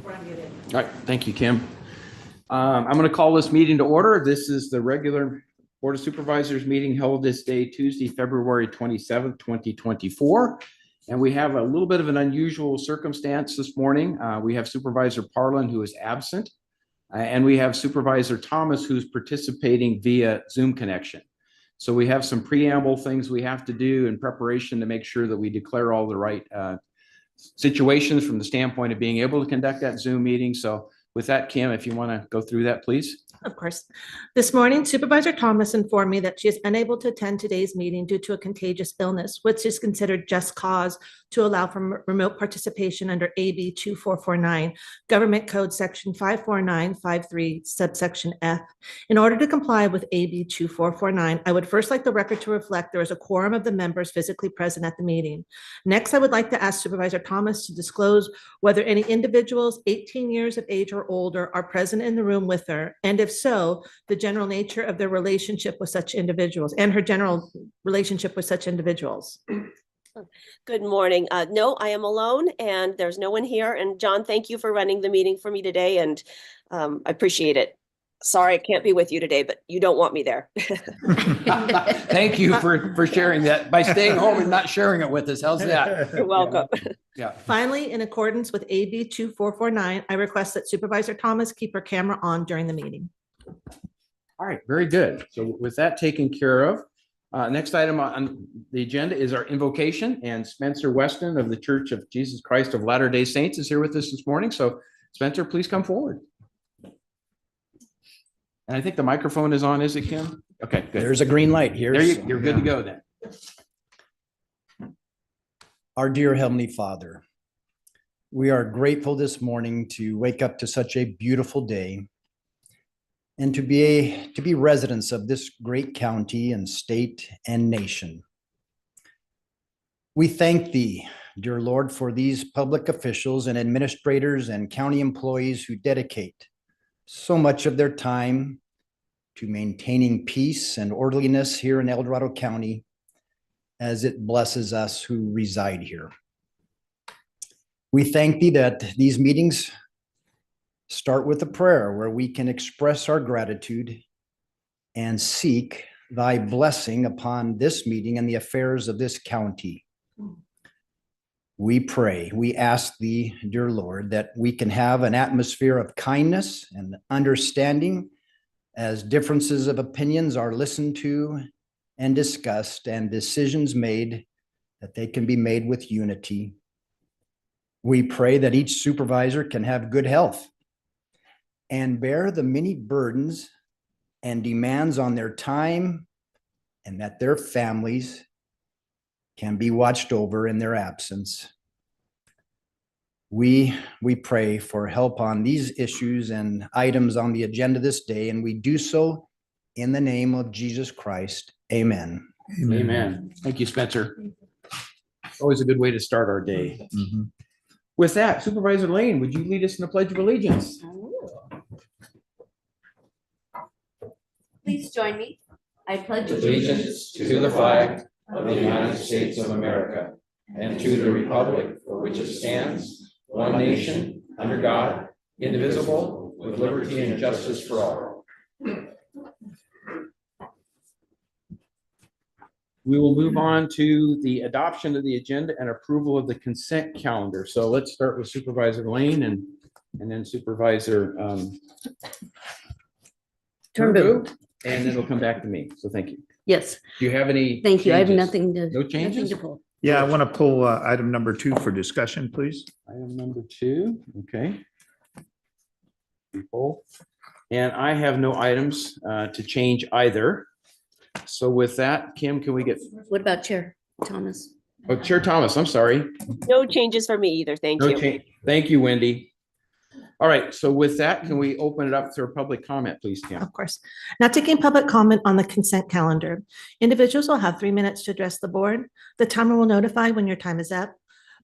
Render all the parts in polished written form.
All right, thank you, Kim. I'm going to call this meeting to order. This is the regular Board of Supervisors meeting held this day, Tuesday, February 27th, 2024. And we have a little bit of an unusual circumstance this morning. We have Supervisor Parlin, who is absent, and we have Supervisor Thomas, who's participating via Zoom connection. So we have some preamble things we have to do in preparation to make sure that we declare all the right situations from the standpoint of being able to conduct that Zoom meeting. So with that, Kim, if you want to go through that, please. Of course. This morning, Supervisor Thomas informed me that she is unable to attend today's meeting due to a contagious illness, which is considered just cause to allow for remote participation under AB 2449, Government Code Section 54953, subsection F. In order to comply with AB 2449, I would first like the record to reflect there is a quorum of the members physically present at the meeting. Next, I would like to ask Supervisor Thomas to disclose whether any individuals 18 years of age or older are present in the room with her, and if so, the general nature of their relationship with such individuals and her general relationship with such individuals. Good morning. No, I am alone and there's no one here. And John, thank you for running the meeting for me today. And I appreciate it. Sorry, I can't be with you today, but you don't want me there. Thank you for sharing that by staying home and not sharing it with us. How's that? You're welcome. Yeah. Finally, in accordance with AB 2449, I request that Supervisor Thomas keep her camera on during the meeting. All right, very good. So with that taken care of, next item on the agenda is our invocation, and Spencer Weston of the Church of Jesus Christ of Latter-day Saints is here with us this morning. So Spencer, please come forward. And I think the microphone is on, is it, Kim? Okay, good. There's a green light here. You're good to go then. Our dear Heavenly Father, we are grateful this morning to wake up to such a beautiful day and to be residents of this great county and state and nation. We thank Thee, dear Lord, for these public officials and administrators and county employees who dedicate so much of their time to maintaining peace and orderliness here in El Dorado County as it blesses us who reside here. We thank Thee that these meetings start with a prayer where we can express our gratitude and seek Thy blessing upon this meeting and the affairs of this county. We pray, we ask Thee, dear Lord, that we can have an atmosphere of kindness and understanding as differences of opinions are listened to and discussed and decisions made, that they can be made with unity. We pray that each supervisor can have good health and bear the many burdens and demands on their time, and that their families can be watched over in their absence. We pray for help on these issues and items on the agenda this day, and we do so in the name of Jesus Christ. Amen. Amen. Thank you, Spencer. Always a good way to start our day. Mm-hmm. With that, Supervisor Lane, would you lead us in the Pledge of Allegiance? Please join me. I pledge allegiance to the flag of the United States of America and to the republic for which it stands, one nation, under God, indivisible, with liberty and justice for all. We will move on to the adoption of the agenda and approval of the consent calendar. So let's start with Supervisor Lane and then Supervisor Turnbull. And then it'll come back to me. So thank you. Yes. Do you have any? Thank you. I have changes? nothing to. No changes? Nothing to pull. Yeah, I want to pull item number 2 for discussion, please. Item number 2, okay. People. And I have no items to change either. So with that, Kim, can we get? What about Chair Thomas? Oh, Chair Thomas, I'm sorry. No changes for me either. Thank No you. change. Thank you, Wendy. All right, so with that, can we open it up to public comment, please, Kim? Of course. Now taking public comment on the consent calendar. Individuals will have 3 minutes to address the board. The timer will notify when your time is up.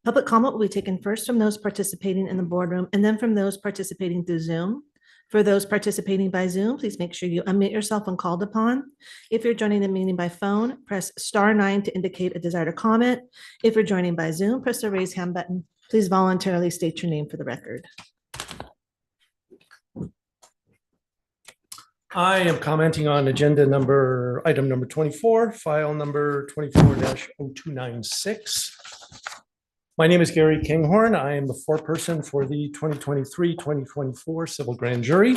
Public comment will be taken first from those participating in the boardroom and then from those participating through Zoom. For those participating by Zoom, please make sure you unmute yourself when called upon. If you're joining the meeting by phone, press *9 to indicate a desire to comment. If you're joining by Zoom, press the raise hand button. Please voluntarily state your name for the record. I am commenting on item number 24, file number 24-0296. My name is Gary Kinghorn. I am the foreperson for the 2023-2024 Civil Grand Jury.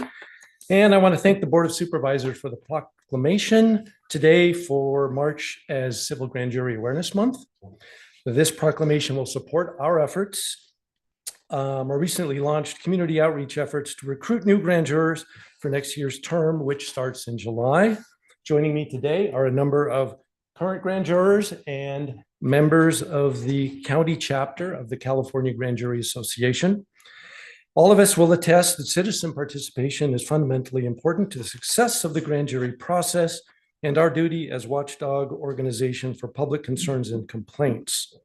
And I want to thank the Board of Supervisors for the proclamation today for March as Civil Grand Jury Awareness Month. This proclamation will support our efforts, our recently launched community outreach efforts to recruit new grand jurors for next year's term, which starts in July. Joining me today are a number of current grand jurors and members of the county chapter of the California Grand Jury Association. All of us will attest that citizen participation is fundamentally important to the success of the grand jury process and our duty as watchdog organization for public concerns and complaints.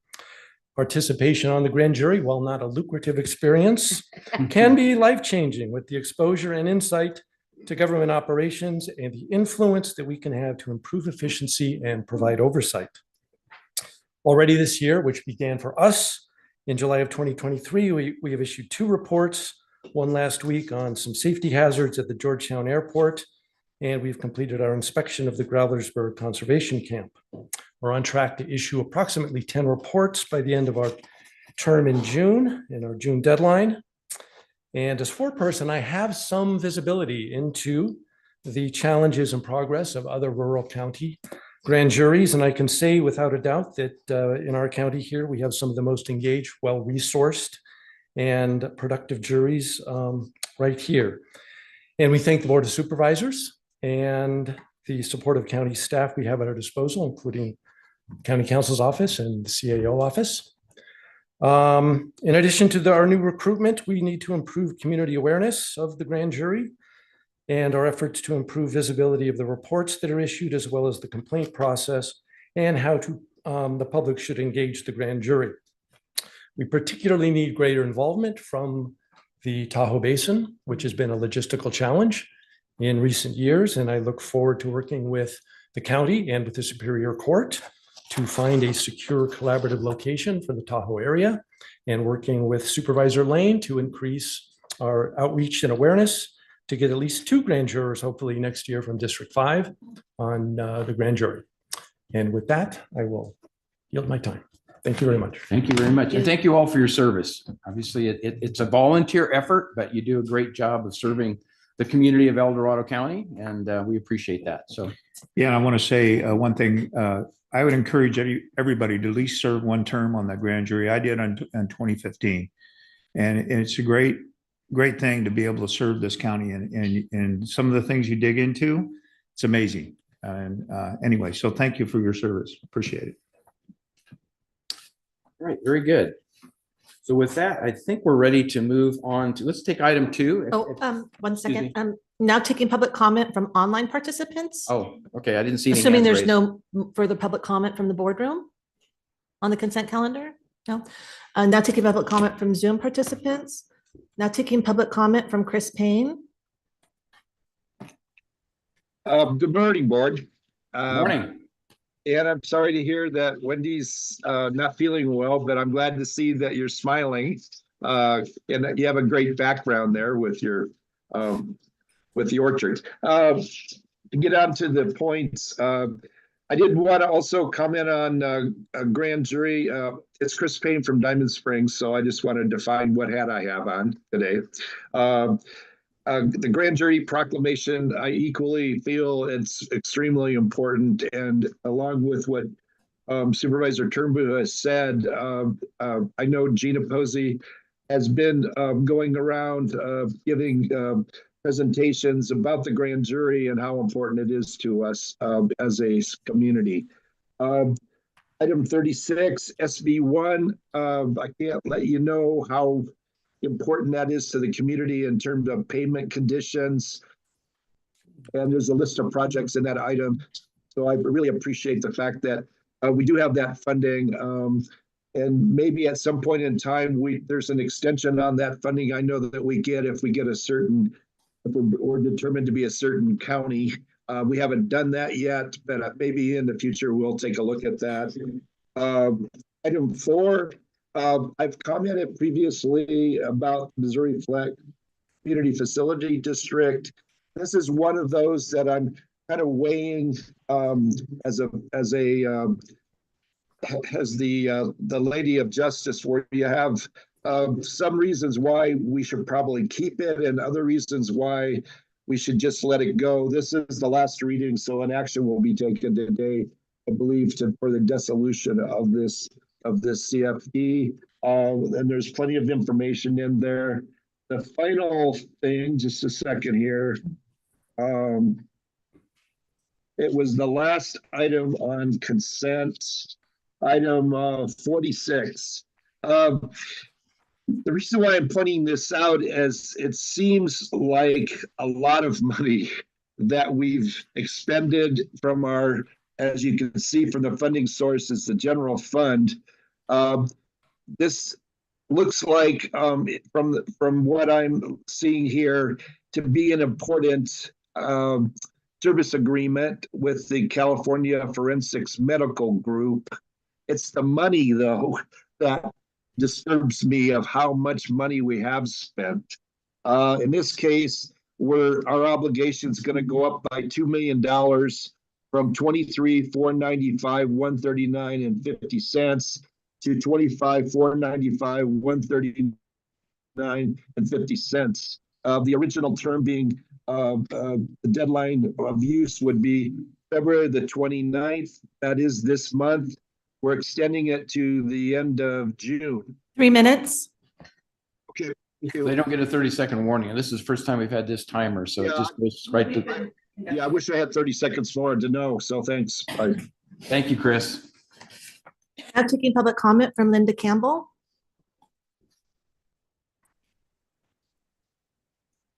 Participation on the grand jury, while not a lucrative experience, can be life-changing with the exposure and insight to government operations and the influence that we can have to improve efficiency and provide oversight. Already this year, which began for us in July of 2023, we have issued 2 reports, one last week on some safety hazards at the Georgetown Airport, and we've completed our inspection of the Growlersburg Conservation Camp. We're on track to issue approximately 10 reports by the end of our term in June, in our June deadline. And as foreperson, I have some visibility into the challenges and progress of other rural county grand juries. And I can say without a doubt that in our county here, we have some of the most engaged, well-resourced, and productive juries right here. And we thank the Board of Supervisors and the supportive county staff we have at our disposal, including County Counsel's office and the CAO office. In addition to our new recruitment, we need to improve community awareness of the grand jury and our efforts to improve visibility of the reports that are issued, as well as the complaint process and how the public should engage the grand jury. We particularly need greater involvement from the Tahoe Basin, which has been a logistical challenge in recent years, and I look forward to working with the county and with the Superior Court to find a secure collaborative location for the Tahoe area, and working with Supervisor Lane to increase our outreach and awareness to get at least 2 grand jurors, hopefully next year from District 5 on the grand jury. And with that, I will yield my time. Thank you very much. Thank you very much. And thank you all for your service. Obviously, it's a volunteer effort, but you do a great job of serving the community of El Dorado County, and we appreciate that. So, Yeah, I want to say one thing. I would encourage everybody to at least serve 1 term on the grand jury. I did in 2015, and it's a great thing to be able to serve this county, and some of the things you dig into, it's amazing. And anyway, so thank you for your service. Appreciate it. all right, very good. So with that, I think we're ready to move on to, let's take item 2. One second. Now taking public comment from online participants. Oh, okay. I didn't see any Assuming hands there's raised. no further public comment from the boardroom on the consent calendar? No. Now taking public comment from Zoom participants. Now taking public comment from Chris Payne. Good morning, board. Morning. And I'm sorry to hear that Wendy's not feeling well, but I'm glad to see that you're smiling. And that you have a great background there with your with the orchard. To get on to the points, I did want to also comment on a grand jury. It's Chris Payne from Diamond Springs, so I just want to define what hat I have on today. The grand jury proclamation, I equally feel it's extremely important. And along with what Supervisor Turnbull has said, I know Gina Posey has been going around giving presentations about the grand jury and how important it is to us as a community. Item 36, SB1, I can't let you know how important that is to the community in terms of payment conditions. And there's a list of projects in that item. So I really appreciate the fact that we do have that funding. And maybe at some point in time, there's an extension on that funding. I know that we get if we get a certain, if we're determined to be a certain county. We haven't done that yet, but maybe in the future, we'll take a look at that. Item 4, I've commented previously about Missouri Flat Community Facility District. this is one of those that I'm kind of weighing as the lady of justice, where you have some reasons why we should probably keep it and other reasons why we should just let it go. This is the last reading, so an action will be taken today, I believe, for the dissolution of this CFD. And there's plenty of information in there. The final thing, just a second here. It was the last item on consent, item 46. The reason why I'm pointing this out is it seems like a lot of money that we've expended from our, as you can see from the funding sources, the general fund. This looks like, from what I'm seeing here, to be an important service agreement with the California Forensics Medical Group. It's the money, though, that disturbs me of how much money we have spent. In this case, our obligation is going to go up by $2 million from $23,495,139.50 to $25,495,139.50. The original term being the deadline of use would be February the 29th. That is this month. We're extending it to the end of June. 3 minutes. Okay. They don't get a 30-second warning. And this is the first time we've had this timer, so it Yeah. just goes right to. Yeah, I wish I had 30 seconds more to know. So thanks. Bye. Thank you, Chris. Now taking public comment from Linda Campbell.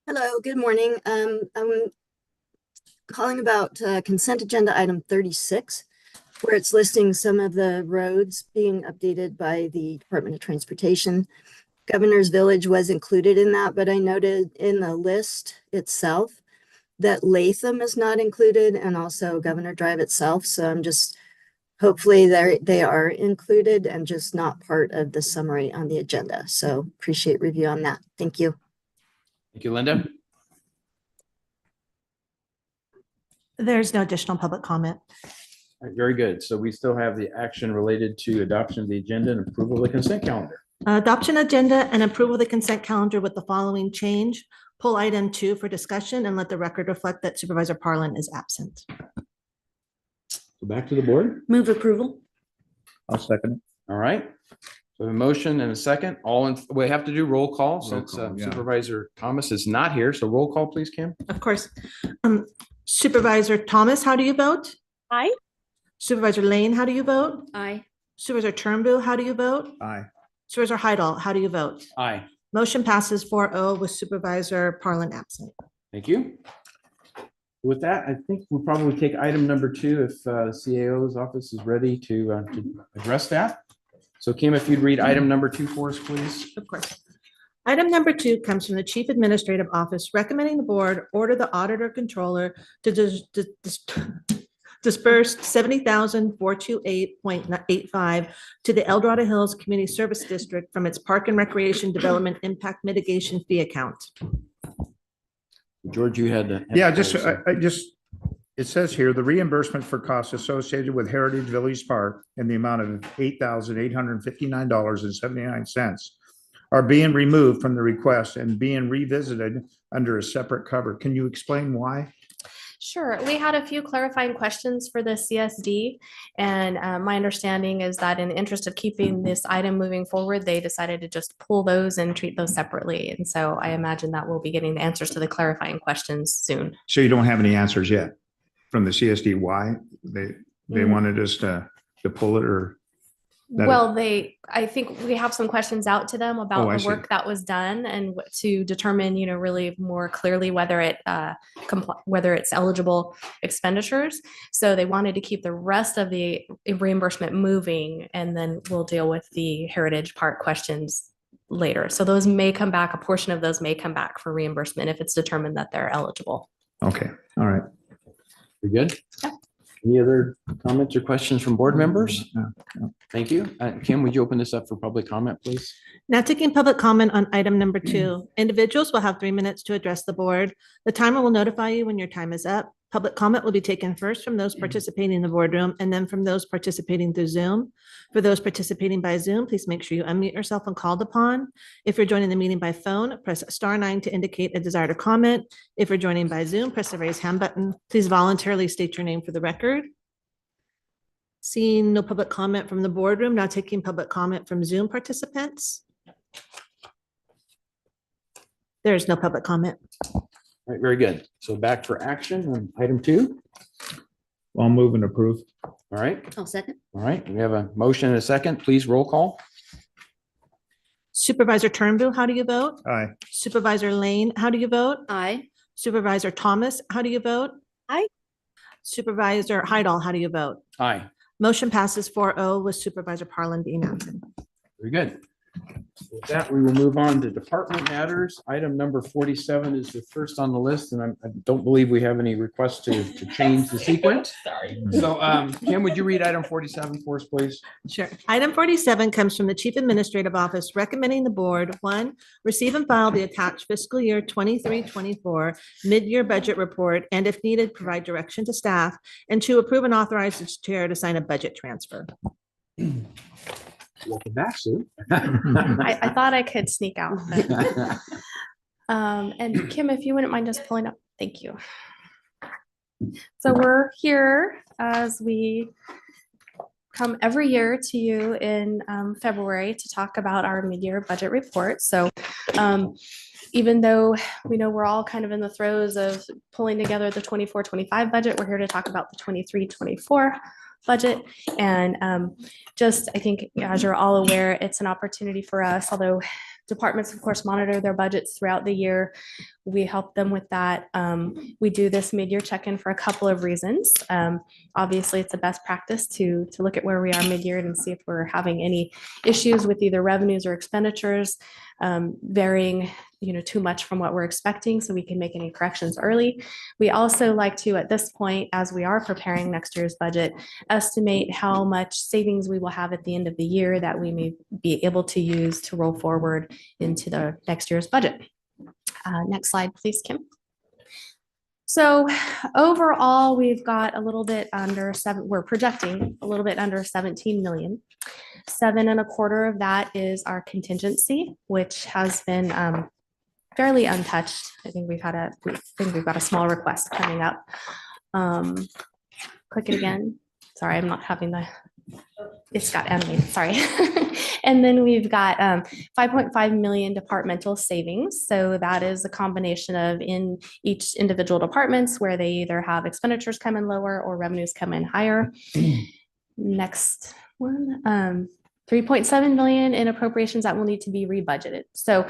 Hello, good morning. I'm calling about consent agenda item 36, where it's listing some of the roads being updated by the Department of Transportation. Governor's Village was included in that, but I noted in the list itself that Latham is not included, and also Governor Drive itself. So I'm just, hopefully they are included and just not part of the summary on the agenda. So appreciate review on that. Thank you. Thank you, Linda. There's no additional public comment. All right, very good. So we still have the action related to adoption of the agenda and approval of the consent calendar. Adoption agenda and approval of the consent calendar with the following change. Pull item 2 for discussion and let the record reflect that Supervisor Parlin is absent. So back to the board. Move approval. I'll second it. All right. So a motion and a second. We have to do roll call since call, yeah. Supervisor Thomas is not here. So roll call, please, Kim. Of course. Supervisor Thomas, how do you vote? Aye. Supervisor Lane, how do you vote? Aye. Supervisor Turnbull, how do you vote? Aye. Supervisor Heidel, how do you vote? Aye. Motion passes 4-0 with Supervisor Parlin absent. Thank you. With that, I think we'll probably take item number 2 if CAO's office is ready to address that. So Kim, if you'd read item number 2 for us, please. Of course. Item number 2 comes from the Chief Administrative Office recommending the board order the auditor controller to disperse $70,428.85 to the El Dorado Hills Community Service District from its Park and Recreation Development Impact Mitigation Fee account. George, you had. Yeah, it says here, the reimbursement for costs associated with Heritage Village Park in the amount of $8,859.79 are being removed from the request and being revisited under a separate cover. Can you explain why? Sure. We had a few clarifying questions for the CSD, and my understanding is that in the interest of keeping this item moving forward, they decided to just pull those and treat those separately. And so I imagine that we'll be getting the answers to the clarifying questions soon. So you don't have any answers yet from the CSD why they wanted us to pull it, or? Well, I think we have some questions out to them about the work that was done and to determine, really more clearly whether it's eligible expenditures. So they wanted to keep the rest of the reimbursement moving, and then we'll deal with the Heritage Park questions later. So those may come back, a portion of those may come back for reimbursement if it's determined that they're eligible. Okay, all right. You good? Yeah. Any other comments or questions from board members? Thank you. Kim, would you open this up for public comment, please? Now taking public comment on item number 2. Individuals will have 3 minutes to address the board. The timer will notify you when your time is up. Public comment will be taken first from those participating in the boardroom and then from those participating through Zoom. For those participating by Zoom, please make sure you unmute yourself when called upon. If you're joining the meeting by phone, press *9 to indicate a desire to comment. If you're joining by Zoom, press the raise hand button. Please voluntarily state your name for the record. Seeing no public comment from the boardroom, now taking public comment from Zoom participants. There is no public comment. All right, very good. So back for action on item 2. I'll move and approve. All right, I'll second. all right. We have a motion and a second. Please roll call. Supervisor Turnbull, how do you vote? Aye. Supervisor Lane, how do you vote? Aye. Supervisor Thomas, how do you vote? Aye. Supervisor Heidel, how do you vote? Aye. Motion passes 4-0 with Supervisor Parlin being absent. Very good. With that, we will move on to department matters. Item number 47 is the first on the list, and I don't believe we have any requests to change the sequence. Sorry. So, Kim, would you read item 47 for us, please? Sure. Item 47 comes from the Chief Administrative Office recommending the board, 1, receive and file the attached fiscal year 23-24 mid-year budget report, and if needed, provide direction to staff, and 2, approve and authorize the chair to sign a budget transfer. Welcome back, Sue. I thought I could sneak out. but- And Kim, if you wouldn't mind just pulling up, thank you. So we're here as we come every year to you in February to talk about our mid-year budget report. So even though we know we're all kind of in the throes of pulling together the 24-25 budget, we're here to talk about the 23-24 budget. And just, I think, as you're all aware, it's an opportunity for us, although departments, of course, monitor their budgets throughout the year. We help them with that. We do this mid-year check-in for a couple of reasons. Obviously, it's a best practice to look at where we are mid-year and see if we're having any issues with either revenues or expenditures varying, too much from what we're expecting, so we can make any corrections early. We also like to, at this point, as we are preparing next year's budget, estimate how much savings we will have at the end of the year that we may be able to use to roll forward into the next year's budget. Next slide, please, Kim. So overall, we've got a little bit under we're projecting a little bit under 17 million. 7.25 of that is our contingency, which has been fairly untouched. I think we've got a small request coming up. Click it again. Sorry, I'm not having it's got animated, sorry. And then we've got 5.5 million departmental savings. So that is a combination of in each individual departments where they either have expenditures come in lower or revenues come in higher. Next one. 3.7 million in appropriations that will need to be rebudgeted. So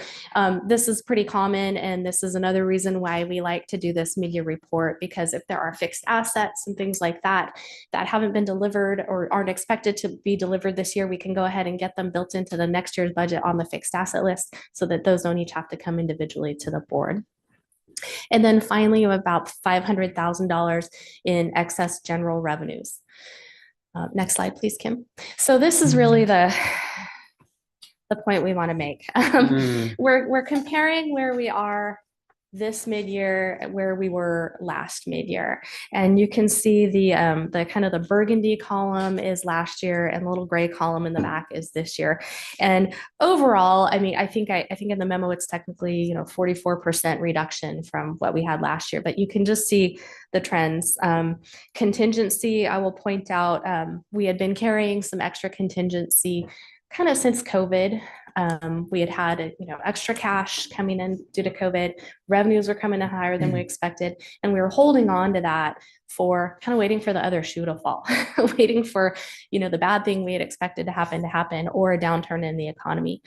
this is pretty common, and this is another reason why we like to do this mid-year report, because if there are fixed assets and things like that that haven't been delivered or aren't expected to be delivered this year, we can go ahead and get them built into the next year's budget on the fixed asset list so that those don't each have to come individually to the board. And then finally, about $500,000 in excess general revenues. Next slide, please, Kim. So this is really the point we want to make. We're comparing where we are this mid-year where we were last mid-year, and you can see the kind of the burgundy column is last year and the little gray column in the back is this year. And overall, I mean, I think in the memo it's technically 44% reduction from what we had last year, but you can just see the trends. Contingency, I will point out, we had been carrying some extra contingency kind of since COVID. We had extra cash coming in due to COVID. Revenues were coming in higher than we expected, and we were holding on to that for kind of waiting for the other shoe to fall, waiting for the bad thing we had expected to happen, or a downturn in the economy.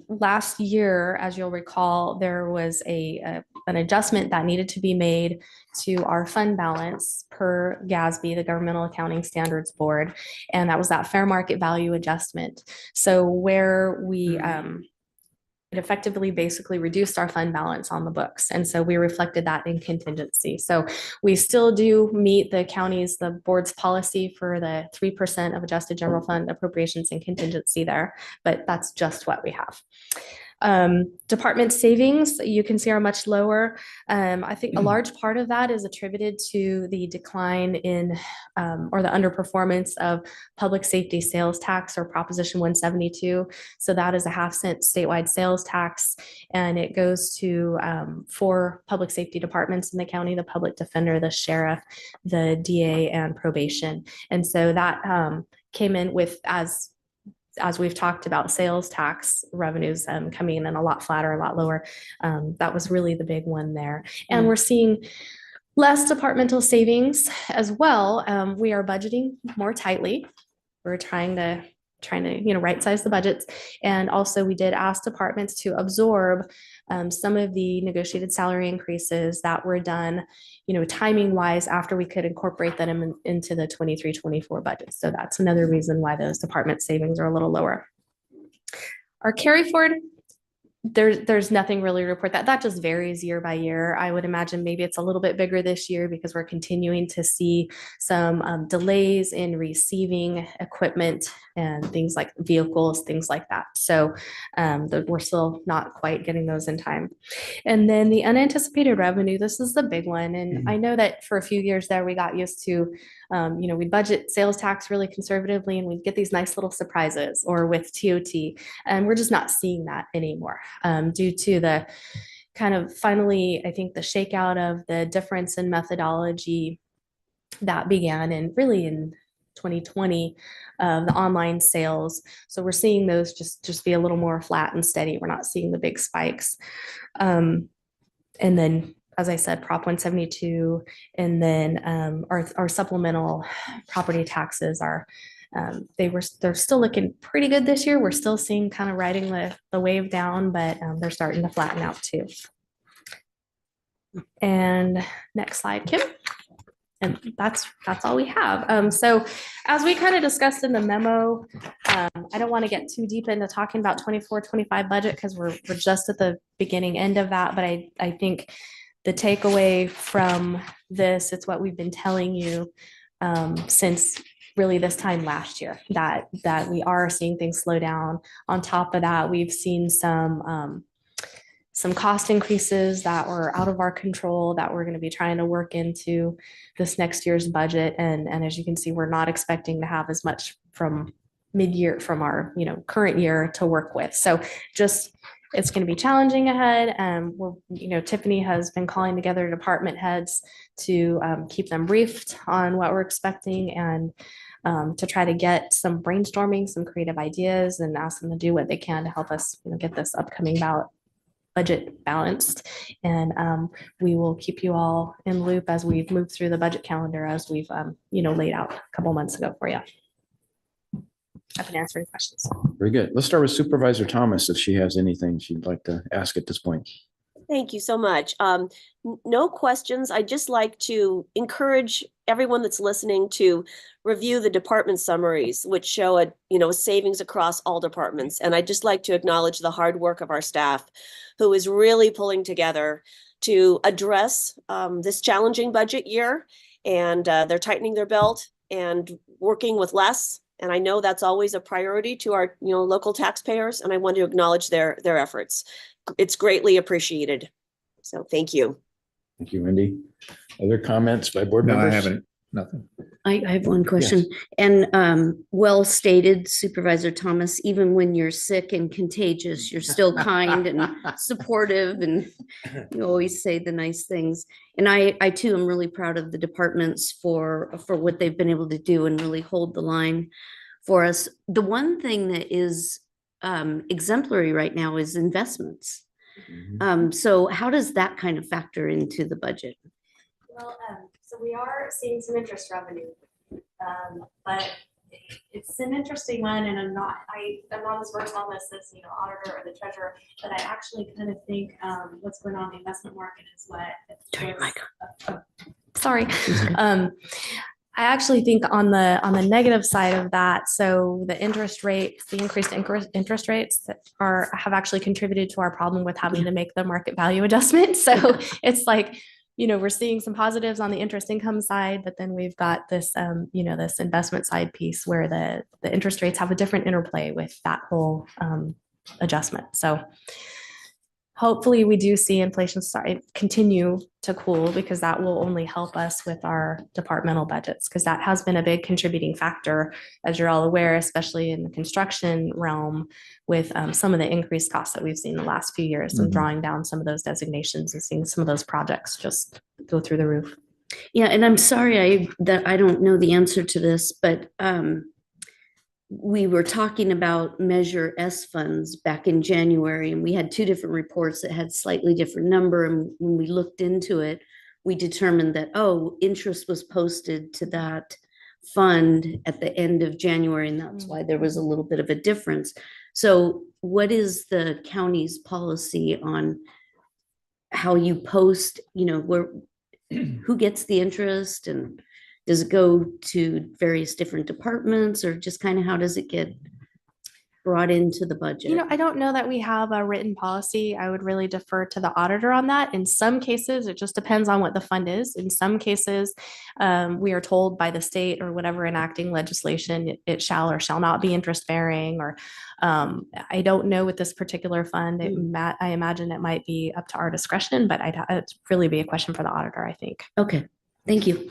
Last year, as you'll recall, there was an adjustment that needed to be made to our fund balance per GASB, the Governmental Accounting Standards Board, and that was that fair market value adjustment. So where we it effectively basically reduced our fund balance on the books. And so we reflected that in contingency. So we still do meet the board's policy for the 3% of adjusted general fund appropriations and contingency there, but that's just what we have. Department savings, you can see, are much lower. I think a large part of that is attributed to the decline in or the underperformance of public safety sales tax, or Proposition 172. So that is a 0.5-cent statewide sales tax, and it goes to 4 public safety departments in the county: the public defender, the sheriff, the DA, and probation. And so that came in with, as we've talked about, sales tax revenues coming in a lot flatter, a lot lower. That was really the big one there. And we're seeing less departmental savings as well. We are budgeting more tightly. We're trying to right size the budgets. And also we did ask departments to absorb some of the negotiated salary increases that were done, timing wise, after we could incorporate them into the 23-24 budget. So that's another reason why those department savings are a little lower. Our carry forward, there's nothing really to report. That just varies year by year. I would imagine maybe it's a little bit bigger this year because we're continuing to see some delays in receiving equipment and things like vehicles, things like that. So we're still not quite getting those in time. And then the unanticipated revenue, this is the big one. And I know that for a few years there, we got used to, we'd budget sales tax really conservatively and we'd get these nice little surprises, or with TOT. And we're just not seeing that anymore due to the kind of, finally, I think, the shakeout of the difference in methodology that began in 2020, the online sales. So we're seeing those just be a little more flat and steady. We're not seeing the big spikes. And then, as I said, Prop 172, and then our supplemental property taxes are, they're still looking pretty good this year. We're still seeing kind of riding the wave down, but they're starting to flatten out too. And next slide, Kim. And that's all we have. So as we kind of discussed in the memo, I don't want to get too deep into talking about 24-25 budget because we're just at the beginning end of that. But I think the takeaway from this, it's what we've been telling you since really this time last year, that we are seeing things slow down. On top of that, we've seen some cost increases that were out of our control that we're going to be trying to work into this next year's budget. And as you can see, we're not expecting to have as much from mid-year from our current year to work with. So it's going to be challenging ahead. Tiffany has been calling together department heads to keep them briefed on what we're expecting, and to try to get some brainstorming, some creative ideas, and ask them to do what they can to help us get this upcoming budget balanced. And we will keep you all in loop as we've moved through the budget calendar, as we've laid out a couple months ago for you. I can answer any questions. Very good. Let's start with Supervisor Thomas, if she has anything she'd like to ask at this point. Thank you so much. No questions. I'd just like to encourage everyone that's listening to review the department summaries, which show savings across all departments. And I'd just like to acknowledge the hard work of our staff, who is really pulling together to address this challenging budget year. And they're tightening their belt and working with less. And I know that's always a priority to our local taxpayers. And I want to acknowledge their efforts. It's greatly appreciated. So thank you. Thank you, Wendy. Other comments by board members? No, I haven't. Nothing. I have one question. Yes. And well stated, Supervisor Thomas, even when you're sick and contagious, you're still kind and supportive, and you always say the nice things. And I too am really proud of the departments for what they've been able to do and really hold the line for us. The one thing that is exemplary right now is investments. Mm-hmm. So how does that kind of factor into the budget? Well, so we are seeing some interest revenue, but it's an interesting one, and I'm not as versed on this as auditor or the treasurer, but I actually kind of think what's going on in the investment market is what. Sorry. I actually think on the negative side of that, so the interest rates, the increased interest rates that have actually contributed to our problem with having to make the market value adjustment. So it's like, we're seeing some positives on the interest income side, but then we've got this, this investment side piece where the interest rates have a different interplay with that whole adjustment. So hopefully we do see inflation continue to cool, because that will only help us with our departmental budgets, because that has been a big contributing factor, as you're all aware, especially in the construction realm, with some of the increased costs that we've seen the last few years, and drawing down some of those designations and seeing some of those projects just go through the roof. Yeah, and I'm sorry that I don't know the answer to this, but we were talking about Measure S funds back in January, and we had two different reports that had slightly different number. And when we looked into it, we determined that, interest was posted to that fund at the end of January, and that's why there was a little bit of a difference. So what is the county's policy on how you post, who gets the interest, and does it go to various different departments, or just kind of how does it get brought into the budget? I don't know that we have a written policy. I would really defer to the auditor on that. In some cases, it just depends on what the fund is. In some cases, we are told by the state or whatever enacting legislation, it shall or shall not be interest bearing, or I don't know with this particular fund. I imagine it might be up to our discretion, but it'd really be a question for the auditor, I think. Okay, thank you.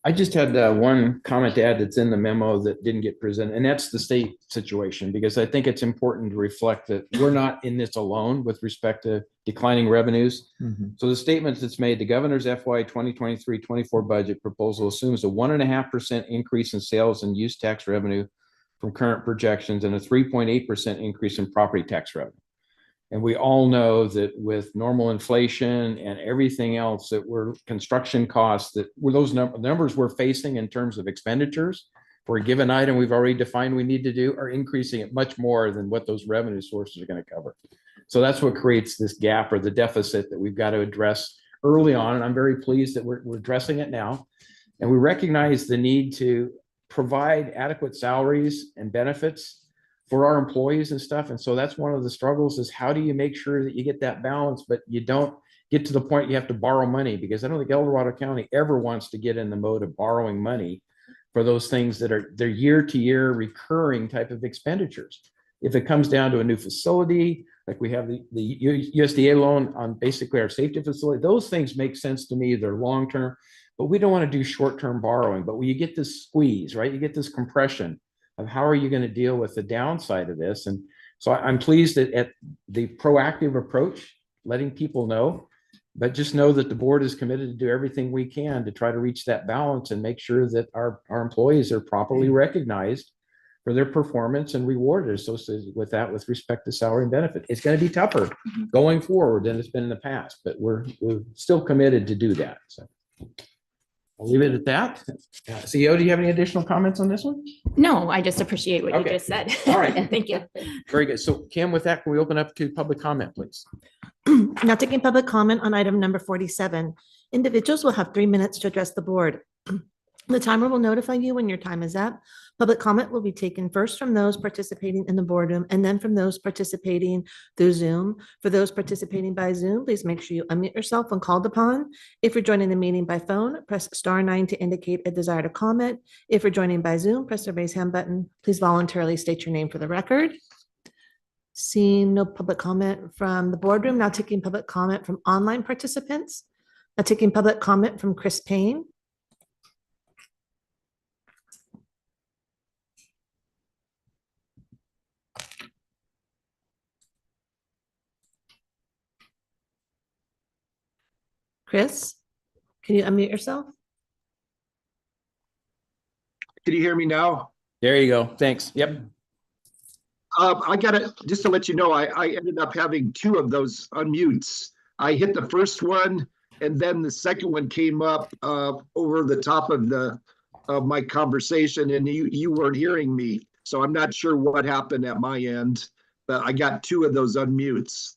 I just had one comment to add that's in the memo that didn't get presented, and that's the state situation, because I think it's important to reflect that we're not in this alone with respect to declining revenues. So the statement that's made, the governor's FY 2023-24 budget proposal assumes a 1.5% increase in sales and use tax revenue from current projections and a 3.8% increase in property tax revenue. And we all know that with normal inflation and everything else, that we're construction costs, that were those numbers we're facing in terms of expenditures for a given item we've already defined we need to do are increasing at much more than what those revenue sources are going to cover. So that's what creates this gap or the deficit that we've got to address early on. And I'm very pleased that we're addressing it now. And we recognize the need to provide adequate salaries and benefits for our employees and stuff. And so that's one of the struggles, is how do you make sure that you get that balance, but you don't get to the point you have to borrow money, because I don't think El Dorado County ever wants to get in the mode of borrowing money for those things that are they're year to year recurring type of expenditures. If it comes down to a new facility, like we have the USDA loan on basically our safety facility, those things make sense to me. They're long-term, but we don't want to do short-term borrowing. But when you get this squeeze, right, you get this compression of how are you going to deal with the downside of this. And so I'm pleased at the proactive approach, letting people know, but just know that the board is committed to do everything we can to try to reach that balance and make sure that our employees are properly recognized for their performance and rewarded associated with that with respect to salary and benefit. It's going to be tougher going forward than it's been in the past, but we're still committed to do that. So I'll leave it at that. CEO, do you have any additional comments on this one? No, I just appreciate what you Okay. just said. All right. Thank you. Very good. So Kim, with that, can we open up to public comment, please? Now taking public comment on item number 47. Individuals will have 3 minutes to address the board. The timer will notify you when your time is up. Public comment will be taken first from those participating in the boardroom and then from those participating through Zoom. For those participating by Zoom, please make sure you unmute yourself when called upon. If you're joining the meeting by phone, press *9 to indicate a desire to comment. If you're joining by Zoom, press the raise hand button. Please voluntarily state your name for the record. Seeing no public comment from the boardroom, now taking public comment from online participants. Now taking public comment from Chris Payne. Chris, can you unmute yourself? Can you hear me now? There you go. Thanks. Yep. I gotta, just to let you know, I ended up having 2 of those unmutes. I hit the first one and then the second one came up over the top of my conversation, and you weren't hearing me. So I'm not sure what happened at my end, but I got 2 of those unmutes.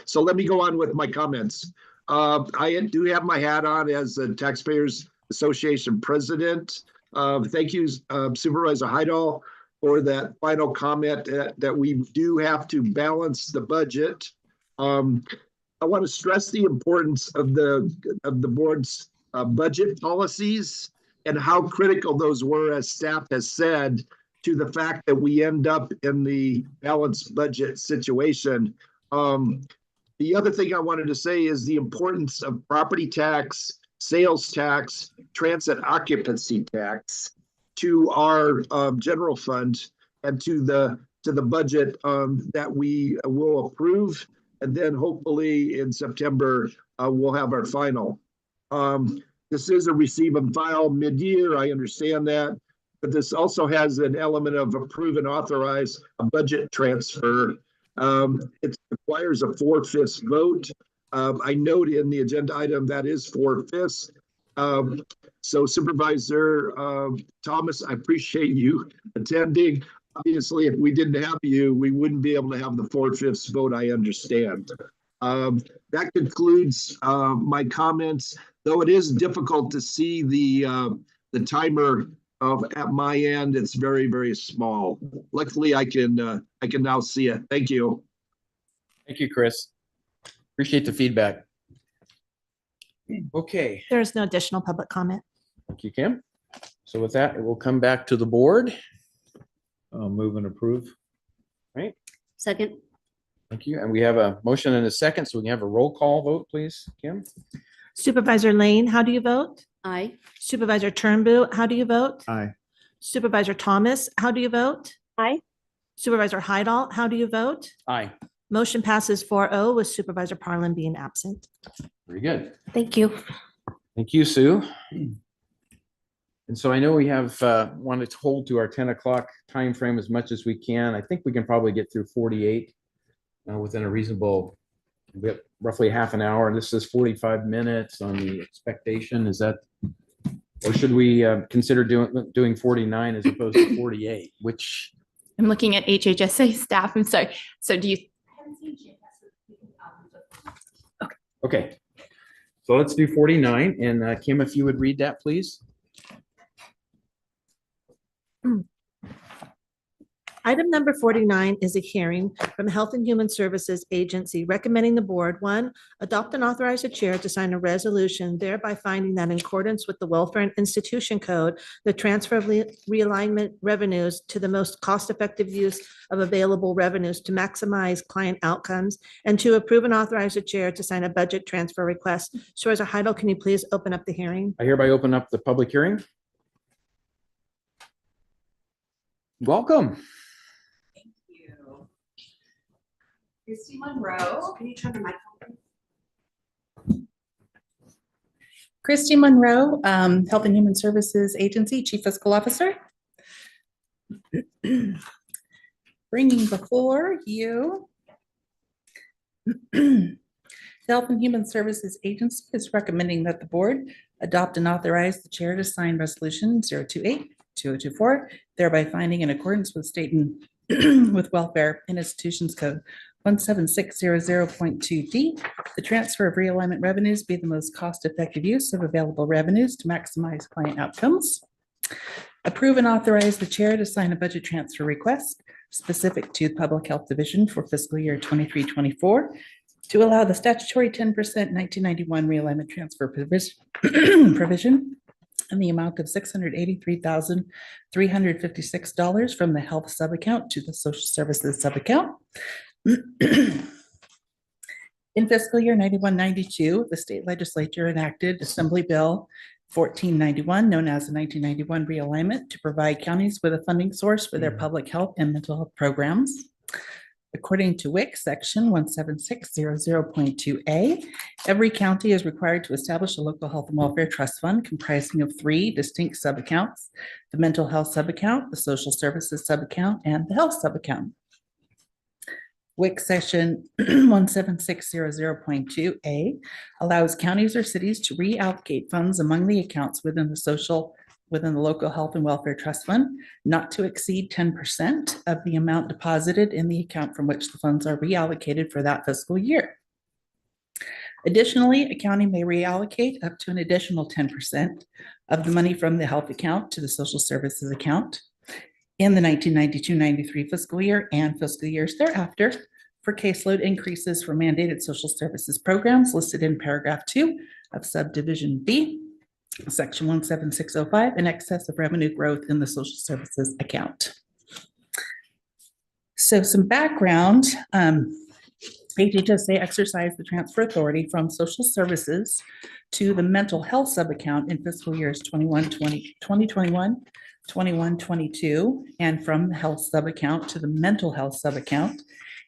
So let me go on with my comments. I do have my hat on as a taxpayers Association president. Thank you, Supervisor Heidel, for that final comment that we do have to balance the budget. I want to stress the importance of the board's budget policies and how critical those were, as staff has said, to the fact that we end up in the balanced budget situation. The other thing I wanted to say is the importance of property tax, sales tax, transit occupancy tax to our general fund and to the budget that we will approve. And then hopefully in September, we'll have our final. This is a receive and file mid-year. I understand that. But this also has an element of approve and authorize a budget transfer. It requires a 4/5 vote. I note in the agenda item that is 4/5. So Supervisor Thomas, I appreciate you attending. Obviously, if we didn't have you, we wouldn't be able to have the 4/5 vote, I understand. That concludes my comments, though it is difficult to see the timer at my end. It's very, very small. Luckily, I can now see it. Thank you. Thank you, Chris. Appreciate the feedback. Okay, There is no additional public comment. thank you, Kim. So with that, it will come back to the board. I'll move and approve. Second, Thank you. And we have a motion and a second, so we can have a roll call vote, please, Kim? Supervisor Lane, how do you vote? aye. Supervisor Turnbull, how do you vote? Aye. Supervisor Thomas, how do you vote? Aye. Supervisor Heidel, how do you vote? Aye. Motion passes 4-0 with Supervisor Parlin being absent. Very good. Thank you. Thank you, Sue. And so I know we have wanted to hold to our 10 o'clock timeframe as much as we can. I think we can probably get through 48 within a reasonable, we have roughly half an hour. This is 45 minutes on the expectation. Is that, or should we consider doing 49 as opposed to 48, which? I'm looking at HHSA staff. I'm sorry. So do you? Okay. So let's do 49. And Kim, if you would read that, please. Item number 49 is a hearing from Health and Human Services Agency recommending the board, 1, adopt and authorize the chair to sign a resolution thereby finding that in accordance with the Welfare and Institution Code, the transfer of realignment revenues to the most cost-effective use of available revenues to maximize client outcomes, and 2, approve and authorize the chair to sign a budget transfer request. Supervisor Heidel, can you please open up the hearing? I hereby open up the public hearing. Welcome. Christy Monroe. Can you turn the microphone? Christy Monroe, Health and Human Services Agency, Chief Fiscal Officer. Bringing before you the Health and Human Services Agency is recommending that the board adopt and authorize the chair to sign resolution 028-2024, thereby finding in accordance with state and with Welfare and Institutions Code 17600.2D, the transfer of realignment revenues be the most cost-effective use of available revenues to maximize client outcomes. Approve and authorize the chair to sign a budget transfer request specific to the Public Health Division for fiscal year 23-24 to allow the statutory 10% 1991 realignment transfer provision in the amount of $683,356 from the health subaccount to the social services subaccount. In fiscal year 91-92, the state legislature enacted Assembly Bill 1491, known as the 1991 realignment, to provide counties with a funding source for their public health and mental health programs. According to WIC section 17600.2A, every county is required to establish a local health and welfare trust fund comprising of 3 distinct subaccounts: the mental health subaccount, the social services subaccount, and the health subaccount. WIC section 17600.2A allows counties or cities to reallocate funds among the accounts within the local health and welfare trust fund, not to exceed 10% of the amount deposited in the account from which the funds are reallocated for that fiscal year. Additionally, a county may reallocate up to an additional 10% of the money from the health account to the social services account in the 1992-93 fiscal year and fiscal years thereafter for caseload increases for mandated social services programs listed in paragraph 2 of subdivision B, section 17605, in excess of revenue growth in the social services account. So some background, HHSA exercised the transfer authority from social services to the mental health subaccount in fiscal years 2021, 21-22, and from the health subaccount to the mental health subaccount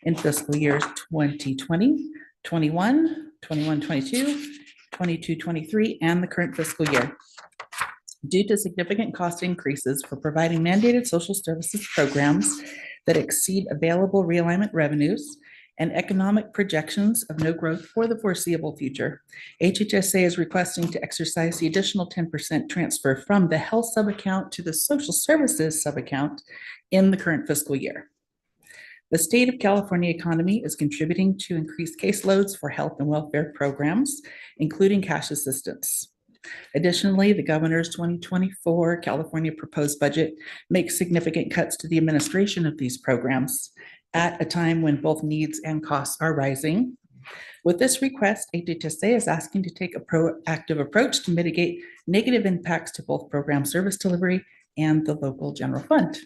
in fiscal years 2020, 21, 21-22, 22-23, and the current fiscal year. Due to significant cost increases for providing mandated social services programs that exceed available realignment revenues and economic projections of no growth for the foreseeable future, HHSA is requesting to exercise the additional 10% transfer from the health subaccount to the social services subaccount in the current fiscal year. The state of California economy is contributing to increased caseloads for health and welfare programs, including cash assistance. Additionally, the governor's 2024 California proposed budget makes significant cuts to the administration of these programs at a time when both needs and costs are rising. With this request, HHSA is asking to take a proactive approach to mitigate negative impacts to both program service delivery and the local general fund.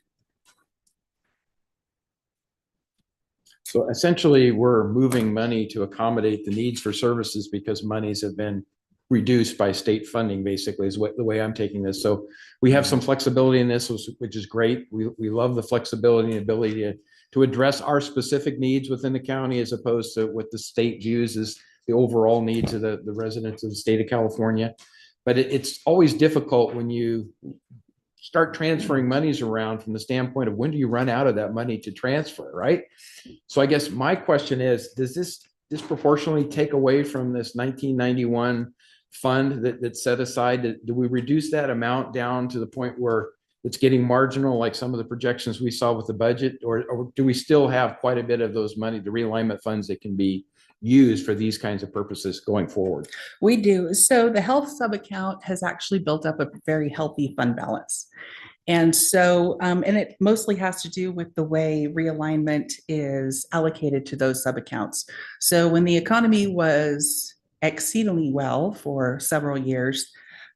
So essentially, we're moving money to accommodate the needs for services because monies have been reduced by state funding, basically, is the way I'm taking this. So we have some flexibility in this, which is great. We love the flexibility and ability to address our specific needs within the county as opposed to what the state views as the overall needs of the residents of the state of California. But it's always difficult when you start transferring monies around from the standpoint of when do you run out of that money to transfer, right? So I guess my question is, does this disproportionately take away from this 1991 fund that's set aside? Do we reduce that amount down to the point where it's getting marginal, like some of the projections we saw with the budget, or do we still have quite a bit of those money, the realignment funds, that can be used for these kinds of purposes going forward? We do. So the health subaccount has actually built up a very healthy fund balance. And so, and it mostly has to do with the way realignment is allocated to those subaccounts. So when the economy was exceedingly well for several years,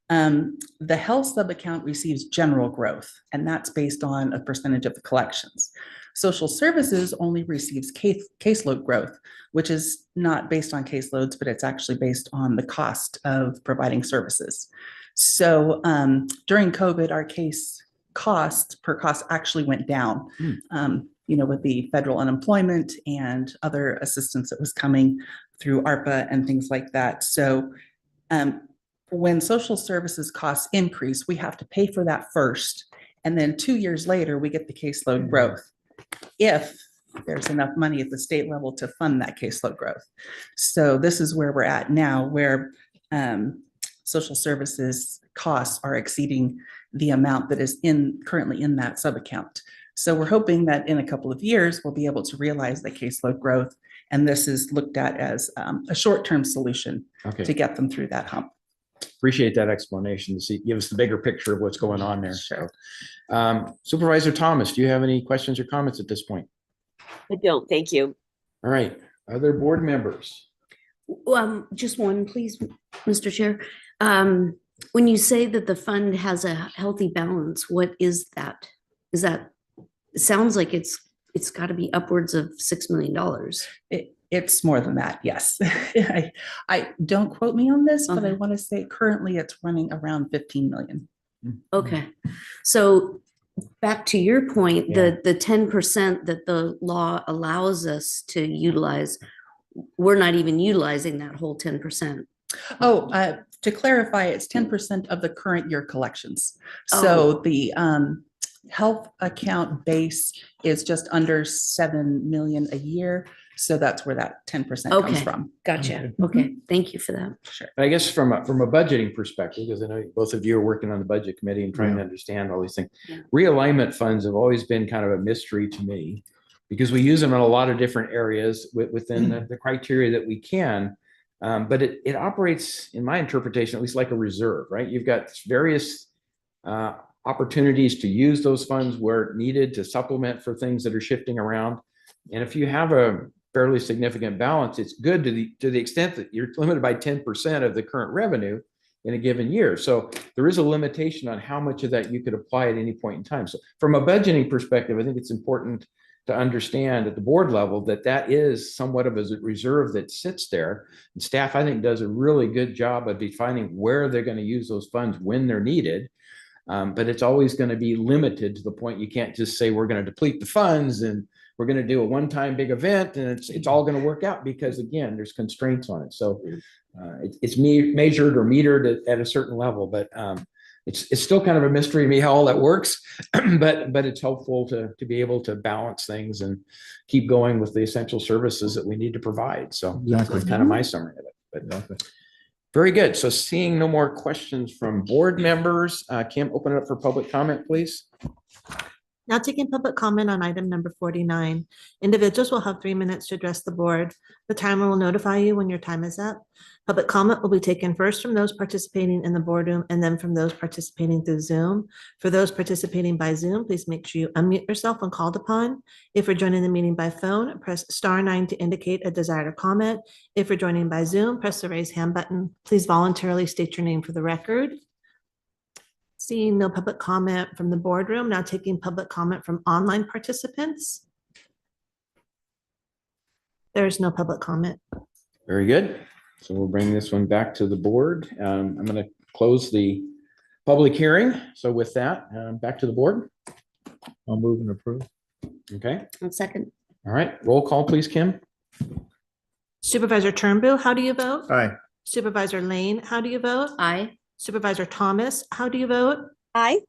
the health subaccount receives general growth, and that's based on a percentage of the collections. Social services only receives caseload growth, which is not based on caseloads, but it's actually based on the cost of providing services. So during COVID, our case cost per cost actually went down, with the federal unemployment and other assistance that was coming through ARPA and things like that. So when social services costs increase, we have to pay for that first. And then 2 years later, we get the caseload growth, if there's enough money at the state level to fund that caseload growth. So this is where we're at now, where social services costs are exceeding the amount that is currently in that subaccount. So we're hoping that in a couple of years, we'll be able to realize the caseload growth. And this is looked at as a short-term solution to get them through that hump. Appreciate that explanation to give us the bigger picture of what's going on there. Sure. Supervisor Thomas, do you have any questions or comments at this point? I don't, thank you. All right, other board members? Just one, please, Mr. Chair. When you say that the fund has a healthy balance, what is that? It sounds like it's got to be upwards of $6 million. It's more than that, yes. I don't quote me on this, but I want to say currently it's running around 15 million. Okay, so back to your point, the 10% that the law allows us to utilize, we're not even utilizing that whole 10%. To clarify, it's 10% of the current year collections. So the health account base is just under 7 million a year. So that's where that 10% comes from. Gotcha. Okay, thank you for that. Sure. I guess from a budgeting perspective, because I know both of you are working on the budget committee and trying to understand all these things. Realignment funds have always been kind of a mystery to me because we use them in a lot of different areas within the criteria that we can. But it operates, in my interpretation, at least like a reserve, right? You've got various opportunities to use those funds where needed to supplement for things that are shifting around. And if you have a fairly significant balance, it's good to the extent that you're limited by 10% of the current revenue in a given year. So there is a limitation on how much of that you could apply at any point in time. So from a budgeting perspective, I think it's important to understand at the board level that that is somewhat of a reserve that sits there. And staff, I think, does a really good job of defining where they're going to use those funds when they're needed. But it's always going to be limited to the point you can't just say we're going to deplete the funds and we're going to do a one-time big event and it's all going to work out, because again, there's constraints on it. So it's measured or metered at a certain level, but it's still kind of a mystery to me how all that works. but it's helpful to be able to balance things and keep going with the essential services that we need to provide. So that's kind of my summary of it. But very good. So seeing no more questions from board members, Kim, open it up for public comment, please. Now taking public comment on item number 49. Individuals will have 3 minutes to address the board. The timer will notify you when your time is up. Public comment will be taken first from those participating in the boardroom and then from those participating through Zoom. For those participating by Zoom, please make sure you unmute yourself when called upon. If you're joining the meeting by phone, press *9 to indicate a desire to comment. If you're joining by Zoom, press the raise hand button. Please voluntarily state your name for the record. Seeing no public comment from the boardroom, now taking public comment from online participants. There is no public comment. Very good. So we'll bring this one back to the board. I'm going to close the public hearing. So with that, back to the board. I'll move and approve. Okay. 1 second. All right. Roll call, please, Kim. Supervisor Turnbull, how do you vote? Aye. Supervisor Lane, how do you vote? Aye. Supervisor Thomas, how do you vote? Aye.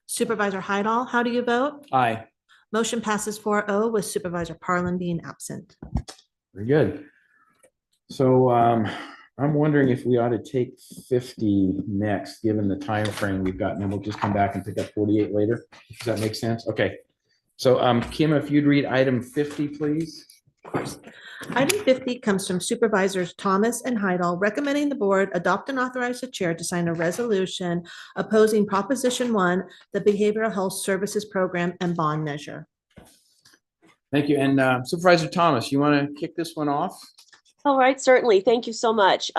Supervisor Hydall, how do you vote? Aye. Motion passes 4-0 with Supervisor Parlin being absent. Very good. So I'm wondering if we ought to take 50 next, given the time frame we've got, and then we'll just come back and pick up 48 later. Does that make sense? Okay. So Kim, if you'd read item 50, please. Of course. Item 50 comes from Supervisors Thomas and Hydall, recommending the board adopt and authorize the chair to sign a resolution opposing Proposition 1, the Behavioral Health Services Program and Bond Measure. Thank you. And Supervisor Thomas, you want to kick this one off? All right, certainly. Thank you so much.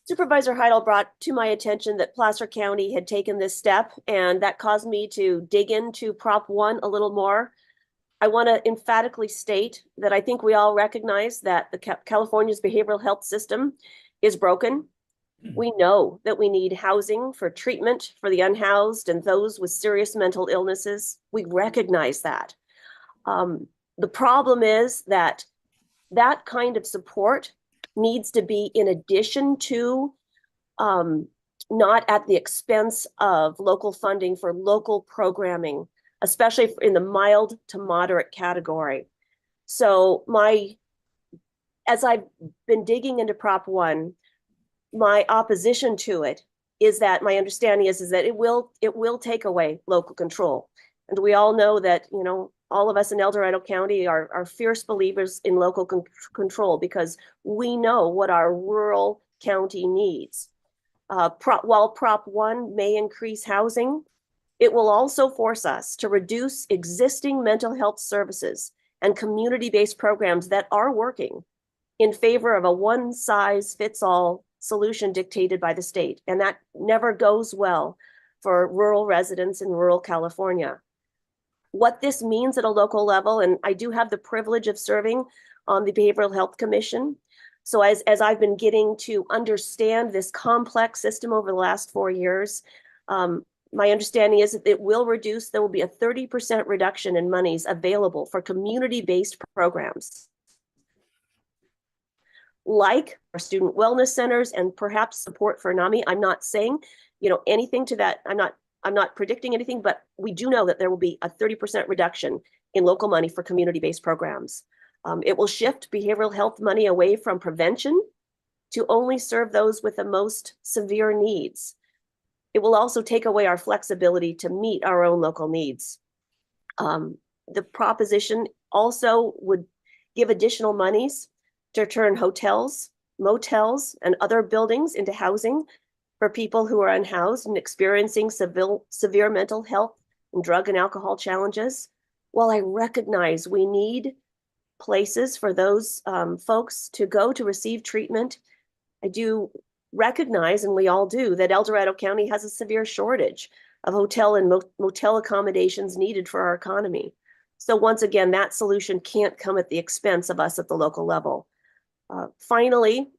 Supervisor Heidel brought to my attention that Placer County had taken this step, and that caused me to dig into Prop 1 a little more. I want to emphatically state that I think we all recognize that the California's behavioral health system is broken. We know that we need housing for treatment for the unhoused and those with serious mental illnesses. We recognize that. The problem is that that kind of support needs to be in addition to, not at the expense of local funding for local programming, especially in the mild to moderate category. So as I've been digging into Prop 1, my opposition to it is that my understanding is that it will take away local control. And we all know that, all of us in El Dorado County are fierce believers in local control because we know what our rural county needs. While Prop 1 may increase housing, it will also force us to reduce existing mental health services and community-based programs that are working in favor of a one-size-fits-all solution dictated by the state. And that never goes well for rural residents in rural California. What this means at a local level, and I do have the privilege of serving on the Behavioral Health Commission. So as I've been getting to understand this complex system over the last 4 years, my understanding is that there will be a 30% reduction in monies available for community-based programs, like our student wellness centers and perhaps support for NAMI. I'm not saying, anything to that. I'm not predicting anything, but we do know that there will be a 30% reduction in local money for community-based programs. It will shift behavioral health money away from prevention to only serve those with the most severe needs. It will also take away our flexibility to meet our own local needs. The proposition also would give additional monies to turn hotels motels, and other buildings into housing for people who are unhoused and experiencing severe mental health and drug and alcohol challenges. While I recognize we need places for those folks to go to receive treatment, I do recognize, and we all do, that El Dorado County has a severe shortage of hotel and motel accommodations needed for our economy. So once again, that solution can't come at the expense of us at the local level. Finally,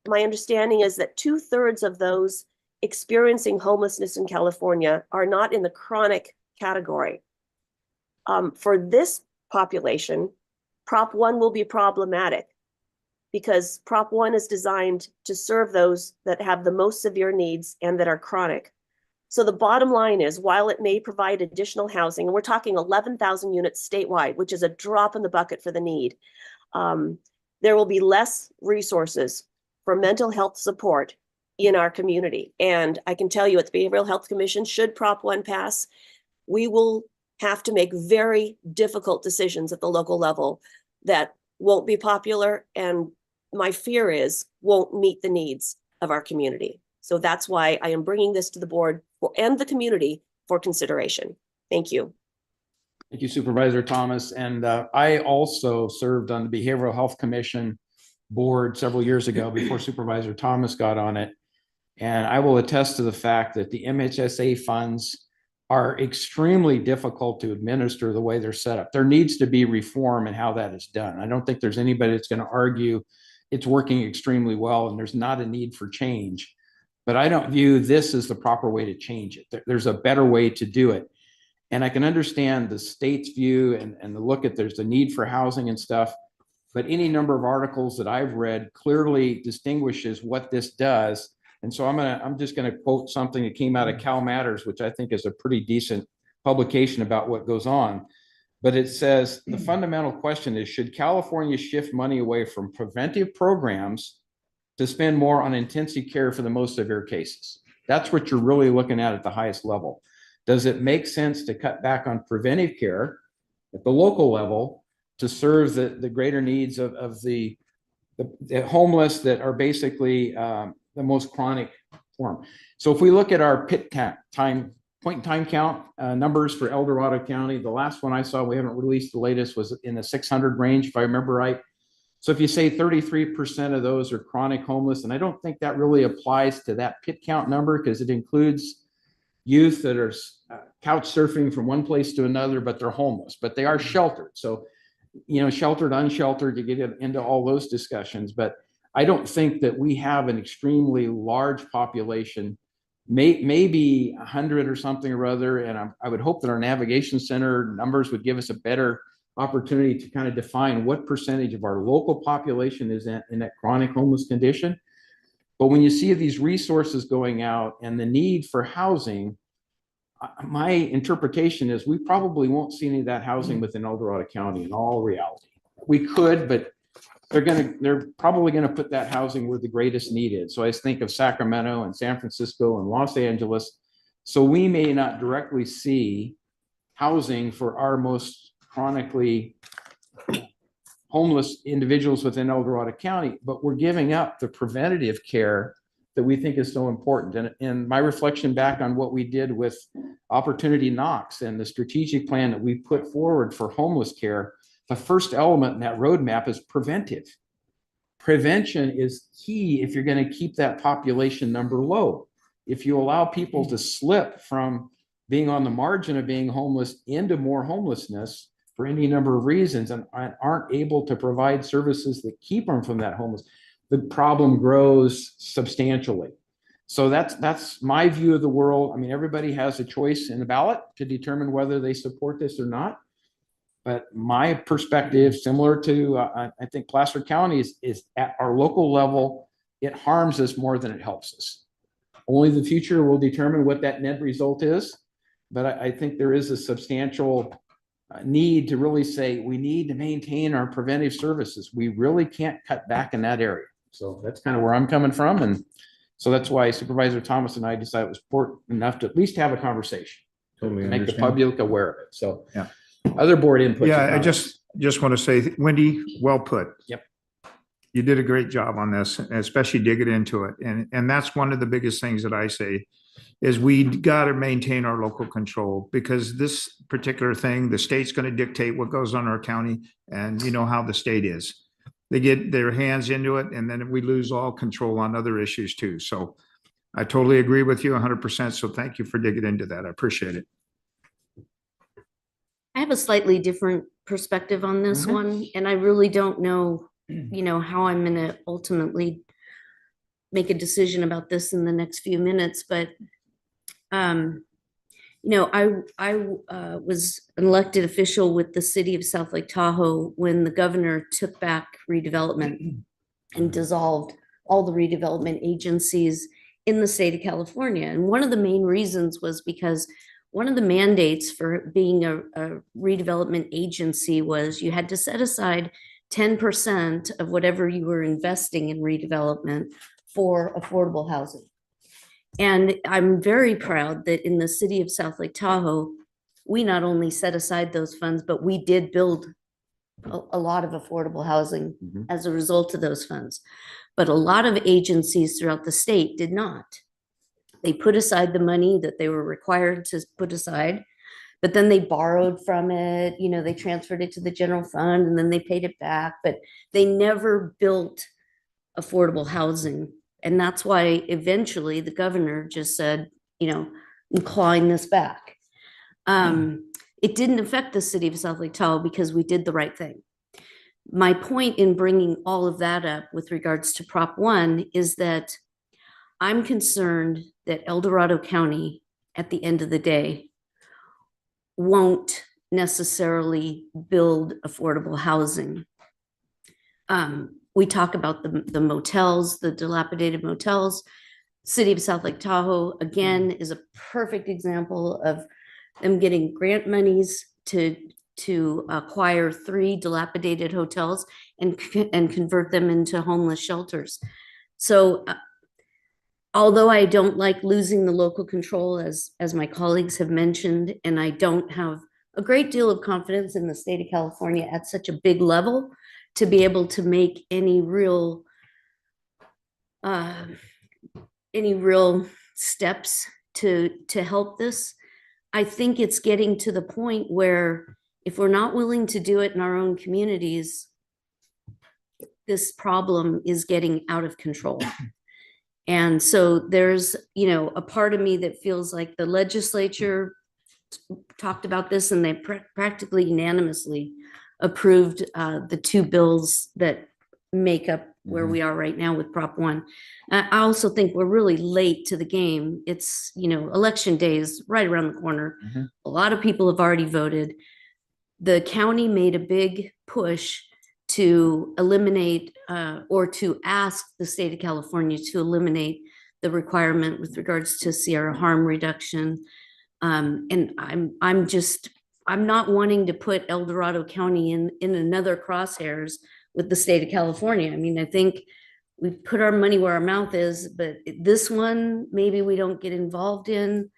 my understanding is that 2/3 of those experiencing homelessness in California are not in the chronic category. For this population, Prop 1 will be problematic because Prop 1 is designed to serve those that have the most severe needs and that are chronic. So the bottom line is, while it may provide additional housing, and we're talking 11,000 units statewide, which is a drop in the bucket for the need, there will be less resources for mental health support in our community. And I can tell you at the Behavioral Health Commission, should Prop 1 pass, we will have to make very difficult decisions at the local level that won't be popular, and my fear is won't meet the needs of our community. So that's why I am bringing this to the board and the community for consideration. Thank you. Thank you, Supervisor Thomas. And I also served on the Behavioral Health Commission board several years ago before Supervisor Thomas got on it. And I will attest to the fact that the MHSA funds are extremely difficult to administer the way they're set up. There needs to be reform in how that is done. I don't think there's anybody that's going to argue it's working extremely well and there's not a need for change. But I don't view this as the proper way to change it. There's a better way to do it. And I can understand the state's view and the look at there's a need for housing and stuff. But any number of articles that I've read clearly distinguishes what this does. And so I'm just going to quote something that came out of Cal Matters, which I think is a pretty decent publication about what goes on. But it says the fundamental question is, should California shift money away from preventive programs to spend more on intensive care for the most severe cases? That's what you're really looking at the highest level. Does it make sense to cut back on preventive care at the local level to serve the greater needs of the homeless that are basically the most chronic form? So if we look at our point in time count numbers for El Dorado County, the last one I saw, we haven't released the latest, was in the 600 range, if I remember right. So if you say 33% of those are chronic homeless, and I don't think that really applies to that pit count number because it includes youth that are couch surfing from one place to another, but they're homeless, but they are sheltered. So, you know, sheltered, unsheltered, you get into all those discussions. But I don't think that we have an extremely large population, maybe 100 or something or other. And I would hope that our navigation center numbers would give us a better opportunity to kind of define what percentage of our local population is in that chronic homeless condition. But when you see these resources going out and the need for housing, my interpretation is we probably won't see any of that housing within El Dorado County in all reality. We could, but they're probably going to put that housing where the greatest need is. So I think of Sacramento and San Francisco and Los Angeles. So we may not directly see housing for our most chronically homeless individuals within El Dorado County, but we're giving up the preventative care that we think is so important. And my reflection back on what we did with Opportunity Knox and the strategic plan that we put forward for homeless care, the first element in that roadmap is preventive. Prevention is key if you're going to keep that population number low. If you allow people to slip from being on the margin of being homeless into more homelessness for any number of reasons and aren't able to provide services that keep them from that homeless, the problem grows substantially. So that's my view of the world. I mean, everybody has a choice in the ballot to determine whether they support this or not. But my perspective, similar to, I think Placer County is at our local level, it harms us more than it helps us. Only the future will determine what that net result is. But I think there is a substantial need to really say we need to maintain our preventive services. We really can't cut back in that area. So that's kind of where I'm coming from. And so that's why Supervisor Thomas and I decided it was important enough to at least have a conversation to make the public aware of it. So yeah. Other board input. Yeah, I just want to say, Wendy, well put. Yep. You did a great job on this, especially digging into it. And that's one of the biggest things that I say is we got to maintain our local control, because this particular thing, the state's going to dictate what goes on our county, and you know how the state is. They get their hands into it, and then we lose all control on other issues too. So I totally agree with you 100%. So thank you for digging into that. I appreciate it. I have a slightly different perspective on this one, and I really don't know, how I'm going to ultimately make a decision about this in the next few minutes. But, I was an elected official with the city of South Lake Tahoe when the governor took back redevelopment and dissolved all the redevelopment agencies in the state of California. And one of the main reasons was because one of the mandates for being a redevelopment agency was you had to set aside 10% of whatever you were investing in redevelopment for affordable housing. And I'm very proud that in the city of South Lake Tahoe, we not only set aside those funds, but we did build a lot of affordable housing as a result of those funds. But a lot of agencies throughout the state did not. They put aside the money that they were required to put aside, but then they borrowed from it, they transferred it to the general fund and then they paid it back, but they never built affordable housing. And that's why eventually the governor just said, I'm clawing this back. It didn't affect the city of South Lake Tahoe because we did the right thing. My point in bringing all of that up with regards to Prop 1 is that I'm concerned that El Dorado County, at the end of the day, won't necessarily build affordable housing. We talk about the motels, the dilapidated motels. City of South Lake Tahoe, again, is a perfect example of them getting grant monies to acquire 3 dilapidated hotels and convert them into homeless shelters. So although I don't like losing the local control, as my colleagues have mentioned, and I don't have a great deal of confidence in the state of California at such a big level to be able to make any real steps to help this. I think it's getting to the point where if we're not willing to do it in our own communities, this problem is getting out of control. And so there's, a part of me that feels like the legislature talked about this and they practically unanimously approved the 2 bills that make up where we are right now with Prop 1. I also think we're really late to the game. It's, election day is right around the corner. A lot of people have already voted. The county made a big push to eliminate or to ask the state of California to eliminate the requirement with regards to Sierra harm reduction. And I'm not wanting to put El Dorado County in another crosshairs with the state of California. I mean, I think we've put our money where our mouth is, but this one, maybe we don't get involved in.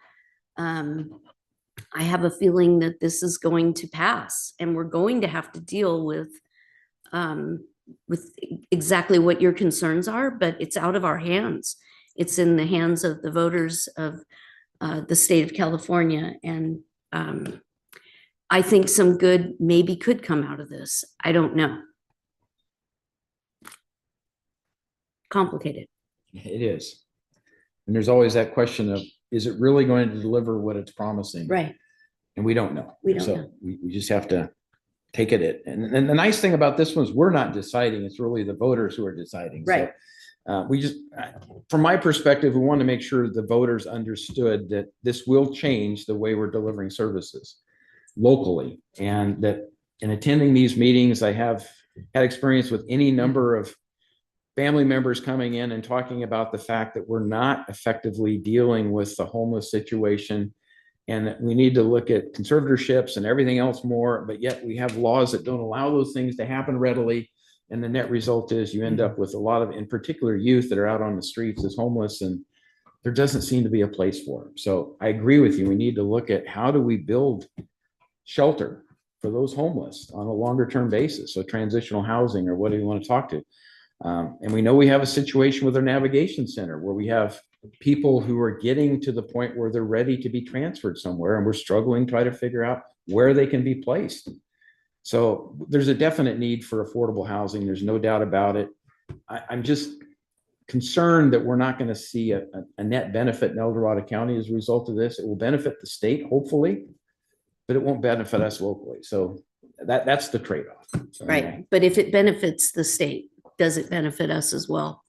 I have a feeling that this is going to pass and we're going to have to deal with exactly what your concerns are, but it's out of our hands. It's in the hands of the voters of the state of California. And I think some good maybe could come out of this. I don't know. Complicated. It is. And there's always that question of, is it really going to deliver what it's promising? Right. And we don't know. We don't know. We just have to take it. And the nice thing about this one is we're not deciding. It's really the voters who are deciding. Right. So we just, from my perspective, we want to make sure the voters understood that this will change the way we're delivering services locally. And that in attending these meetings, I have had experience with any number of family members coming in and talking about the fact that we're not effectively dealing with the homeless situation and that we need to look at conservatorships and everything else more, but yet we have laws that don't allow those things to happen readily. And the net result is you end up with a lot of, in particular, youth that are out on the streets as homeless, and there doesn't seem to be a place for them. So I agree with you. We need to look at how do we build shelter for those homeless on a longer term basis. So transitional housing, or what do you want to talk to? And we know we have a situation with our navigation center where we have people who are getting to the point where they're ready to be transferred somewhere, and we're struggling to try to figure out where they can be placed. So there's a definite need for affordable housing. There's no doubt about it. I'm just concerned that we're not going to see a net benefit in El Dorado County as a result of this. It will benefit the state, hopefully, but it won't benefit us locally. So that's the trade-off. So Right. anyway. But if it benefits the state, does it benefit us as well?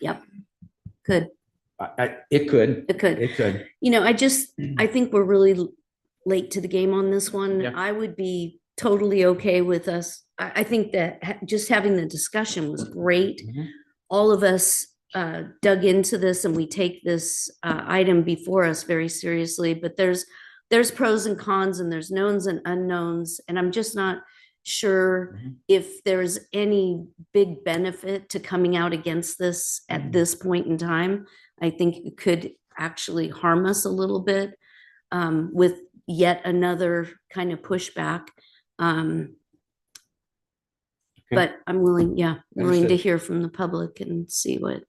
Yep. Could. It could. It could. It could. You know, I think we're really late to the game on this one. Yeah. I would be totally okay with us. I think that just having the discussion was great. Mhm. All of us dug into this and we take this item before us very seriously, but there's pros and cons and there's knowns and unknowns. And I'm just not sure if there's any big benefit to coming out against this at this point in time. I think it could actually harm us a little bit with yet another kind of pushback. But I'm willing to Understood. hear from the public and see what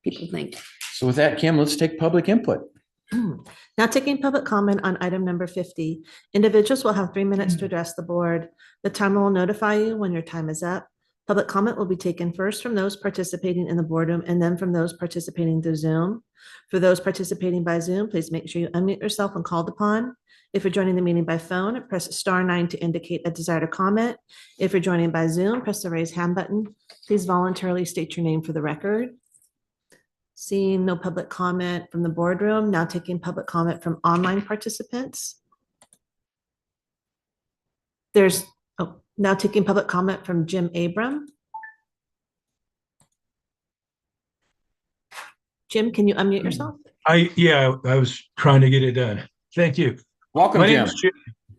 people think. So with that, Kim, let's take public input. Now taking public comment on item number 50. Individuals will have 3 minutes to address the board. The timer will notify you when your time is up. Public comment will be taken first from those participating in the boardroom and then from those participating through Zoom. For those participating by Zoom, please make sure you unmute yourself when called upon. If you're joining the meeting by phone, press *9 to indicate a desire to comment. If you're joining by Zoom, press the raise hand button. Please voluntarily state your name for the record. Seeing no public comment from the boardroom, now taking public comment from online participants. Now taking public comment from Jim Abram. Jim, can you unmute yourself? I was trying to get it done. Thank you. Welcome, Jim.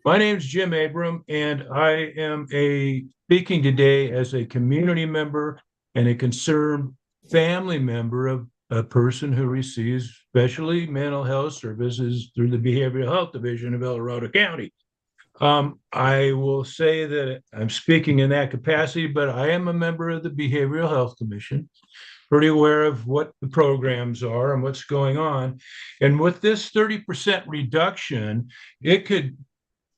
My name's Jim Abram, and I am speaking today as a community member and a concerned family member of a person who receives specialty mental health services through the Behavioral Health Division of El Dorado County. I will say that I'm speaking in that capacity, but I am a member of the Behavioral Health Commission, pretty aware of what the programs are and what's going on. And with this 30% reduction, it could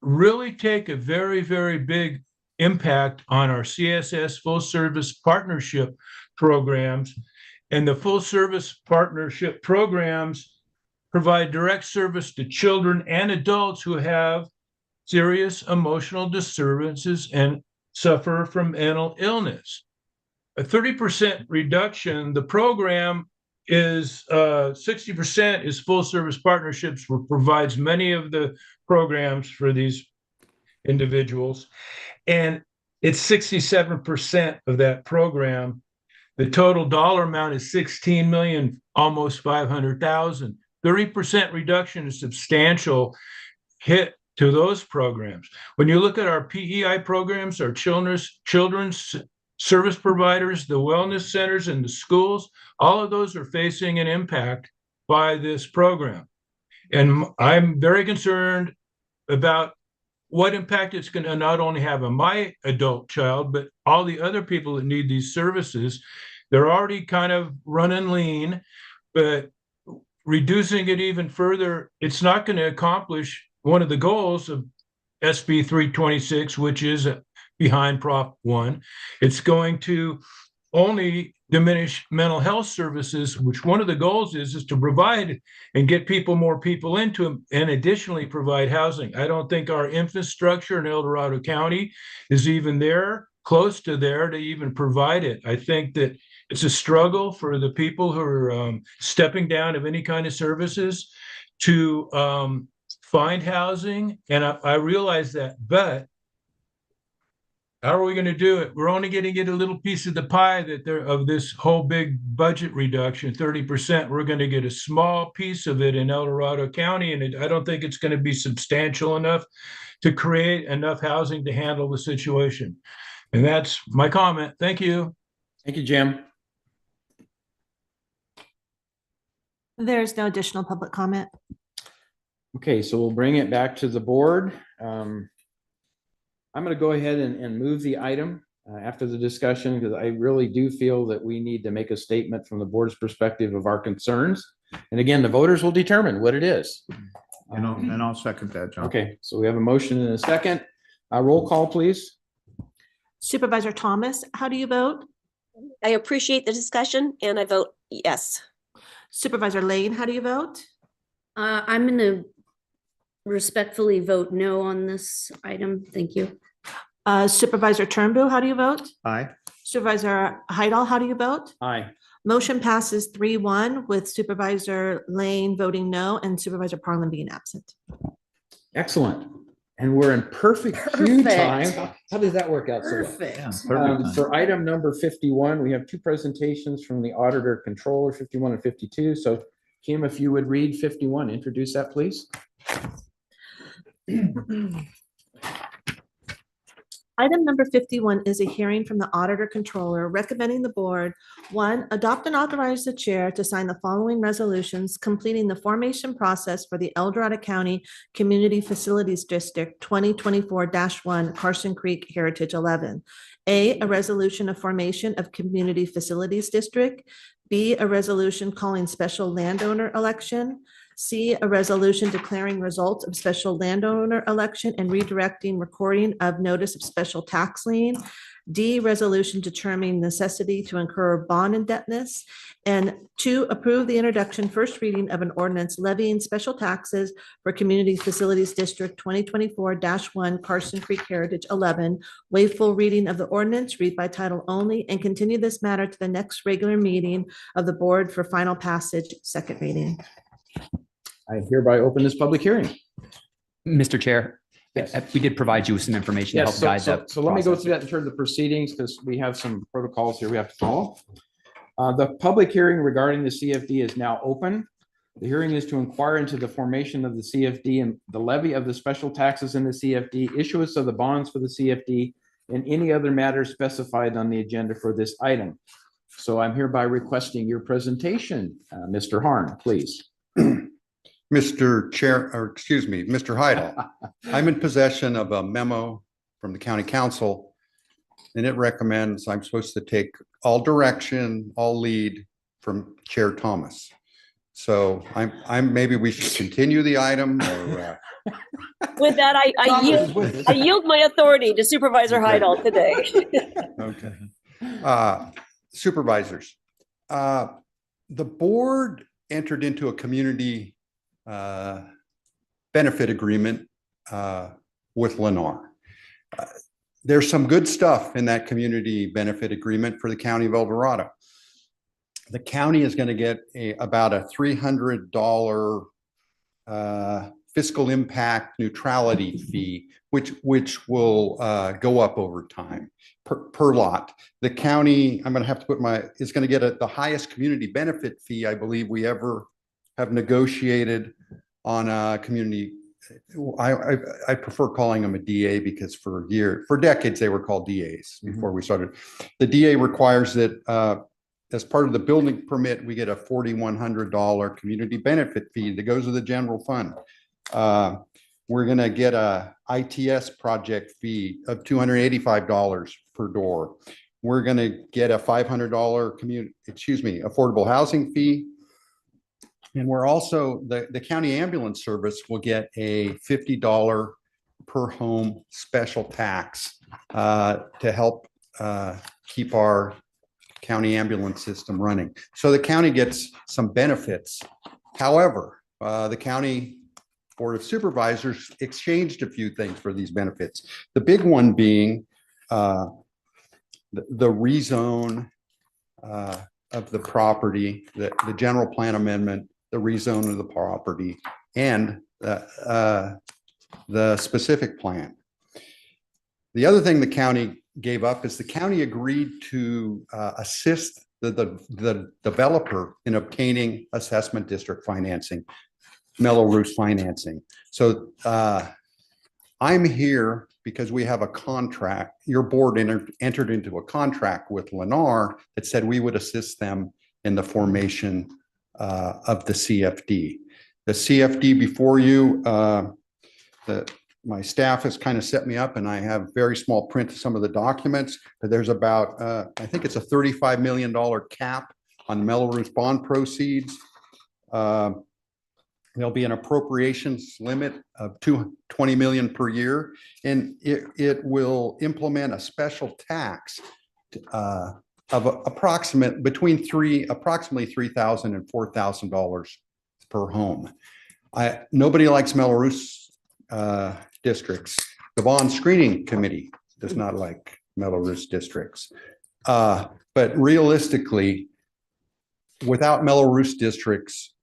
really take a very, very big impact on our CSS full service partnership programs. And the full service partnership programs provide direct service to children and adults who have serious emotional disturbances and suffer from mental illness. A 30% reduction, the program is 60% is full service partnerships, which provides many of the programs for these individuals. And it's 67% of that program. The total dollar amount is 16 million, almost 500,000. 30% reduction is substantial hit to those programs. When you look at our PEI programs, our children's service providers, the wellness centers and the schools, all of those are facing an impact by this program. And I'm very concerned about what impact it's going to not only have on my adult child, but all the other people that need these services. They're already kind of running lean, but reducing it even further, it's not going to accomplish one of the goals of SB 326, which is behind Prop 1. It's going to only diminish mental health services, which one of the goals is to provide and get more people into them, and additionally provide housing. I don't think our infrastructure in El Dorado County is even close to there to even provide it. I think that it's a struggle for the people who are stepping down of any kind of services to find housing. And I realize that, but how are we going to do it? We're only going to get a little piece of the pie of this whole big budget reduction, 30%. We're going to get a small piece of it in El Dorado County, and I don't think it's going to be substantial enough to create enough housing to handle the situation. And that's my comment. Thank you. Thank you, Jim. There's no additional public comment. Okay, so we'll bring it back to the board. I'm going to go ahead and move the item. after the discussion, because I really do feel that we need to make a statement from the board's perspective of our concerns. And again, the voters will determine what it is. And I'll second that, John. Okay, so we have a motion and a second. Roll call, please. Supervisor Thomas, how do you vote? I appreciate the discussion and I vote yes. Supervisor Lane, how do you vote? I'm going to respectfully vote no on this item. Thank you. Supervisor Turnbull, how do you vote? Aye. Supervisor Heidel, how do you vote? Aye. Motion passes 3-1 with Supervisor Lane voting no and Supervisor Parlin being absent. Excellent. And we're in perfect queue Perfect. time. How did that work out so well? Perfect. For item number 51, we have two presentations from the auditor controller, 51 and 52. So Kim, if you would read 51, introduce that, please. Item number 51 is a hearing from the auditor controller recommending the board, 1, adopt and authorize the chair to sign the following resolutions completing the formation process for the El Dorado County Community Facilities District 2024-1 Carson Creek Heritage 11. A resolution of formation of Community Facilities District. B, a resolution calling special landowner election. C, a resolution declaring results of special landowner election and redirecting recording of notice of special tax lien. D, resolution determining necessity to incur bond indebtedness. And 2, approve the introduction first reading of an ordinance levying special taxes for Community Facilities District 2024-1 Carson Creek Heritage 11. Waive full reading of the ordinance, read by title only, and continue this matter to the next regular meeting of the board for final passage, second reading. I hereby open this public hearing. Mr. Chair, Yes. we did provide you with some information to Yes, help guide that. so let me go process. through that in terms of proceedings, because we have some protocols here we have to follow. The public hearing regarding the CFD is now open. The hearing is to inquire into the formation of the CFD and the levy of the special taxes in the CFD, issuance of the bonds for the CFD, and any other matters specified on the agenda for this item. So I'm hereby requesting your presentation, Mr. Harn, please. Mr. Chair, or excuse me, Mr. Heidel, I'm in possession of a memo from the county council, and it recommends I'm supposed to take all direction, all lead from Chair Thomas. So maybe we should continue the item or. With that, I yield my authority to Supervisor Heidel today. Okay. Supervisors, the board entered into a community benefit agreement with Lennar. There's some good stuff in that community benefit agreement for the county of El Dorado. The county is going to get about a $300 fiscal impact neutrality fee, which will go up over time per lot. The county, I'm going to have to put is going to get the highest community benefit fee I believe we ever have negotiated on a community. I prefer calling them a DA because for decades they were called DAs before we started. The DA requires that as part of the building permit, we get a $4,100 community benefit fee that goes to the general fund. We're going to get a ITS project fee of $285 per door. We're going to get a $500 affordable housing fee. And we're also, the county ambulance service will get a $50 per home special tax to help keep our county ambulance system running. So the county gets some benefits. However, the county Board of Supervisors exchanged a few things for these benefits. The big one being the rezone of the property, the general plan amendment, the rezone of the property, and the specific plan. The other thing the county gave up is the county agreed to assist the developer in obtaining assessment district financing, Mello-Roos financing. So I'm here because we have a contract. Your board entered into a contract with Lennar that said we would assist them in the formation of the CFD. The CFD before you, my staff has kind of set me up and I have very small print of some of the documents, but there's about, I think it's a $35 million cap on Melrose bond proceeds. There'll be an appropriations limit of 20 million per year, and it will implement a special tax of approximately $3,000 and $4,000 per home. Nobody likes Melrose districts. The bond screening committee does not like Melrose districts. But realistically, without Melrose districts,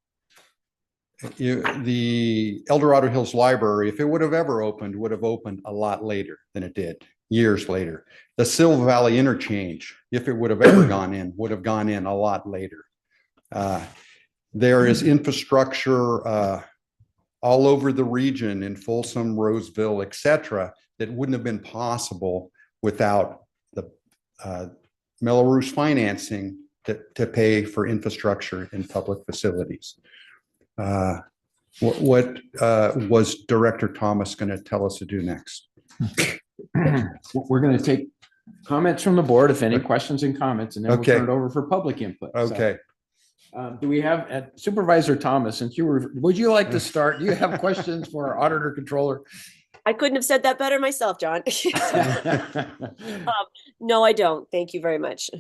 the El Dorado Hills Library, if it would have ever opened, would have opened a lot later than it did, years later. The Silver Valley Interchange, if it would have ever gone in, would have gone in a lot later. There is infrastructure all over the region in Folsom, Roseville, et cetera, that wouldn't have been possible without the Melrose financing to pay for infrastructure in public facilities. What was Director Thomas going to tell us to do next? We're going to take comments from the board, if any questions and comments, and then we'll turn it over for public input. Okay. Do we have Supervisor Thomas, since would you like to start? Do you have questions for our auditor controller? I couldn't have said that better myself, John. No, I don't. Thank you very much.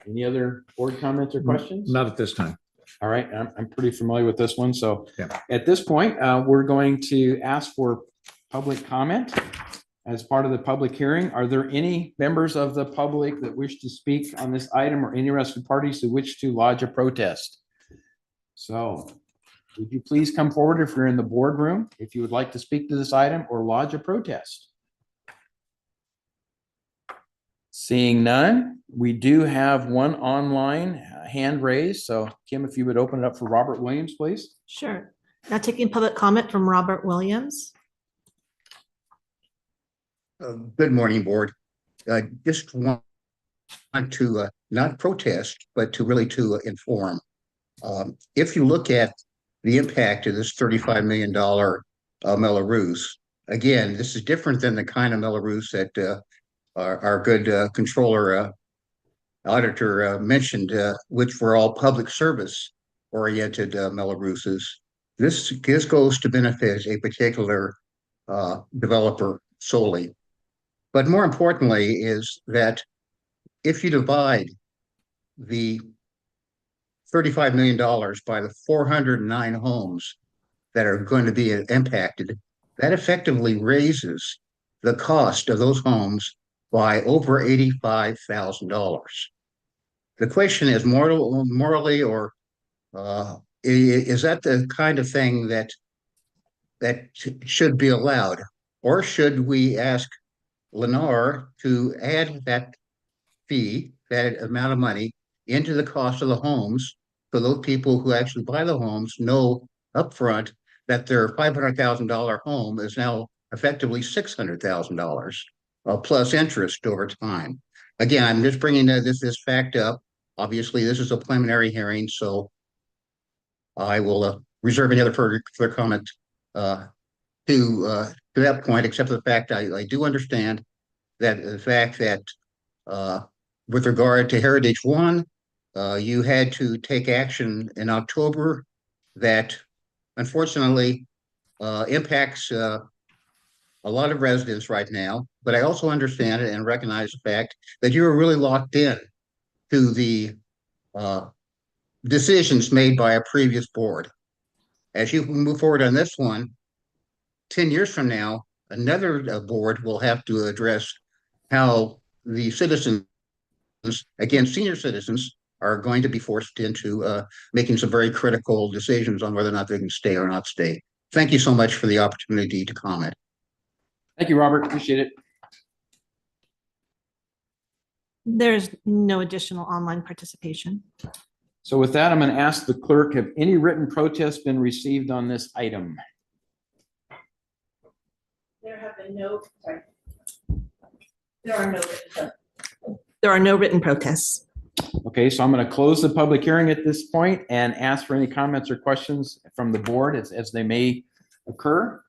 Any other board comments or questions? Not at this time. All right, I'm pretty familiar with this one. So yeah. At this point, we're going to ask for public comment as part of the public hearing. Are there any members of the public that wish to speak on this item or interested parties who wish to lodge a protest? So would you please come forward if you're in the boardroom, if you would like to speak to this item or lodge a protest? Seeing none, we do have one online hand raised. So Kim, if you would open it up for Robert Williams, please. Sure. Now taking public comment from Robert Williams. Good morning, board. Just want to not protest, but to really inform. If you look at the impact of this $35 million Melrose, again, this is different than the kind of Melrose that our good controller auditor mentioned, which were all public service oriented Melroses. This goes to benefit a particular developer solely. But more importantly is that if you divide the $35 million by the 409 homes that are going to be impacted, that effectively raises the cost of those homes by over $85,000. The question is morally, or is that the kind of thing that should be allowed? Or should we ask Lennar to add that fee, that amount of money, into the cost of the homes, so those people who actually buy the homes know upfront that their $500,000 home is now effectively $600,000 plus interest over time? Again, I'm just bringing this fact up. Obviously, this is a preliminary hearing, so I will reserve any other further comment to that point, except for the fact I do understand that the fact that with regard to Heritage One, you had to take action in October that unfortunately impacts a lot of residents right now. But I also understand it and recognize the fact that you were really locked in to the decisions made by a previous board. As you move forward on this one, 10 years from now, another board will have to address how the citizens, again, senior citizens, are going to be forced into making some very critical decisions on whether or not they can stay or not stay. Thank you so much for the opportunity to comment. Thank you, Robert. Appreciate it. There's no additional online participation. So with that, I'm going to ask the clerk, have any written protests been received on this item? There have been no, sorry. There are no written protests. Okay, so I'm going to close the public hearing at this point and ask for any comments or questions from the board as they may occur.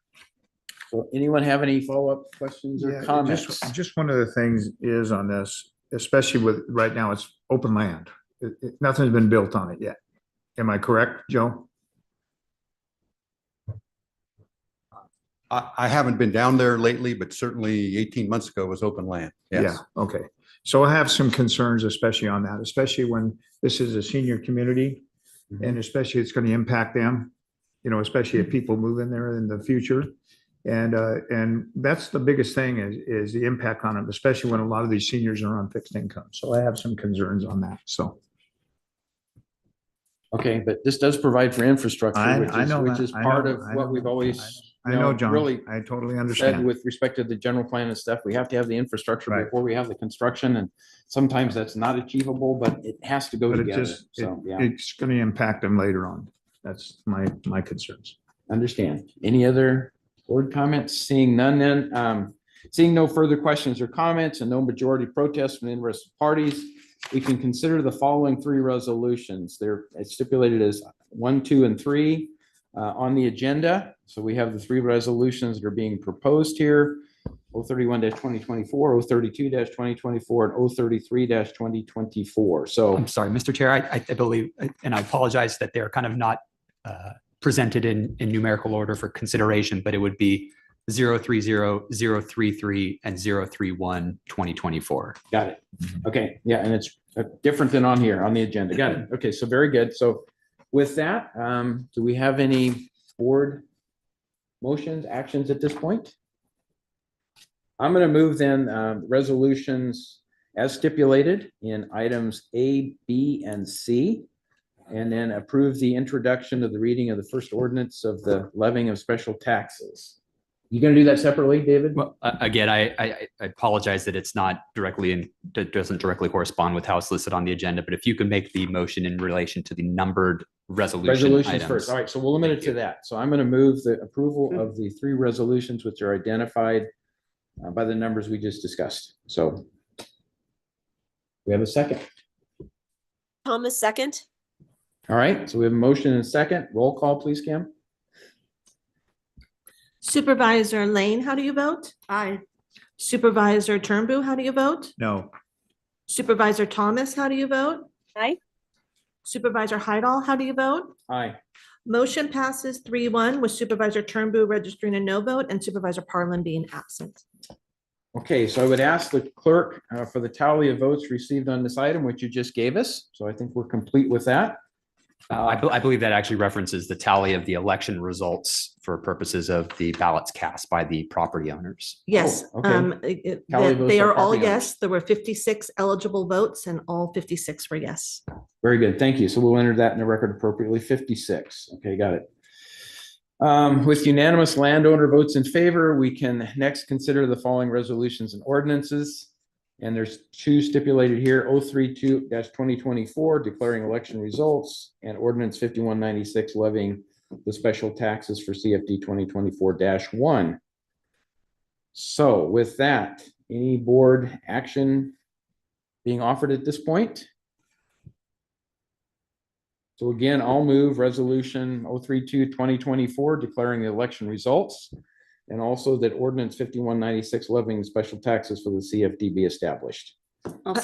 So anyone have any follow-up questions or Yeah, comments? Just one of the things is on this, especially with, right now, it's open land. Nothing's been built on it yet. Am I correct, Joe? I haven't been down there lately, but certainly 18 months ago was open land. Yes. Yeah, okay. So I have some concerns, especially on that, especially when this is a senior community. And especially it's going to impact them, you know, especially if people move in there in the future. And that's the biggest thing is the impact on them, especially when a lot of these seniors are on fixed income. So I have some concerns on that, so. Okay, but this does provide for infrastructure, I know which that. is I part know, of I what know we've that. always, I know, John, really I totally said understand. with respect to the general plan and stuff. We have to have the infrastructure Right. before we have the construction, and sometimes that's not achievable, but it has to go But it together. just, So, yeah, it's going to impact them later on. That's my concerns. understand. Any other board comments? Seeing none then, seeing no further questions or comments and no majority protests from interested parties, we can consider the following three resolutions. They're stipulated as 1, 2, and 3 on the agenda. So we have the three resolutions that are being proposed here: 031-2024, 032-2024, and 033-2024. So I'm sorry, Mr. Chair, I believe, and I apologize that they're kind of not presented in numerical order for consideration, but it would be 030, 033, and 031, 2024. got it. Okay, yeah, and it's different than on here on the agenda. Got it. Okay, so very good. So with that, do we have any board motions, actions at this point? I'm going to move then resolutions as stipulated in items A, B, and C, and then approve the introduction of the reading of the first ordinance of the levying of special taxes. You going to do that separately, David? Well, again, I apologize that it's not directly that doesn't directly correspond with how it's listed on the agenda, but if you can make the motion in relation to the numbered resolutions Resolutions first. All right, so we'll limit it to that. So I'm going to move the approval of the three resolutions which are identified by the numbers we just discussed. So we have a second. Thomas, second. All right, so we have a motion and a second. Roll call, please, Kim. Supervisor Lane, how do you vote? Aye. Supervisor Turnbull, how do you vote? No. Supervisor Thomas, how do you vote? Aye. Supervisor Hydall, how do you vote? Aye. Motion passes 3-1 with Supervisor Turnbull registering a no vote and Supervisor Parlin being absent. Okay, so I would ask the clerk for the tally of votes received on this item, which you just gave us. So I think we're complete with that. I believe that actually references the tally of the election results for purposes of the ballots cast by the property owners. Yes, Oh, okay. Tally votes they by are all property owners. yes. There were 56 eligible votes and all 56 were yes. Very good, thank you. So we'll enter that in the record appropriately. 56. Okay, got it. With unanimous landowner votes in favor, we can next consider the following resolutions and ordinances. And there's two stipulated here: 032-2024 declaring election results, and ordinance 5196 levying the special taxes for CFD 2024-1. So with that, any board action being offered at this point? So again, I'll move resolution 032-2024 declaring the election results, and also that ordinance 5196 levying special taxes for the CFD be established.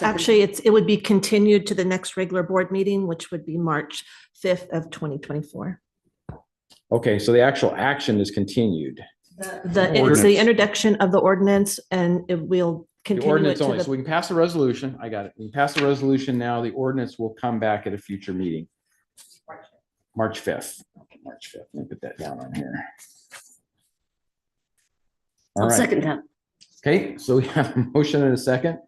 Actually, it would be continued to the next regular board meeting, which would be March 5th of 2024. Okay, so the actual action is continued. It's the introduction of the ordinance, and it will The continue it ordinance to only, the. so we can pass the resolution. I got it. We can pass the resolution now. The ordinance will come back at a future meeting. March 5th. Okay, March 5th. Let me put that down on here. All I'll right. second that. Okay, so we have a motion and a second.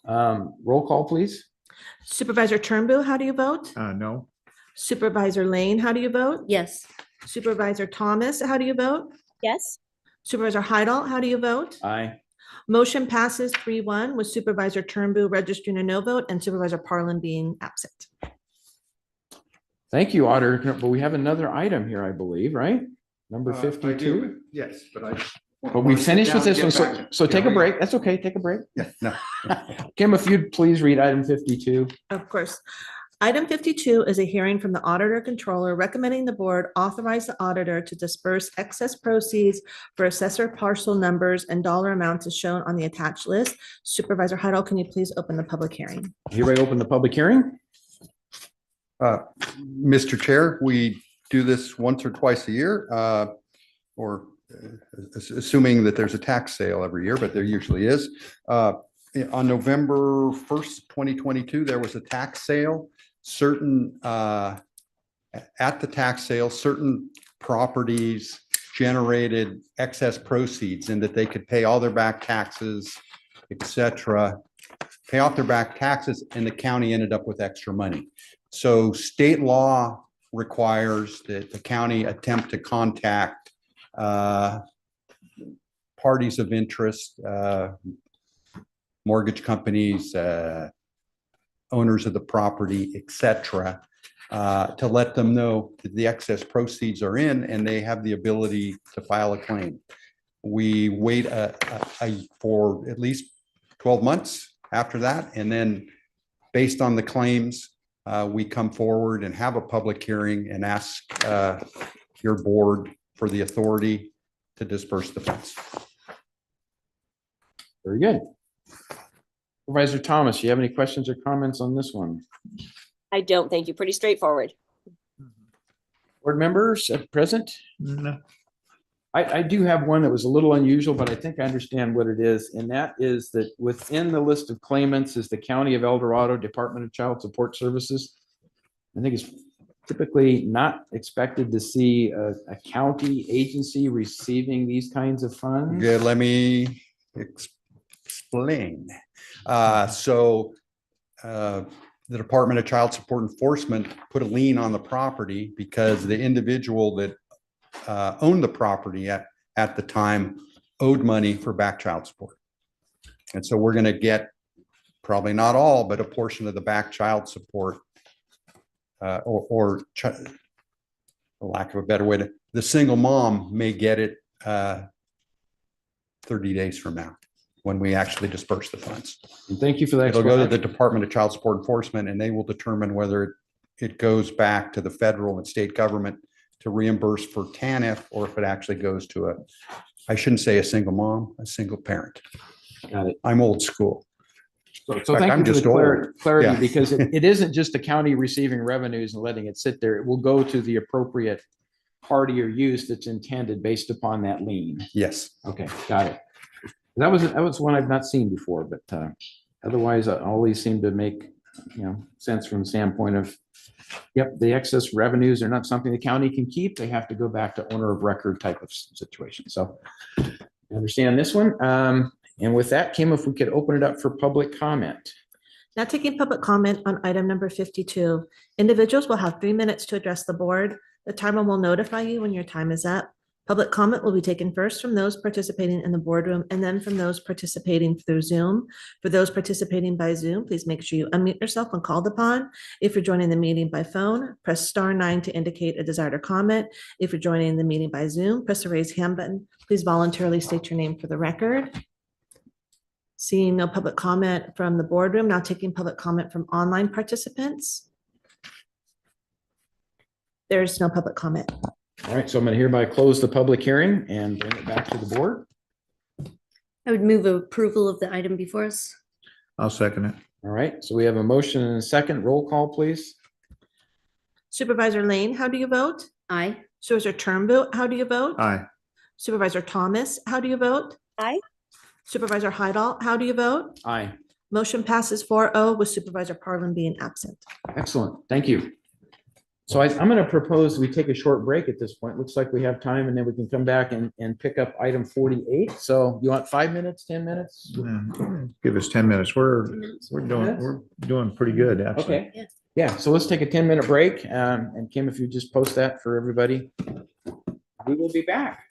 Roll call, please. Supervisor Turnbull, how do you vote? No. Supervisor Lane, how do you vote? Yes. Supervisor Thomas, how do you vote? Yes. Supervisor Hydall, how do you vote? Aye. Motion passes 3-1 with Supervisor Turnbull registering a no vote and Supervisor Parlin being absent. Thank you, Auditor. But we have another item here, I believe, right? Number 52. Yes, but But we finished with this one, so take a break. That's okay, take a break. Yeah, no. Kim, if you'd please read item 52. Of course. Item 52 is a hearing from the auditor controller recommending the board authorize the auditor to disperse excess proceeds for assessor parcel numbers and dollar amounts as shown on the attached list. Supervisor Huddle, can you please open the public hearing? Hereby open the public hearing. Mr. Chair, we do this once or twice a year, assuming that there's a tax sale every year, but there usually is. On November 1st, 2022, there was a tax sale. At the tax sale, certain properties generated excess proceeds and that they could pay all their back taxes, etc., pay off their back taxes, and the county ended up with extra money. So state law requires that the county attempt to contact parties of interest, mortgage companies, owners of the property, etc., to let them know that the excess proceeds are in and they have the ability to file a claim. We wait for at least 12 months after that, and then based on the claims, we come forward and have a public hearing and ask your board for the authority to disperse the funds. Very good. Supervisor Thomas, you have any questions or comments on this one? I don't, thank you. Pretty straightforward. Board members at present? No. I do have one that was a little unusual, but I think I understand what it is. And that is that within the list of claimants is the County of El Dorado Department of Child Support Services. I think it's typically not expected to see a county agency receiving these kinds of funds. Good, let me explain. The Department of Child Support Enforcement put a lien on the property because the individual that owned the property at the time owed money for back child support. And so we're going to get probably not all, but a portion of the back child support for lack of a better way to, the single mom may get it 30 days from now when we actually disperse the funds. And thank you for that. It'll go to the Department of Child Support Enforcement and they will determine whether it goes back to the federal and state government to reimburse for TANF or if it actually goes to I shouldn't say a single mom, a single parent. Got it. I'm old school. So fact, thank I'm you for just the clarity Yeah. because it isn't just the county receiving revenues and letting it sit there. It will go to the appropriate party or use that's intended based upon that lien. Yes. Okay, got it. That was one I've not seen before, but otherwise all these seem to make sense from the standpoint of, yep, the excess revenues are not something the county can keep. They have to go back to owner of record type of situation. So I understand this one. And with that, Kim, if we could open it up for public comment. Now taking public comment on item number 52. Individuals will have 3 minutes to address the board. The timer will notify you when your time is up. Public comment will be taken first from those participating in the boardroom and then from those participating through Zoom. For those participating by Zoom, please make sure you unmute yourself when called upon. If you're joining the meeting by phone, press *9 to indicate a desire to comment. If you're joining the meeting by Zoom, press the raise hand button. Please voluntarily state your name for the record. Seeing no public comment from the boardroom, now taking public comment from online participants. There's no public comment. All right, so I'm going to hereby close the public hearing and bring it back to the board. I would move approval of the item before us. I'll second it. All right, so we have a motion and a second. Roll call, please. Supervisor Lane, how do you vote? Aye. Supervisor Turnbull, how do you vote? Aye. Supervisor Thomas, how do you vote? Aye. Supervisor Heidel, how do you vote? Aye. Motion passes 4-0 with Supervisor Parlin being absent. Excellent. Thank you. So I'm going to propose we take a short break at this point. Looks like we have time and then we can come back and pick up item 48. So you want 5 minutes, 10 minutes? Give us 10 minutes. We're doing pretty good, actually. Okay. Yeah, so let's take a 10-minute break. And Kim, if you just post that for everybody, we will be back.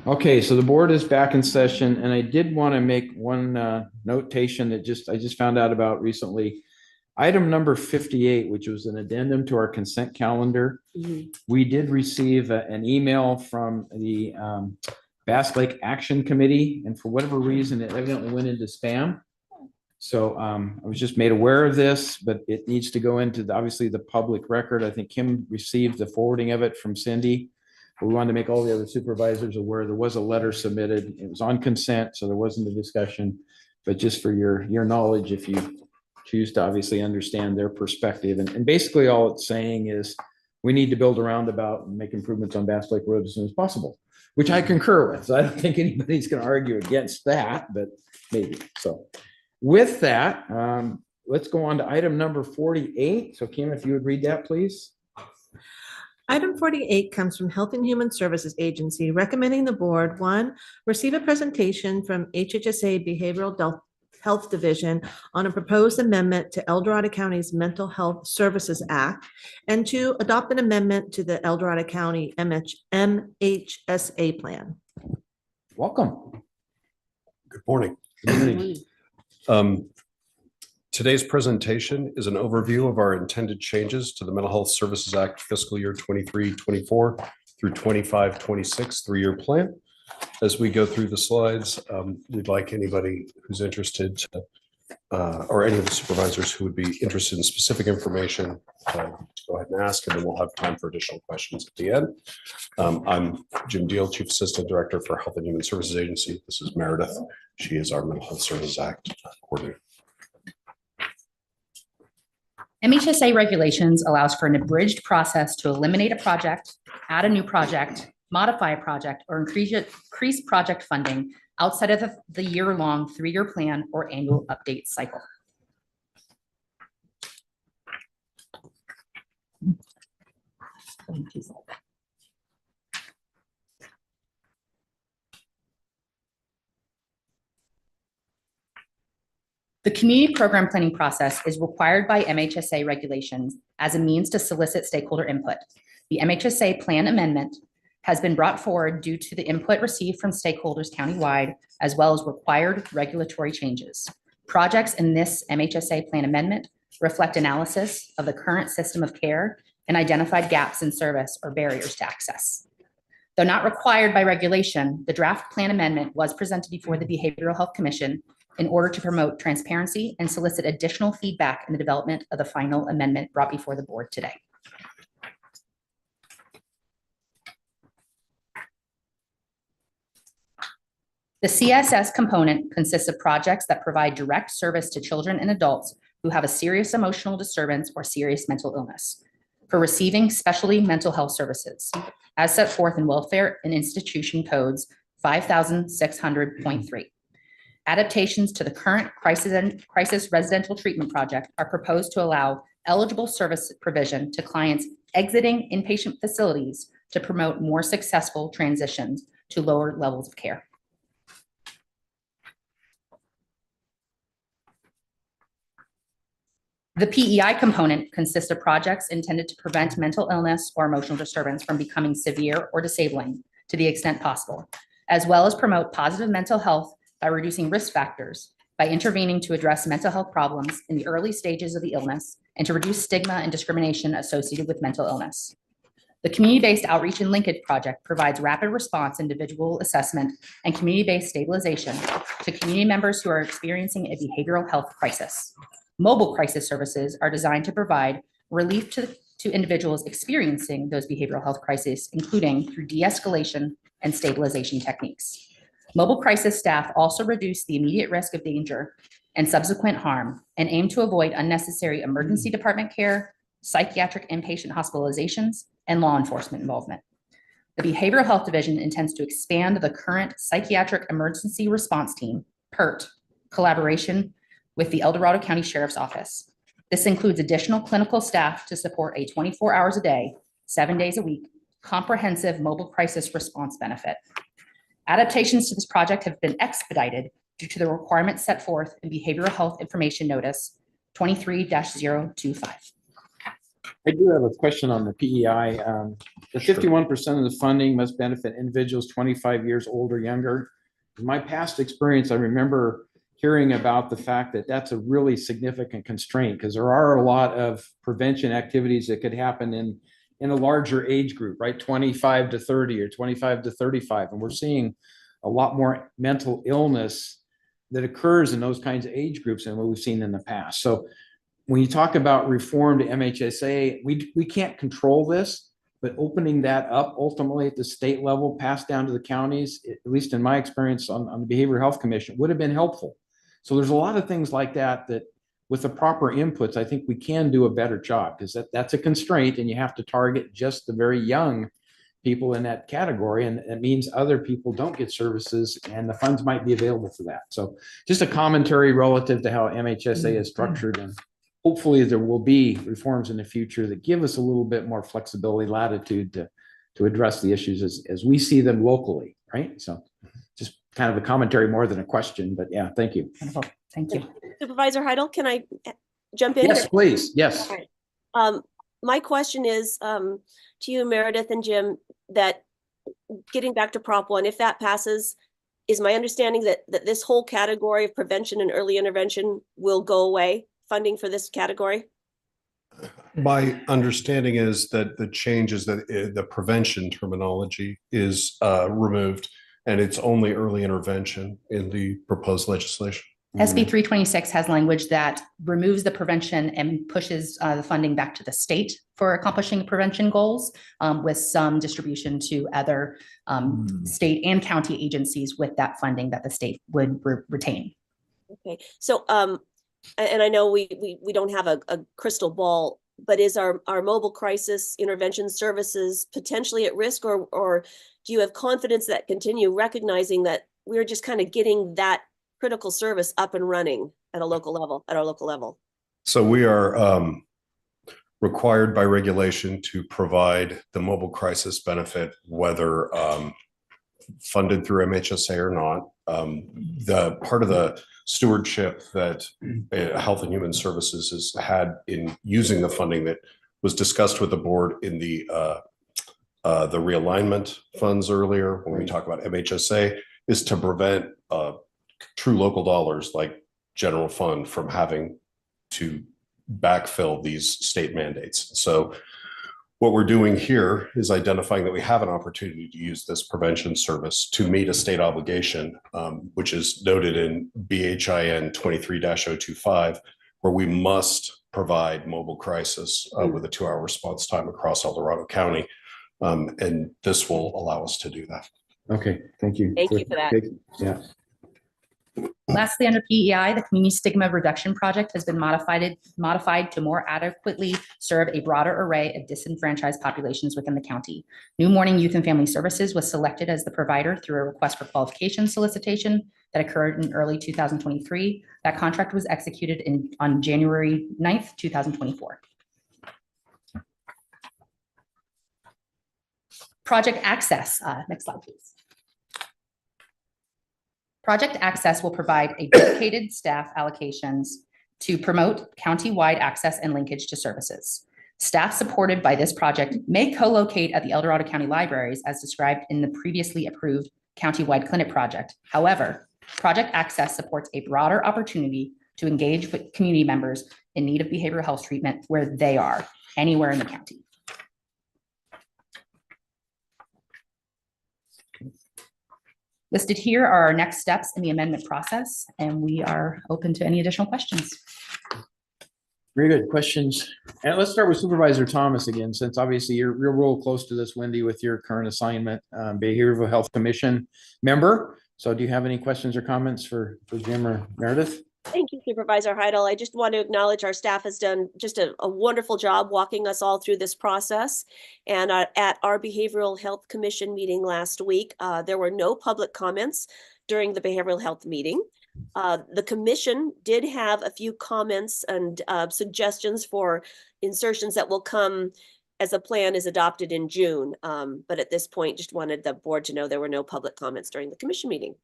Okay, so the board is back in session, and I did want to make one notation that I just found out about recently. Item number 58, which was an addendum to our consent calendar. We did receive an email from the Bass Lake Action Committee, and for whatever reason, it evidently went into spam. So I was just made aware of this, but it needs to go into obviously the public record. I think Kim received the forwarding of it from Cindy. We wanted to make all the other supervisors aware there was a letter submitted. It was on consent, so there wasn't a discussion. But just for your knowledge, if you choose to obviously understand their perspective. And basically all it's saying is we need to build a roundabout and make improvements on Bass Lake Road as soon as possible, which I concur with. So I don't think anybody's going to argue against that, but maybe. So with that, let's go on to item number 48. So Kim, if you would read that, please. Item 48 comes from Health and Human Services Agency, recommending the board, 1, receive a presentation from HHSA Behavioral Health Division on a proposed amendment to El Dorado County's Mental Health Services Act, and 2, adopt an amendment to the El Dorado County MHSA plan. Welcome. Good morning. Good morning. Today's presentation is an overview of our intended changes to the Mental Health Services Act fiscal year 23-24 through 25-26 3-year plan. As we go through the slides, we'd like anybody who's interested to, or any of the supervisors who would be interested in specific information to go ahead and ask, and then we'll have time for additional questions at the end. I'm Jim Deal, Chief Assistant Director for Health and Human Services Agency. This is Meredith. She is our Mental Health Services Act coordinator. MHSA regulations allows for an abridged process to eliminate a project, add a new project, modify a project, or increase project funding outside of the year-long 3-year plan or annual update cycle. The community program planning process is required by MHSA regulations as a means to solicit stakeholder input. The MHSA plan amendment has been brought forward due to the input received from stakeholders countywide, as well as required regulatory changes. Projects in this MHSA plan amendment reflect analysis of the current system of care and identified gaps in service or barriers to access. Though not required by regulation, the draft plan amendment was presented before the Behavioral Health Commission in order to promote transparency and solicit additional feedback in the development of the final amendment brought before the board today. The CSS component consists of projects that provide direct service to children and adults who have a serious emotional disturbance or serious mental illness for receiving specialty mental health services, as set forth in Welfare and Institution Codes 5600.3. Adaptations to the current crisis residential treatment project are proposed to allow eligible service provision to clients exiting inpatient facilities to promote more successful transitions to lower levels of care. The PEI component consists of projects intended to prevent mental illness or emotional disturbance from becoming severe or disabling to the extent possible, as well as promote positive mental health by reducing risk factors, by intervening to address mental health problems in the early stages of the illness, and to reduce stigma and discrimination associated with mental illness. The Community-Based Outreach and Linkage Project provides rapid response, individual assessment, and community-based stabilization to community members who are experiencing a behavioral health crisis. Mobile crisis services are designed to provide relief to individuals experiencing those behavioral health crises, including through de-escalation and stabilization techniques. Mobile crisis staff also reduce the immediate risk of danger and subsequent harm and aim to avoid unnecessary emergency department care, psychiatric inpatient hospitalizations, and law enforcement involvement. The Behavioral Health Division intends to expand the current Psychiatric Emergency Response Team, PERT, collaboration with the El Dorado County Sheriff's Office. This includes additional clinical staff to support a 24 hours a day, 7 days a week, comprehensive mobile crisis response benefit. Adaptations to this project have been expedited due to the requirements set forth in Behavioral Health Information Notice 23-025. I do have a question on the PEI. The 51% of the funding must benefit individuals 25 years old or younger. In my past experience, I remember hearing about the fact that that's a really significant constraint because there are a lot of prevention activities that could happen in a larger age group, right? 25 to 30 or 25 to 35. And we're seeing a lot more mental illness that occurs in those kinds of age groups than what we've seen in the past. So when you talk about reform to MHSA, we can't control this, but opening that up ultimately at the state level, passed down to the counties, at least in my experience on the Behavioral Health Commission, would have been helpful. So there's a lot of things like that with the proper inputs, I think we can do a better job because that's a constraint and you have to target just the very young people in that category. And it means other people don't get services and the funds might be available for that. So just a commentary relative to how MHSA is structured, and hopefully there will be reforms in the future that give us a little bit more flexibility, latitude to address the issues as we see them locally, right? So just kind of a commentary more than a question, but yeah, thank you. Wonderful. Thank you. Supervisor Heidel, can I jump in? Yes, please. Yes. All right. My question is to you, Meredith and Jim, that getting back to Prop 1, if that passes, is my understanding that this whole category of prevention and early intervention will go away, funding for this category? My understanding is that the change is that the prevention terminology is removed and it's only early intervention in the proposed legislation. SB 326 has language that removes the prevention and pushes the funding back to the state for accomplishing prevention goals, with some distribution to other state and county agencies with that funding that the state would retain. Okay, so and I know we don't have a crystal ball, but is our mobile crisis intervention services potentially at risk, or do you have confidence that continue recognizing that we're just kind of getting that critical service up and running at a local level, at our local level? So we are required by regulation to provide the mobile crisis benefit, whether funded through MHSA or not. The part of the stewardship that Health and Human Services has had in using the funding that was discussed with the board in the realignment funds earlier, when we talk about MHSA, is to prevent true local dollars like general fund from having to backfill these state mandates. So what we're doing here is identifying that we have an opportunity to use this prevention service to meet a state obligation, which is noted in BHIN 23-025, where we must provide mobile crisis with a 2-hour response time across El Dorado County. And this will allow us to do that. Okay, thank you. Thank you for that. Yeah. Lastly, under PEI, the Community Stigma Reduction Project has been modified to more adequately serve a broader array of disenfranchised populations within the county. New Morning Youth and Family Services was selected as the provider through a request for qualification solicitation that occurred in early 2023. That contract was executed on January 9th, 2024. Project Access, next slide, please. Project Access will provide a dedicated staff allocations to promote countywide access and linkage to services. Staff supported by this project may co-locate at the El Dorado County Libraries as described in the previously approved countywide clinic project. However, Project Access supports a broader opportunity to engage with community members in need of behavioral health treatment where they are, anywhere in the county. Listed here are our next steps in the amendment process, and we are open to any additional questions. Very good questions. And let's start with Supervisor Thomas again, since obviously you're real close to this, Wendy, with your current assignment, Behavioral Health Commission member. So do you have any questions or comments for Jim or Meredith? Thank you, Supervisor Heidel. I just want to acknowledge our staff has done just a wonderful job walking us all through this process. And at our Behavioral Health Commission meeting last week, there were no public comments during the Behavioral Health meeting. The commission did have a few comments and suggestions for insertions that will come as the plan is adopted in June. But at this point, just wanted the board to know there were no public comments during the commission meeting.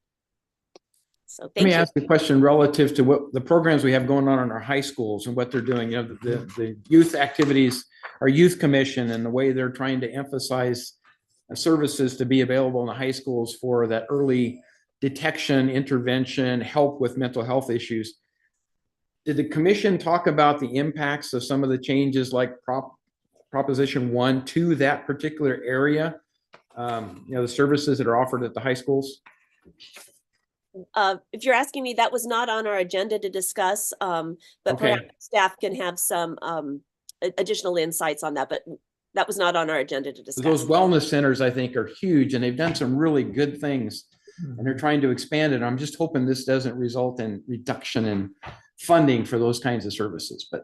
So Let thank me you. ask a question relative to what the programs we have going on in our high schools and what they're doing. You know, the youth activities, our youth commission, and the way they're trying to emphasize services to be available in the high schools for that early detection, intervention, help with mental health issues. Did the commission talk about the impacts of some of the changes like Proposition 1 to that particular area? You know, the services that are offered at the high schools? If you're asking me, that was not on our agenda to discuss, but Okay. perhaps staff can have some additional insights on that, but that was not on our agenda to discuss. Those wellness centers, I think, are huge, and they've done some really good things, and they're trying to expand it. I'm just hoping this doesn't result in reduction in funding for those kinds of services, but.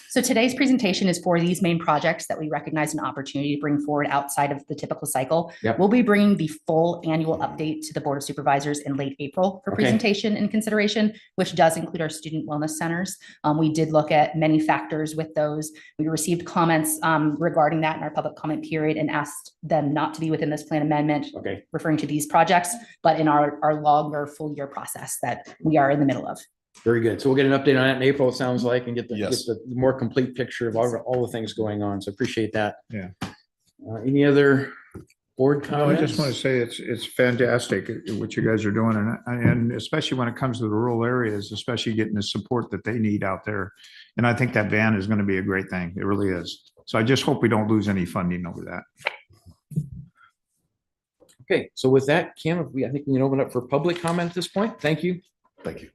So today's presentation is for these main projects that we recognize an opportunity to bring forward outside of the typical cycle. Yep. We'll be bringing the full annual update to the Board of Supervisors in late April for Okay. presentation and consideration, which does include our student wellness centers. We did look at many factors with those. We received comments regarding that in our public comment period and asked them not to be within this plan amendment, Okay. referring to these projects, but in our longer full year process that we are in the middle of. Very good. So we'll get an update on that in April, it sounds like, and get the, Yes. get the more complete picture of all the things going on. So appreciate that. Yeah. Any other board No, I comments? just want to say it's fantastic what you guys are doing, and especially when it comes to the rural areas, especially getting the support that they need out there. And I think that van is going to be a great thing. It really is. So I just hope we don't lose any funding over that. Okay, so with that, Kim, I think we can open up for public comment at this point. Thank you. Thank you.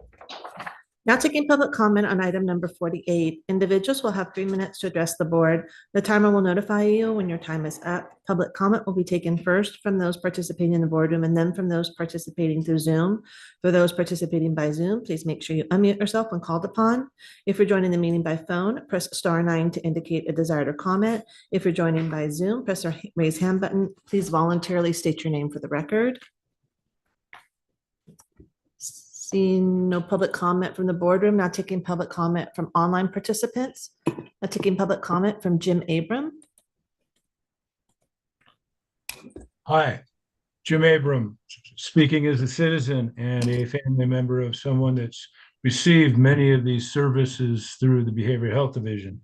Now taking public comment on item number 48. Individuals will have 3 minutes to address the board. The timer will notify you when your time is up. Public comment will be taken first from those participating in the boardroom and then from those participating through Zoom. For those participating by Zoom, please make sure you unmute yourself when called upon. If you're joining the meeting by phone, press *9 to indicate a desired comment. If you're joining by Zoom, press the raise hand button. Please voluntarily state your name for the record. Seeing no public comment from the boardroom, now taking public comment from online participants. Now taking public comment from Jim Abram. Hi, Jim Abram, speaking as a citizen and a family member of someone that's received many of these services through the Behavioral Health Division.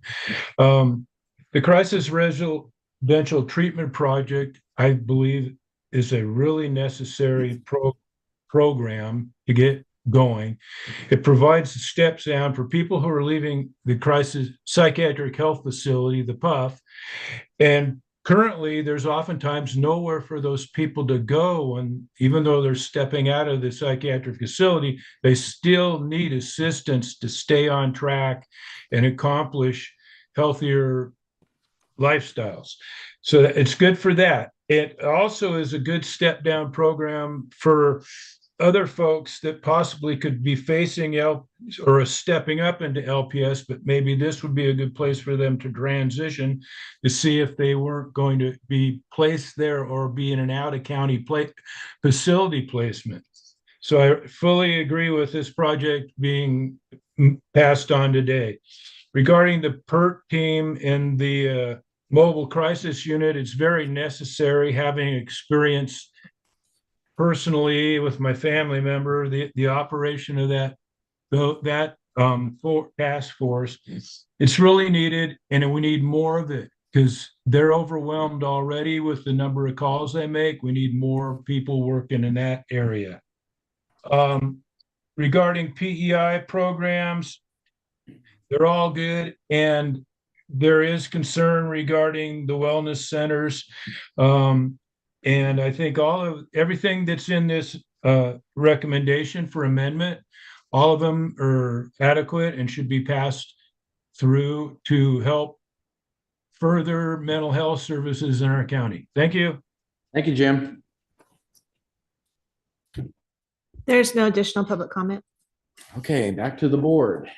The Crisis Residential Treatment Project, I believe, is a really necessary program to get going. It provides steps down for people who are leaving the Crisis Psychiatric Health Facility, the PUF, and currently there's oftentimes nowhere for those people to go, and even though they're stepping out of the psychiatric facility, they still need assistance to stay on track and accomplish healthier lifestyles. So it's good for that. It also is a good step down program for other folks that possibly could be facing or stepping up into LPS, but maybe this would be a good place for them to transition to see if they weren't going to be placed there or be in an out-of-county facility placement. So I fully agree with this project being passed on today. Regarding the PERT team and the mobile crisis unit, it's very necessary, having experience personally with my family member, the operation of that task force. It's really needed, and we need more of it because they're overwhelmed already with the number of calls they make. We need more people working in that area. Regarding PEI programs, they're all good, and there is concern regarding the wellness centers. And I think everything that's in this recommendation for amendment, all of them are adequate and should be passed through to help further mental health services in our county. Thank you. Thank you, Jim. There's no additional public comment. Okay, back to the board.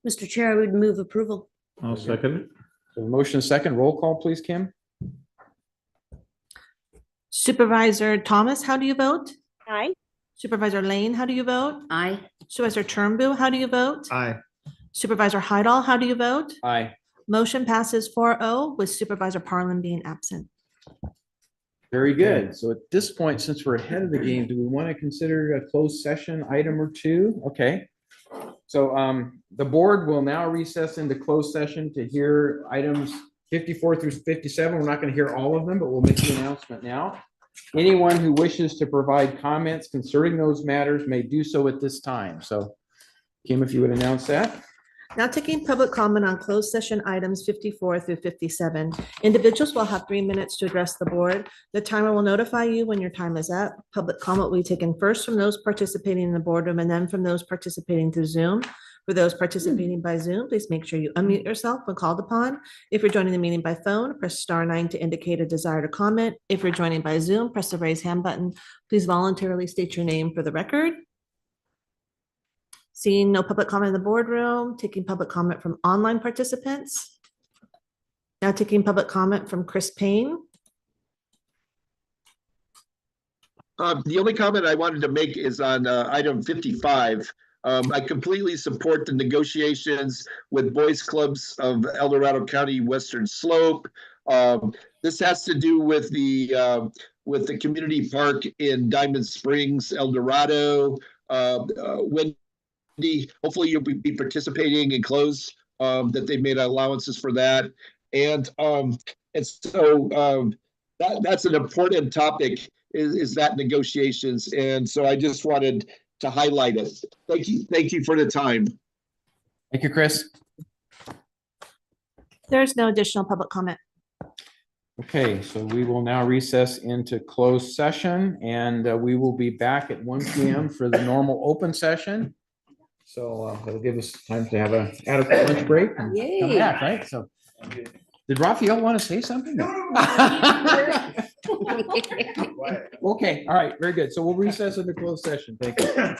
Mr. Chair, I would move approval. I'll second it. So motion second, roll call, please, Kim. Supervisor Thomas, how do you vote? Aye. Supervisor Lane, how do you vote? Aye. Supervisor Turnbull, how do you vote? Aye. Supervisor Hydall, how do you vote? Aye. Motion passes 4-0 with Supervisor Parlin being absent. Very good. So at this point, since we're ahead of the game, do we want to consider a closed session item or two? Okay. So the board will now recess into closed session to hear items 54 through 57. We're not going to hear all of them, but we'll make the announcement now. Anyone who wishes to provide comments concerning those matters may do so at this time. So Kim, if you would announce that. Now taking public comment on closed session items 54 through 57. Individuals will have 3 minutes to address the board. The timer will notify you when your time is up. Public comment will be taken first from those participating in the boardroom and then from those participating through Zoom. For those participating by Zoom, please make sure you unmute yourself when called upon. If you're joining the meeting by phone, press *9 to indicate a desire to comment. If you're joining by Zoom, press the raise hand button. Please voluntarily state your name for the record. Seeing no public comment in the boardroom, taking public comment from online participants. Now taking public comment from Chris Payne. The only comment I wanted to make is on item 55. I completely support the negotiations with boys clubs of El Dorado County Western Slope. This has to do with the community park in Diamond Springs, El Dorado. Wendy, hopefully you'll be participating in close, that they made allowances for that. And so that's an important topic is that negotiations. And so I just wanted to highlight it. Thank you for the time. Thank you, Chris. There's no additional public comment. Okay, so we will now recess into closed session and we will be back at 1 p.m. for the normal open session. So it'll give us time to have an adequate lunch break and come back, right? So did Raphael want to say something? Okay, all right, very good. So we'll recess into closed session. Thank you.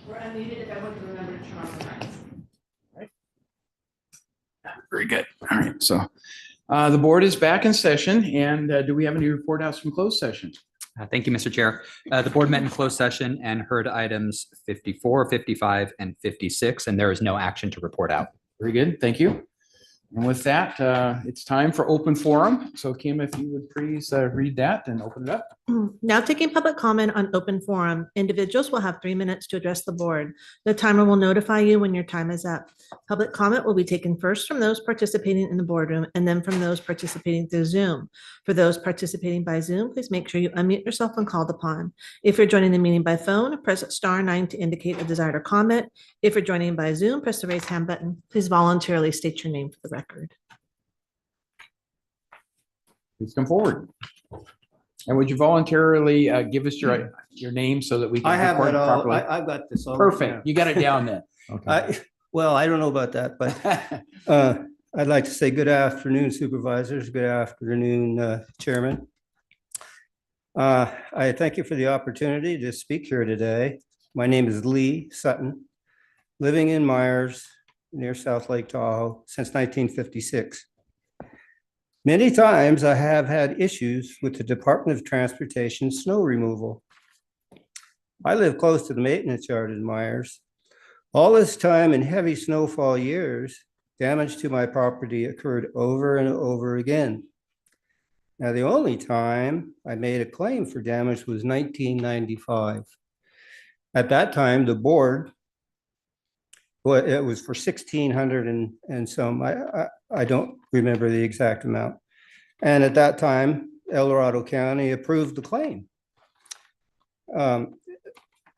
We're unmuted if everyone can remember to turn on their mics. Very good. All right, so the board is back in session, and do we have any report outs from closed session? Thank you, Mr. Chair. The board met in closed session and heard items 54, 55, and 56, and there is no action to report out. Very good, thank you. And with that, it's time for open forum. So Kim, if you would please read that and open it up. Now taking public comment on open forum, individuals will have 3 minutes to address the board. The timer will notify you when your time is up. Public comment will be taken first from those participating in the boardroom and then from those participating through Zoom. For those participating by Zoom, please make sure you unmute yourself when called upon. If you're joining the meeting by phone, press *9 to indicate a desire to comment. If you're joining by Zoom, press the raise hand button. Please voluntarily state your name for the record. Please come forward. And would you voluntarily give us your name so that we can I have record it all. properly? I've got this all. Perfect. You got it down then. Okay. Well, I don't know about that, but I'd like to say good afternoon, supervisors. Good afternoon, Chairman. I thank you for the opportunity to speak here today. My name is Lee Sutton, living in Myers near South Lake Tahoe since 1956. Many times I have had issues with the Department of Transportation snow removal. I live close to the maintenance yard in Myers. All this time in heavy snowfall years, damage to my property occurred over and over again. Now, the only time I made a claim for damage was 1995. At that time, the board, well, it was for $1,600 and some, I don't remember the exact amount. And at that time, El Dorado County approved the claim.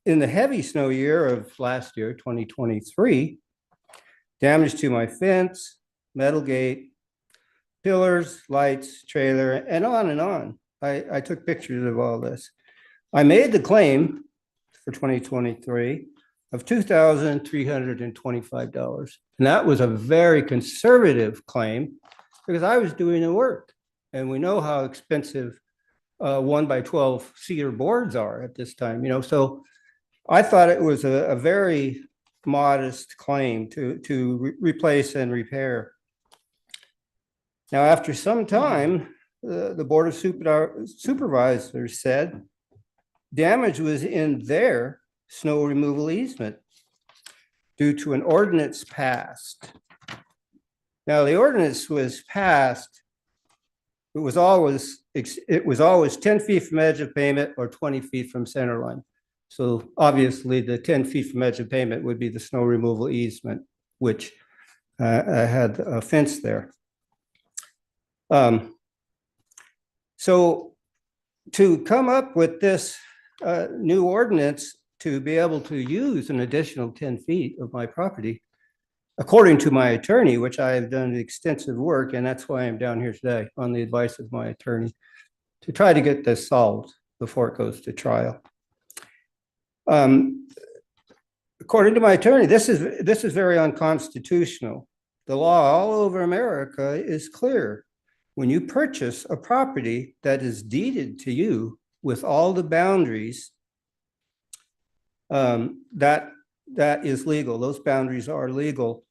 In the heavy snow year of last year, 2023, damage to my fence, metal gate, pillars, lights, trailer, and on and on. I took pictures of all this. I made the claim for 2023 of $2,325. And that was a very conservative claim because I was doing the work. And we know how expensive 1x12 cedar boards are at this time, so I thought it was a very modest claim to replace and repair. Now, after some time, the Board of Supervisors said damage was in their snow removal easement due to an ordinance passed. Now, the ordinance was passed. It was always 10 feet from edge of pavement or 20 feet from center line. So obviously the 10 feet from edge of pavement would be the snow removal easement, which had a fence there. So to come up with this new ordinance to be able to use an additional 10 feet of my property, according to my attorney, which I have done extensive work, and that's why I'm down here today on the advice of my attorney, to try to get this solved before it goes to trial. According to my attorney, this is very unconstitutional. The law all over America is clear. When you purchase a property that is deeded to you with all the boundaries, that is legal. Those boundaries are legal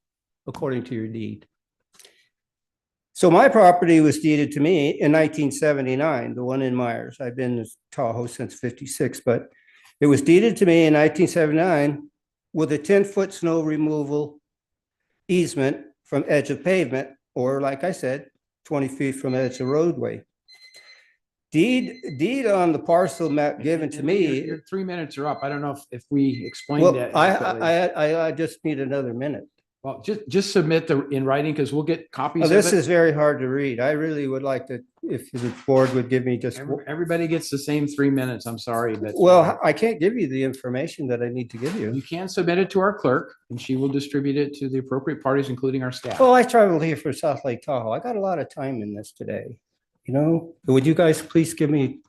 according to your deed. So my property was deeded to me in 1979, the one in Myers. I've been in Tahoe since '56, but it was deeded to me in 1979 with a 10-foot snow removal easement from edge of pavement, or like I said, 20 feet from edge of roadway. Deed on the parcel map given to me. Your 3 minutes are up. I don't know if we explained that. I just need another minute. Well, just submit in writing because we'll get copies of it. This is very hard to read. I really would like to, if the board would give me just. Everybody gets the same 3 minutes. I'm sorry, but. Well, I can't give you the information that I need to give you. You can submit it to our clerk and she will distribute it to the appropriate parties, including our staff. Well, I traveled here for South Lake Tahoe. I got a lot of time in this today. Would you guys please give me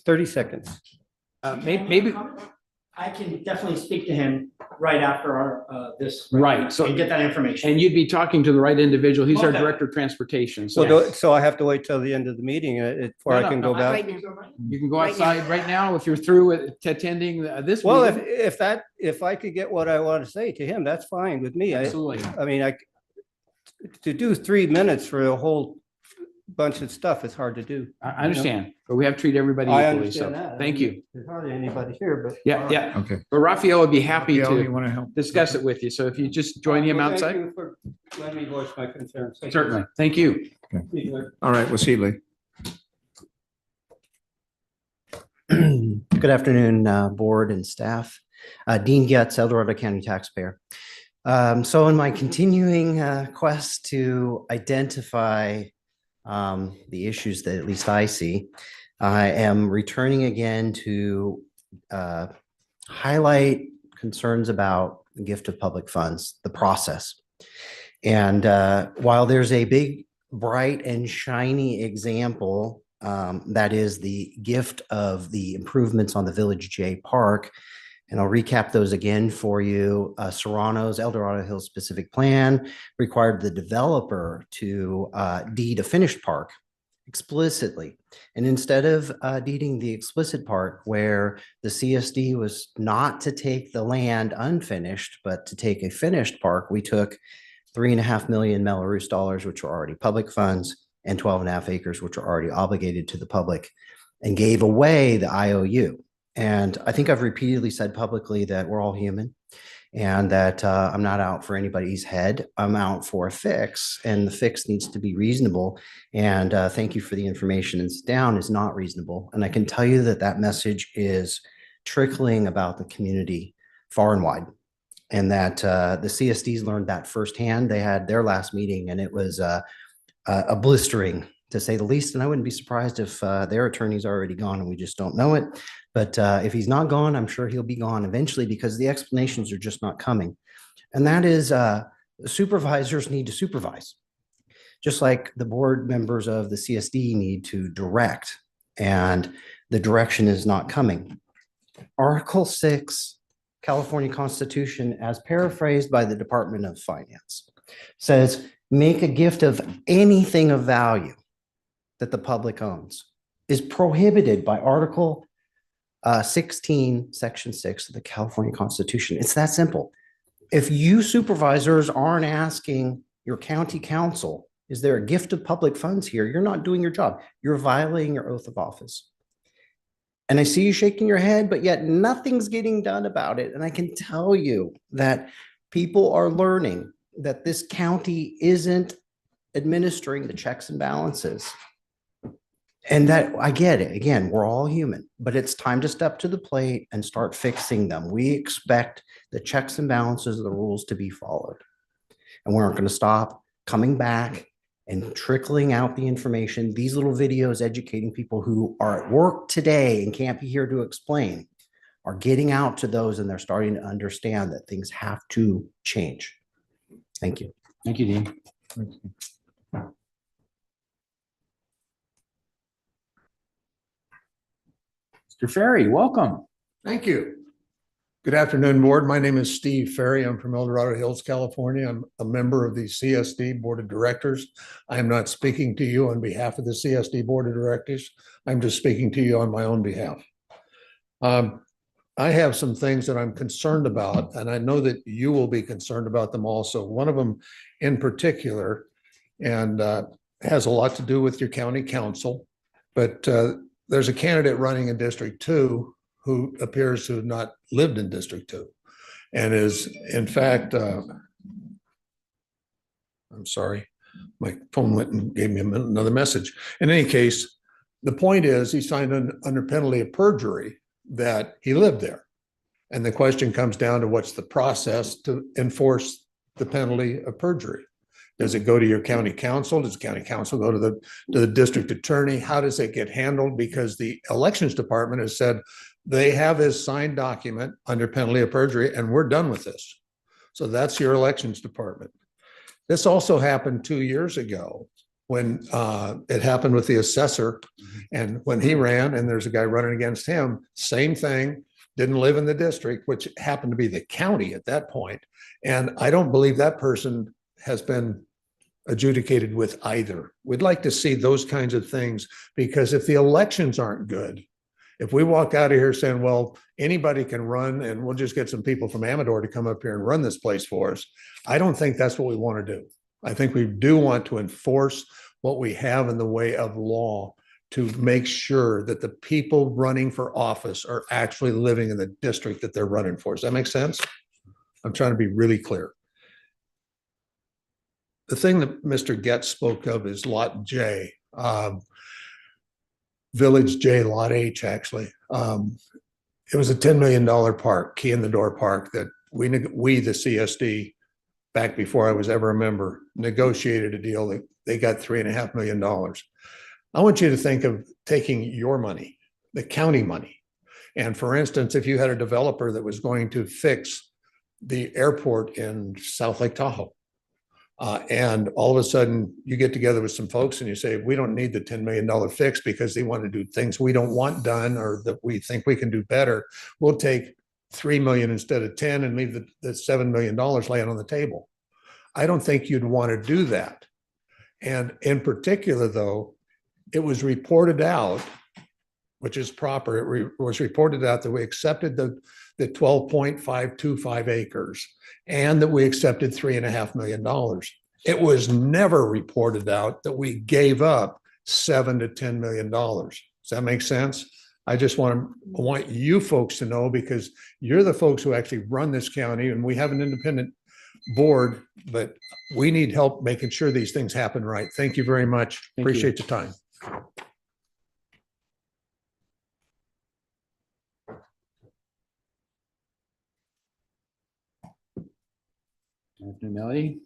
30 seconds? Maybe I can definitely speak to him right after our, this. Right, so- And get that information. And you'd be talking to the right individual. He's our Okay. Director of Transportation. So, So so I have to wait till the end of the meeting before I can go back? Right now. you can go Right now. outside right now if you're through with attending this Well, meeting. if I could get what I want to say to him, that's fine with me. Absolutely. I mean, to do 3 minutes for a whole bunch of stuff, it's hard to do. I understand, but we have to treat everybody I equally. So understand that. thank you. There's hardly anybody here, but. Yeah. Okay. But Raphael would be happy Raphael, you to want to help? discuss it with you. So if you just join him Well, outside. Thank you for letting me voice my concerns. Thank you. Certainly. Thank you. All right, we'll see you later. Good afternoon, board and staff. Dean Getz, El Dorado County taxpayer. So in my continuing quest to identify the issues that at least I see, I am returning again to highlight concerns about the gift of public funds, the process. And while there's a big, bright and shiny example, that is the gift of the improvements on the Village J Park, and I'll recap those again for you. Serrano's El Dorado Hills specific plan required the developer to deed a finished park explicitly. And instead of deeding the explicit part where the CSD was not to take the land unfinished, but to take a finished park, we took $3.5 million Melrose dollars, which are already public funds, and 12.5 acres, which are already obligated to the public, and gave away the IOU. And I think I've repeatedly said publicly that we're all human and that I'm not out for anybody's head. I'm out for a fix, and the fix needs to be reasonable. And thank you for the information. And down is not reasonable. And I can tell you that that message is trickling about the community far and wide. And that the CSDs learned that firsthand. They had their last meeting, and it was a blistering, to say the least. And I wouldn't be surprised if their attorney's already gone and we just don't know it. But if he's not gone, I'm sure he'll be gone eventually, because the explanations are just not coming. And that is supervisors need to supervise, just like the board members of the CSD need to direct, and the direction is not coming. Article 6, California Constitution, as paraphrased by the Department of Finance, says, make a gift of anything of value that the public owns, is prohibited by Article 16, Section 6 of the California Constitution. It's that simple. If you supervisors aren't asking your county council, is there a gift of public funds here? You're not doing your job. You're violating your oath of office. And I see you shaking your head, but yet nothing's getting done about it. And I can tell you that people are learning that this county isn't administering the checks and balances. And that, I get it. Again, we're all human, but it's time to step to the plate and start fixing them. We expect the checks and balances of the rules to be followed. And we aren't going to stop coming back and trickling out the information. These little videos educating people who are at work today and can't be here to explain are getting out to those, and they're starting to understand that things have to change. Thank you. Thank you, Dean. Mr. Ferry, welcome. Thank you. Good afternoon, board. My name is Steve Ferry. I'm from El Dorado Hills, California. I'm a member of the CSD Board of Directors. I am not speaking to you on behalf of the CSD Board of Directors. I'm just speaking to you on my own behalf. I have some things that I'm concerned about, and I know that you will be concerned about them also. One of them in particular, and has a lot to do with your county council, but there's a candidate running in District 2 who appears to have not lived in District 2 and is, in fact, I'm sorry, my phone went and gave me another message. In any case, the point is he signed under penalty of perjury that he lived there. And the question comes down to what's the process to enforce the penalty of perjury? Does it go to your county council? Does the county council go to the district attorney? How does it get handled? Because the elections department has said they have his signed document under penalty of perjury, and we're done with this. So that's your elections department. This also happened 2 years ago when it happened with the assessor, and when he ran and there's a guy running against him, same thing, didn't live in the district, which happened to be the county at that point. And I don't believe that person has been adjudicated with either. We'd like to see those kinds of things, because if the elections aren't good, if we walk out of here saying, well, anybody can run and we'll just get some people from Amador to come up here and run this place for us, I don't think that's what we want to do. I think we do want to enforce what we have in the way of law to make sure that the people running for office are actually living in the district that they're running for. Does that make sense? I'm trying to be really clear. The thing that Mr. Getz spoke of is Lot J, Village J, Lot H, actually. It was a $10 million park, key in the door park, that we, the CSD, back before I was ever a member, negotiated a deal that they got $3.5 million. I want you to think of taking your money, the county money. And for instance, if you had a developer that was going to fix the airport in South Lake Tahoe, and all of a sudden you get together with some folks and you say, we don't need the $10 million fix because they want to do things we don't want done or that we think we can do better. We'll take 3 million instead of 10 and leave the $7 million laying on the table. I don't think you'd want to do that. And in particular, though, it was reported out, which is proper, it was reported out that we accepted the 12.525 acres and that we accepted $3.5 million. It was never reported out that we gave up $7 to $10 million. Does that make sense? I just want you folks to know, because you're the folks who actually run this county, and we have an independent board, but we need help making sure these things happen right. Thank you very much. Appreciate your time. Melody.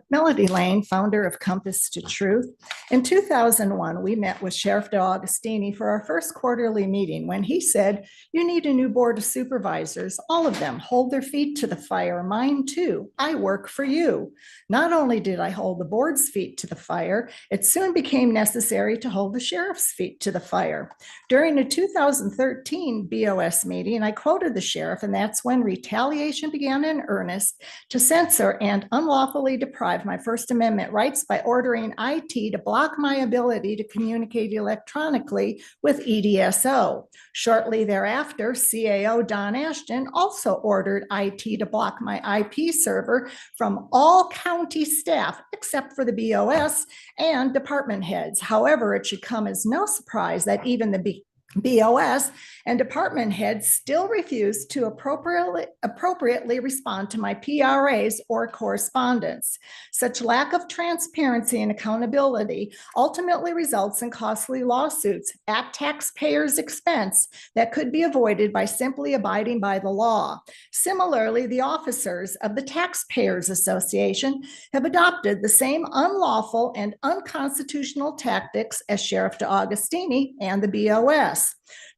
Melody Lane, founder of Compass to Truth. In 2001, we met with Sheriff DeAugustini for our first quarterly meeting when he said, you need a new board of supervisors. All of them hold their feet to the fire. Mine too. I work for you. Not only did I hold the board's feet to the fire, it soon became necessary to hold the sheriff's feet to the fire. During a 2013 BOS meeting, I quoted the sheriff, and that's when retaliation began in earnest to censor and unlawfully deprive my First Amendment rights by ordering IT to block my ability to communicate electronically with EDSO. Shortly thereafter, CAO Don Ashton also ordered IT to block my IP server from all county staff except for the BOS and department heads. However, it should come as no surprise that even the BOS and department heads still refuse to appropriately respond to my PRAs or correspondence. Such lack of transparency and accountability ultimately results in costly lawsuits at taxpayers' expense that could be avoided by simply abiding by the law. Similarly, the officers of the Taxpayers Association have adopted the same unlawful and unconstitutional tactics as Sheriff DeAugustini and the BOS.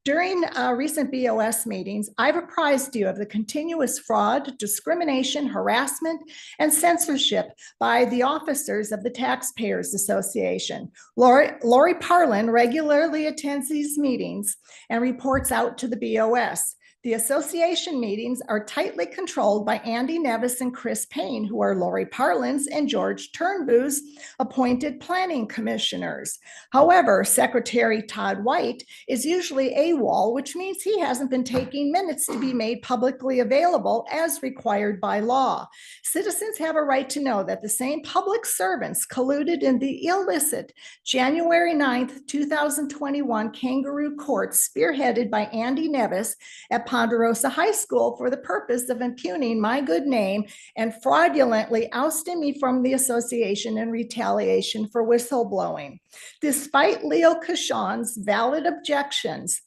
During recent BOS meetings, I've apprised you of the continuous fraud, discrimination, harassment, and censorship by the officers of the Taxpayers Association. Lori Parlin regularly attends these meetings and reports out to the BOS. The association meetings are tightly controlled by Andy Nevis and Chris Payne, who are Lori Parlin's and George Turnbow's appointed planning commissioners. However, Secretary Todd White is usually AWOL, which means he hasn't been taking minutes to be made publicly available as required by law. Citizens have a right to know that the same public servants colluded in the illicit January 9th, 2021 kangaroo court spearheaded by Andy Nevis at Ponderosa High School for the purpose of impugning my good name and fraudulently ousting me from the association in retaliation for whistleblowing. Despite Leo Cashon's valid objections,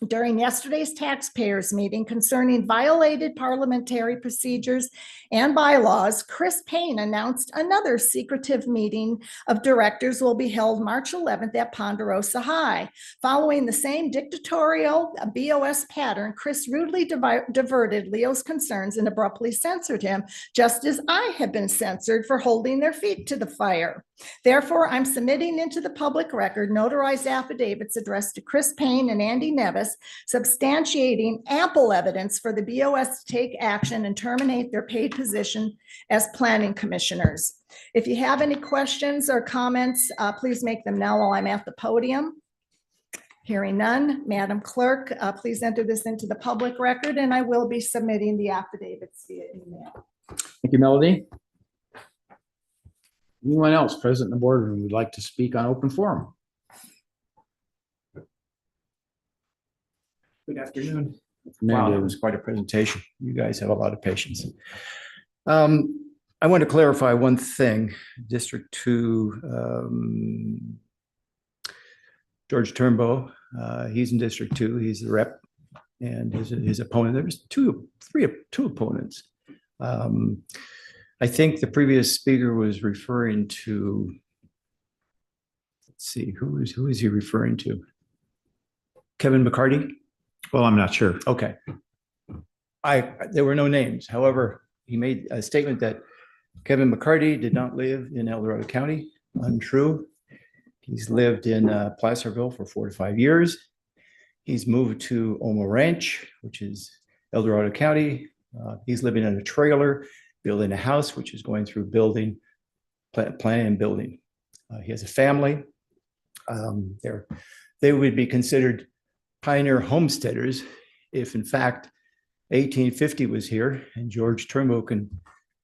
during yesterday's taxpayers meeting concerning violated parliamentary procedures and bylaws, Chris Payne announced another secretive meeting of directors will be held March 11th at Ponderosa High. Following the same dictatorial BOS pattern, Chris rudely diverted Leo's concerns and abruptly censored him, just as I have been censored for holding their feet to the fire. Therefore, I'm submitting into the public record notarized affidavits addressed to Chris Payne and Andy Nevis, substantiating ample evidence for the BOS to take action and terminate their paid position as planning commissioners. If you have any questions or comments, please make them now while I'm at the podium. Hearing none, Madam Clerk, please enter this into the public record, and I will be submitting the affidavits via email. Thank you, Melody. Anyone else present in the boardroom would like to speak on open forum? Good afternoon. Wow, Wow, that was quite a presentation. You guys have a lot of patience. I want to clarify one thing. District 2, George Turnbow, he's in District 2. He's the rep, and his opponent. There was two opponents. I think the previous speaker was referring to. Let's see, who is he referring to? Kevin McCarty? Well, I'm not sure. Okay. There were no names. However, he made a statement that Kevin McCarty did not live in El Dorado County. Untrue. He's lived in Placerville for 4 to 5 years. He's moved to Oma Ranch, which is El Dorado County. He's living in a trailer, building a house, which is going through planning and building. He has a family. They would be considered pioneer homesteaders if, in fact, 1850 was here, and George Turnbow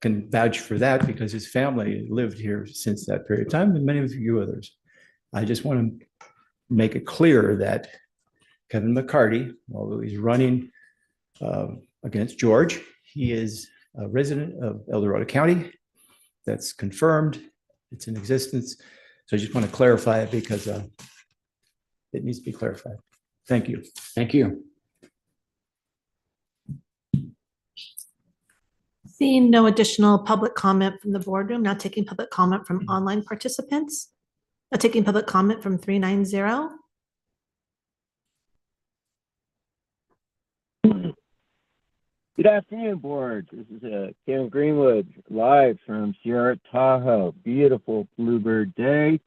can vouch for that because his family lived here since that period of time, and many of you others. I just want to make it clear that Kevin McCarty, although he's running against George, he is a resident of El Dorado County. That's confirmed. It's in existence. So I just want to clarify it because it needs to be clarified. Thank you. Thank you. Seeing no additional public comment from the boardroom, now taking public comment from online participants. Now taking public comment from 390. Good afternoon, board. This is Kim Greenwood, live from Sierra Tahoe. Beautiful bluebird day,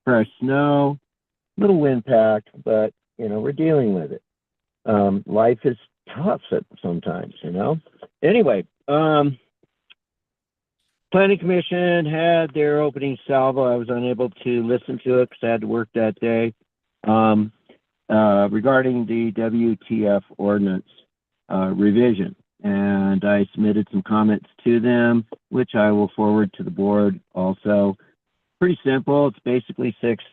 fresh snow, little wind packed, but we're dealing with it. Life is tough sometimes, Anyway, Planning Commission had their opening salvo. I was unable to listen to it because I had to work that day. Regarding the WTF ordinance revision. And I submitted some comments to them, which I will forward to the board also. Pretty simple. It's basically six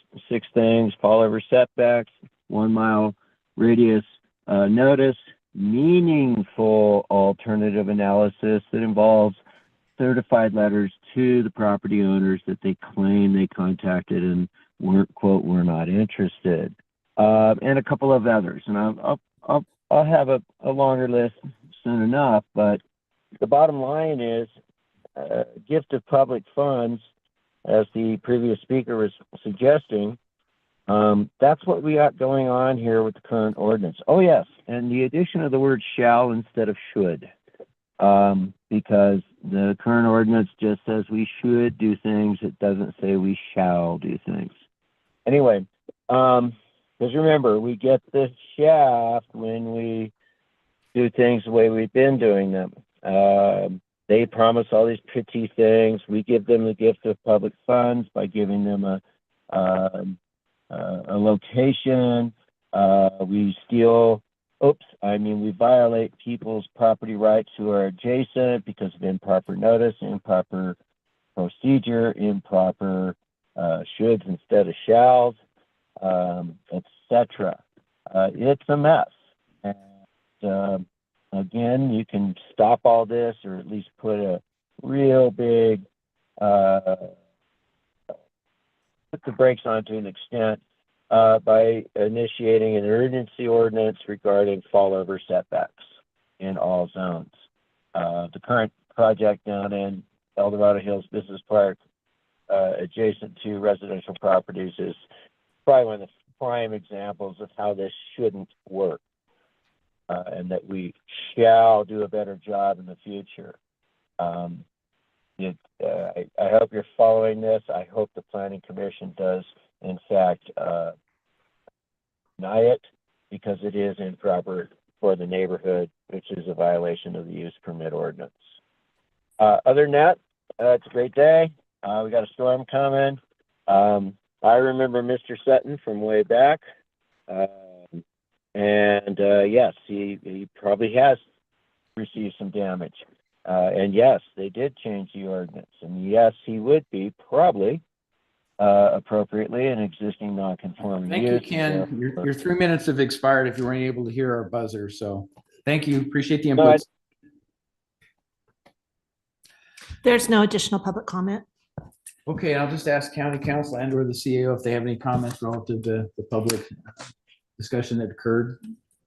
things: fall over setbacks, 1 mile radius notice, meaningful alternative analysis that involves certified letters to the property owners that they claim they contacted and weren't, quote, "we're not interested," and a couple of others. And I'll have a longer list soon enough, but the bottom line is gift of public funds, as the previous speaker was suggesting. That's what we got going on here with the current ordinance. Oh yes, and the addition of the word shall instead of should, because the current ordinance just says we should do things. It doesn't say we shall do things. Anyway, because remember, we get the shaft when we do things the way we've been doing them. They promise all these pretty things. We give them the gift of public funds by giving them a location. We we violate people's property rights who are adjacent because of improper notice, improper procedure, improper shoulds instead of shalls, etc. It's a mess. And again, you can stop all this, or at least put a real big put the brakes on to an extent by initiating an urgency ordinance regarding fall over setbacks in all zones. The current project down in El Dorado Hills Business Park, adjacent to residential properties, is probably one of the prime examples of how this shouldn't work, and that we shall do a better job in the future. I hope you're following this. I hope the planning commission does, in fact, deny it because it is improper for the neighborhood, which is a violation of the use permit ordinance. Other than that, it's a great day. We got a storm coming. I remember Mr. Sutton from way back. Yes, he probably has received some damage. And yes, they did change the ordinance. And yes, he would be probably appropriately an existing non-conforming Thank you, use. Ken. Your 3 minutes have expired if you weren't able to hear our buzzer. So thank you. Appreciate the No, input. There's no additional public comment. Okay, I'll just ask county council and or the CAO if they have any comments relative to the public discussion that occurred.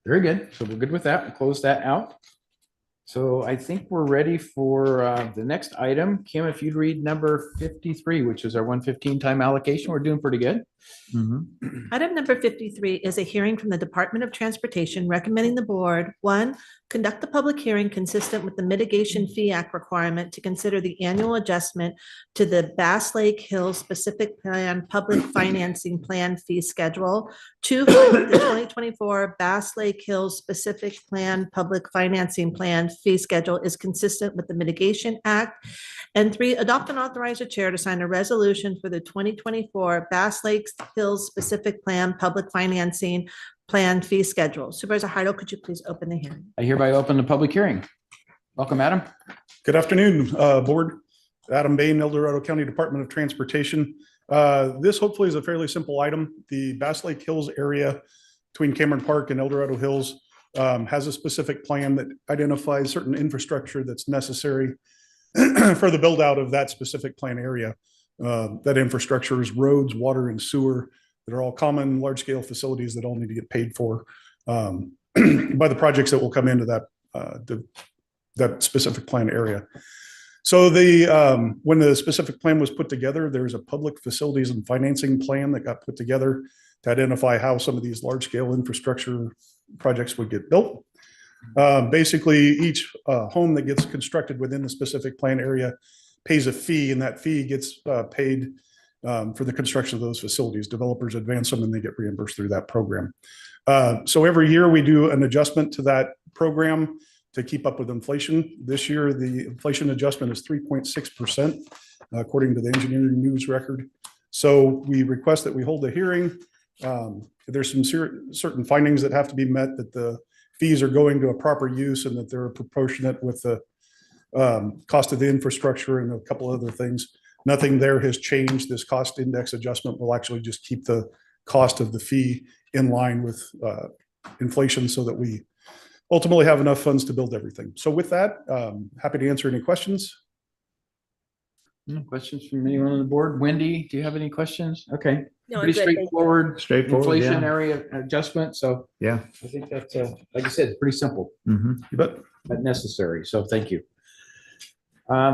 Very good. So we're good with that. We'll close that out. So I think we're ready for the next item. Kim, if you'd read number 53, which is our 1:15 time allocation, we're doing pretty good. Item number 53 is a hearing from the Department of Transportation recommending the board, one, conduct the public hearing consistent with the Mitigation Fee Act requirement to consider the annual adjustment to the Bass Lake Hills Specific Plan Public Financing Plan Fee Schedule. Two, the 2024 Bass Lake Hills Specific Plan Public Financing Plan Fee Schedule is consistent with the Mitigation Act. And three, adopt and authorize the chair to sign a resolution for the 2024 Bass Lake Hills Specific Plan Public Financing Plan Fee Schedule. Supervisor Heidel, could you please open the hearing? I hereby open the public hearing. Welcome, Adam. Good afternoon, board. Adam Bain, El Dorado County Department of Transportation. This hopefully is a fairly simple item. The Bass Lake Hills area between Cameron Park and El Dorado Hills has a specific plan that identifies certain infrastructure that's necessary for the build out of that specific plan area. That infrastructure is roads, water, and sewer that are all common large scale facilities that all need to get paid for by the projects that will come into that specific plan area. So when the specific plan was put together, there's a public facilities and financing plan that got put together to identify how some of these large scale infrastructure projects would get built. Basically, each home that gets constructed within the specific plan area pays a fee, and that fee gets paid for the construction of those facilities. Developers advance them and they get reimbursed through that program. So every year we do an adjustment to that program to keep up with inflation. This year, the inflation adjustment is 3.6%, according to the engineering news record. So we request that we hold a hearing. There's some certain findings that have to be met, that the fees are going to a proper use and that they're proportionate with the cost of the infrastructure and a couple other things. Nothing there has changed. This cost index adjustment will actually just keep the cost of the fee in line with inflation so that we ultimately have enough funds to build everything. So with that, happy to answer any questions. Questions from anyone on the board? Wendy, do you have any questions? Okay. No, I'm Pretty good, thank you. straightforward, yeah. inflationary adjustment. So Yeah. I think that's, like I said, pretty simple, But but necessary. So thank you.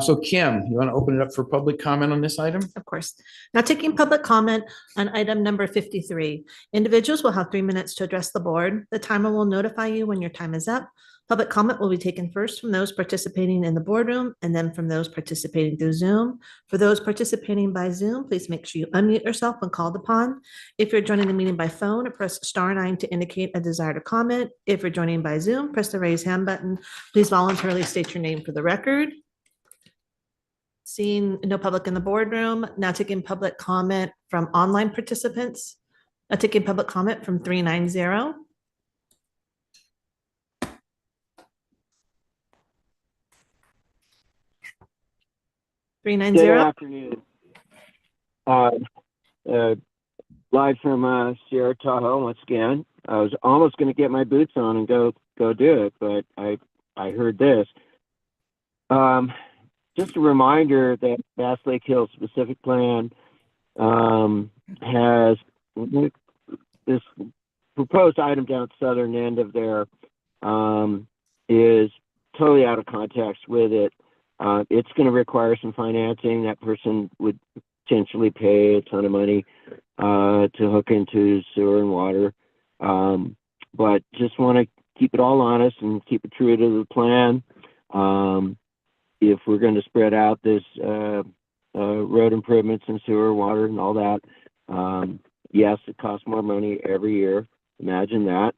So Kim, you want to open it up for public comment on this item? Of course. Now taking public comment on item number 53. Individuals will have 3 minutes to address the board. The timer will notify you when your time is up. Public comment will be taken first from those participating in the boardroom and then from those participating through Zoom. For those participating by Zoom, please make sure you unmute yourself when called upon. If you're joining the meeting by phone, press *9 to indicate a desire to comment. If you're joining by Zoom, press the raise hand button. Please voluntarily state your name for the record. Seeing no public in the boardroom, now taking public comment from online participants. Taking public comment from 390. Good afternoon. Live from Sierra Tahoe once again. I was almost going to get my boots on and go do it, but I heard this. Just a reminder that Bass Lake Hills Specific Plan has this proposed item down the southern end of there is totally out of context with it. It's going to require some financing. That person would potentially pay a ton of money to hook into sewer and water. But just want to keep it all honest and keep it true to the plan. if we're going to spread out this road improvements and sewer, water, and all that, yes, it costs more money every year. Imagine that.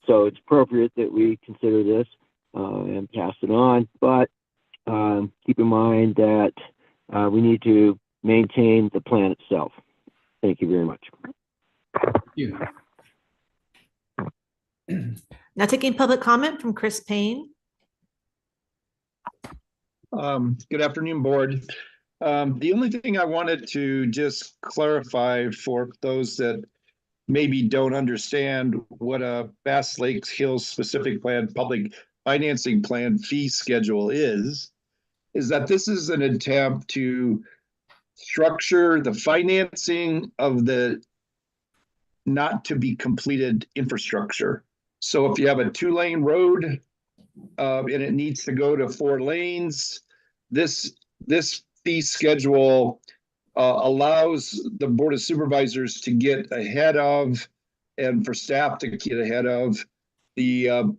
So it's appropriate that we consider this and pass it on. But keep in mind that we need to maintain the plan itself. Thank you very much. Now taking public comment from Chris Payne. Good afternoon, board. The only thing I wanted to just clarify for those that maybe don't understand what a Bass Lake Hills specific plan, public financing plan fee schedule is that this is an attempt to structure the financing of the not to be completed infrastructure. So if you have a 2-lane road and it needs to go to 4 lanes, this fee schedule allows the Board of Supervisors to get ahead of, and for staff to get ahead of the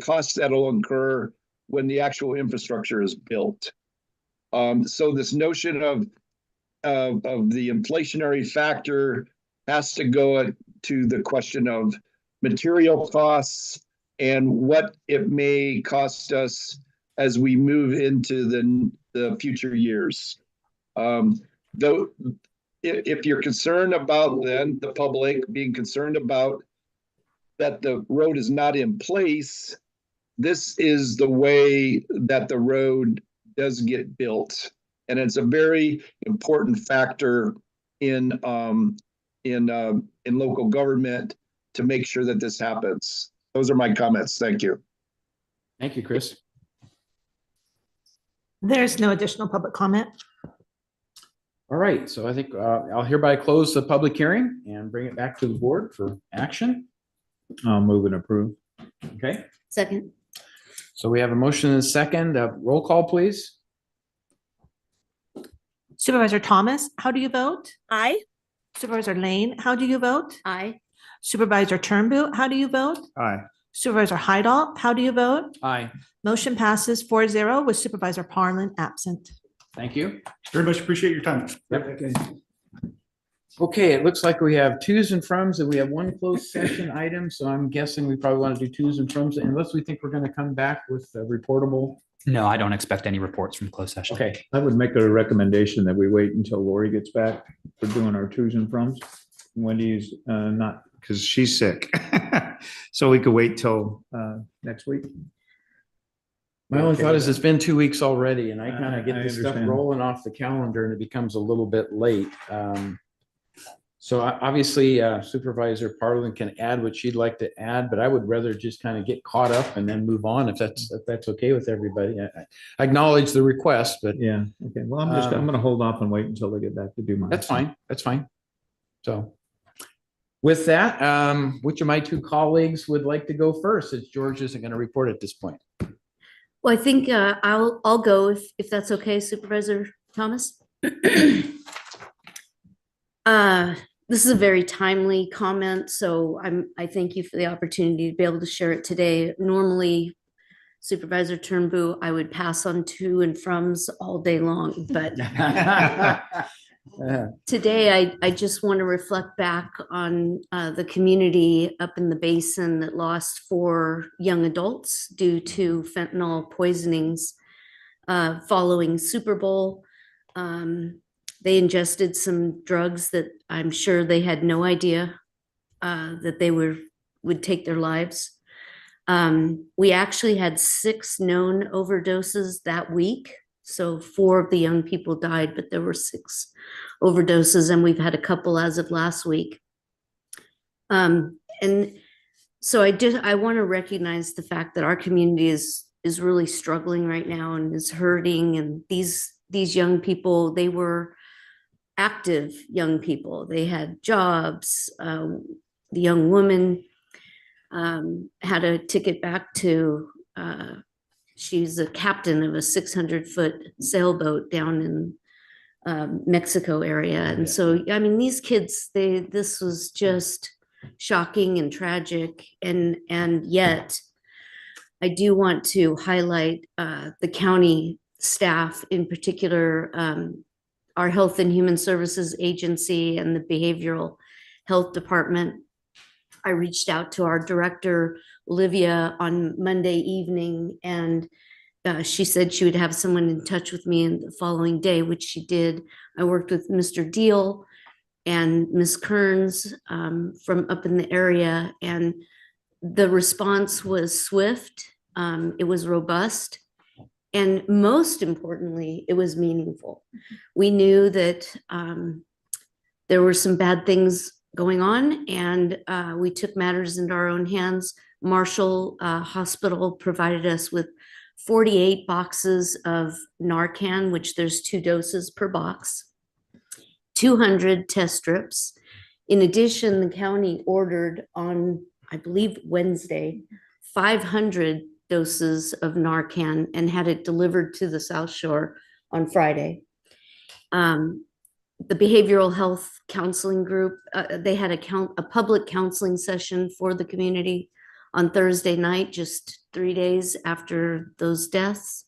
costs that'll incur when the actual infrastructure is built. So this notion of the inflationary factor has to go to the question of material costs and what it may cost us as we move into the future years. Though, if you're concerned about then the public being concerned about that the road is not in place, this is the way that the road does get built. And it's a very important factor in local government to make sure that this happens. Those are my comments. Thank you. Thank you, Chris. There's no additional public comment. All right, so I think I'll hereby close the public hearing and bring it back to the board for action. I'll move and approve. Okay, Second. so we have a motion and a second. Roll call, please. Supervisor Thomas, how do you vote? Aye. Supervisor Lane, how do you vote? Aye. Supervisor Turnbull, how do you vote? Aye. Supervisor Heidel, how do you vote? Aye. Motion passes 4-0 with Supervisor Parlin absent. Thank you. Very much appreciate your time. Okay, it looks like we have twos and froms and we have one closed session item. So I'm guessing we probably want to do twos and froms unless we think we're going to come back with a reportable. No, I don't expect any reports from closed session. Okay, I would make a recommendation that we wait until Lori gets back for doing our twos and froms. Wendy's not, because she's sick. So we could wait till next week. my only thought is it's been 2 weeks already and I kind of get I this stuff understand. rolling off the calendar and it becomes a little bit late. So obviously Supervisor Parlin can add what she'd like to add, but I would rather just kind of get caught up and then move on if that's okay with everybody. I acknowledge the request, but Yeah, okay. Well, I'm gonna hold off and wait until they get back to do mine. that's fine. That's fine. So with that, which of my two colleagues would like to go first, since George isn't going to report at this point? Well, I think I'll go if that's okay, Supervisor Thomas. This is a very timely comment, so I thank you for the opportunity to be able to share it today. Normally, Supervisor Turnbull, I would pass on to and froms all day long, but today I just want to reflect back on the community up in the basin that lost 4 young adults due to fentanyl poisonings following Super Bowl. They ingested some drugs that I'm sure they had no idea that they would take their lives. We actually had 6 known overdoses that week. So 4 of the young people died, but there were 6 overdoses, and we've had a couple as of last week. And so I want to recognize the fact that our community is really struggling right now and is hurting. And these young people, they were active young people. They had jobs. The young woman had a ticket back to, she's a captain of a 600-foot sailboat down in Mexico area. And so, I mean, these kids, this was just shocking and tragic. And yet I do want to highlight the county staff, in particular, our Health and Human Services Agency and the Behavioral Health Department. I reached out to our director, Olivia, on Monday evening, and she said she would have someone in touch with me the following day, which she did. I worked with Mr. Deal and Ms. Kearns from up in the area, and the response was swift, it was robust, and most importantly, it was meaningful. We knew that there were some bad things going on, and we took matters into our own hands. Marshall Hospital provided us with 48 boxes of Narcan, which there's 2 doses per box, 200 test strips. In addition, the county ordered on, I believe, Wednesday, 500 doses of Narcan and had it delivered to the South Shore on Friday. The behavioral health counseling group, they had a public counseling session for the community on Thursday night, just 3 days after those deaths.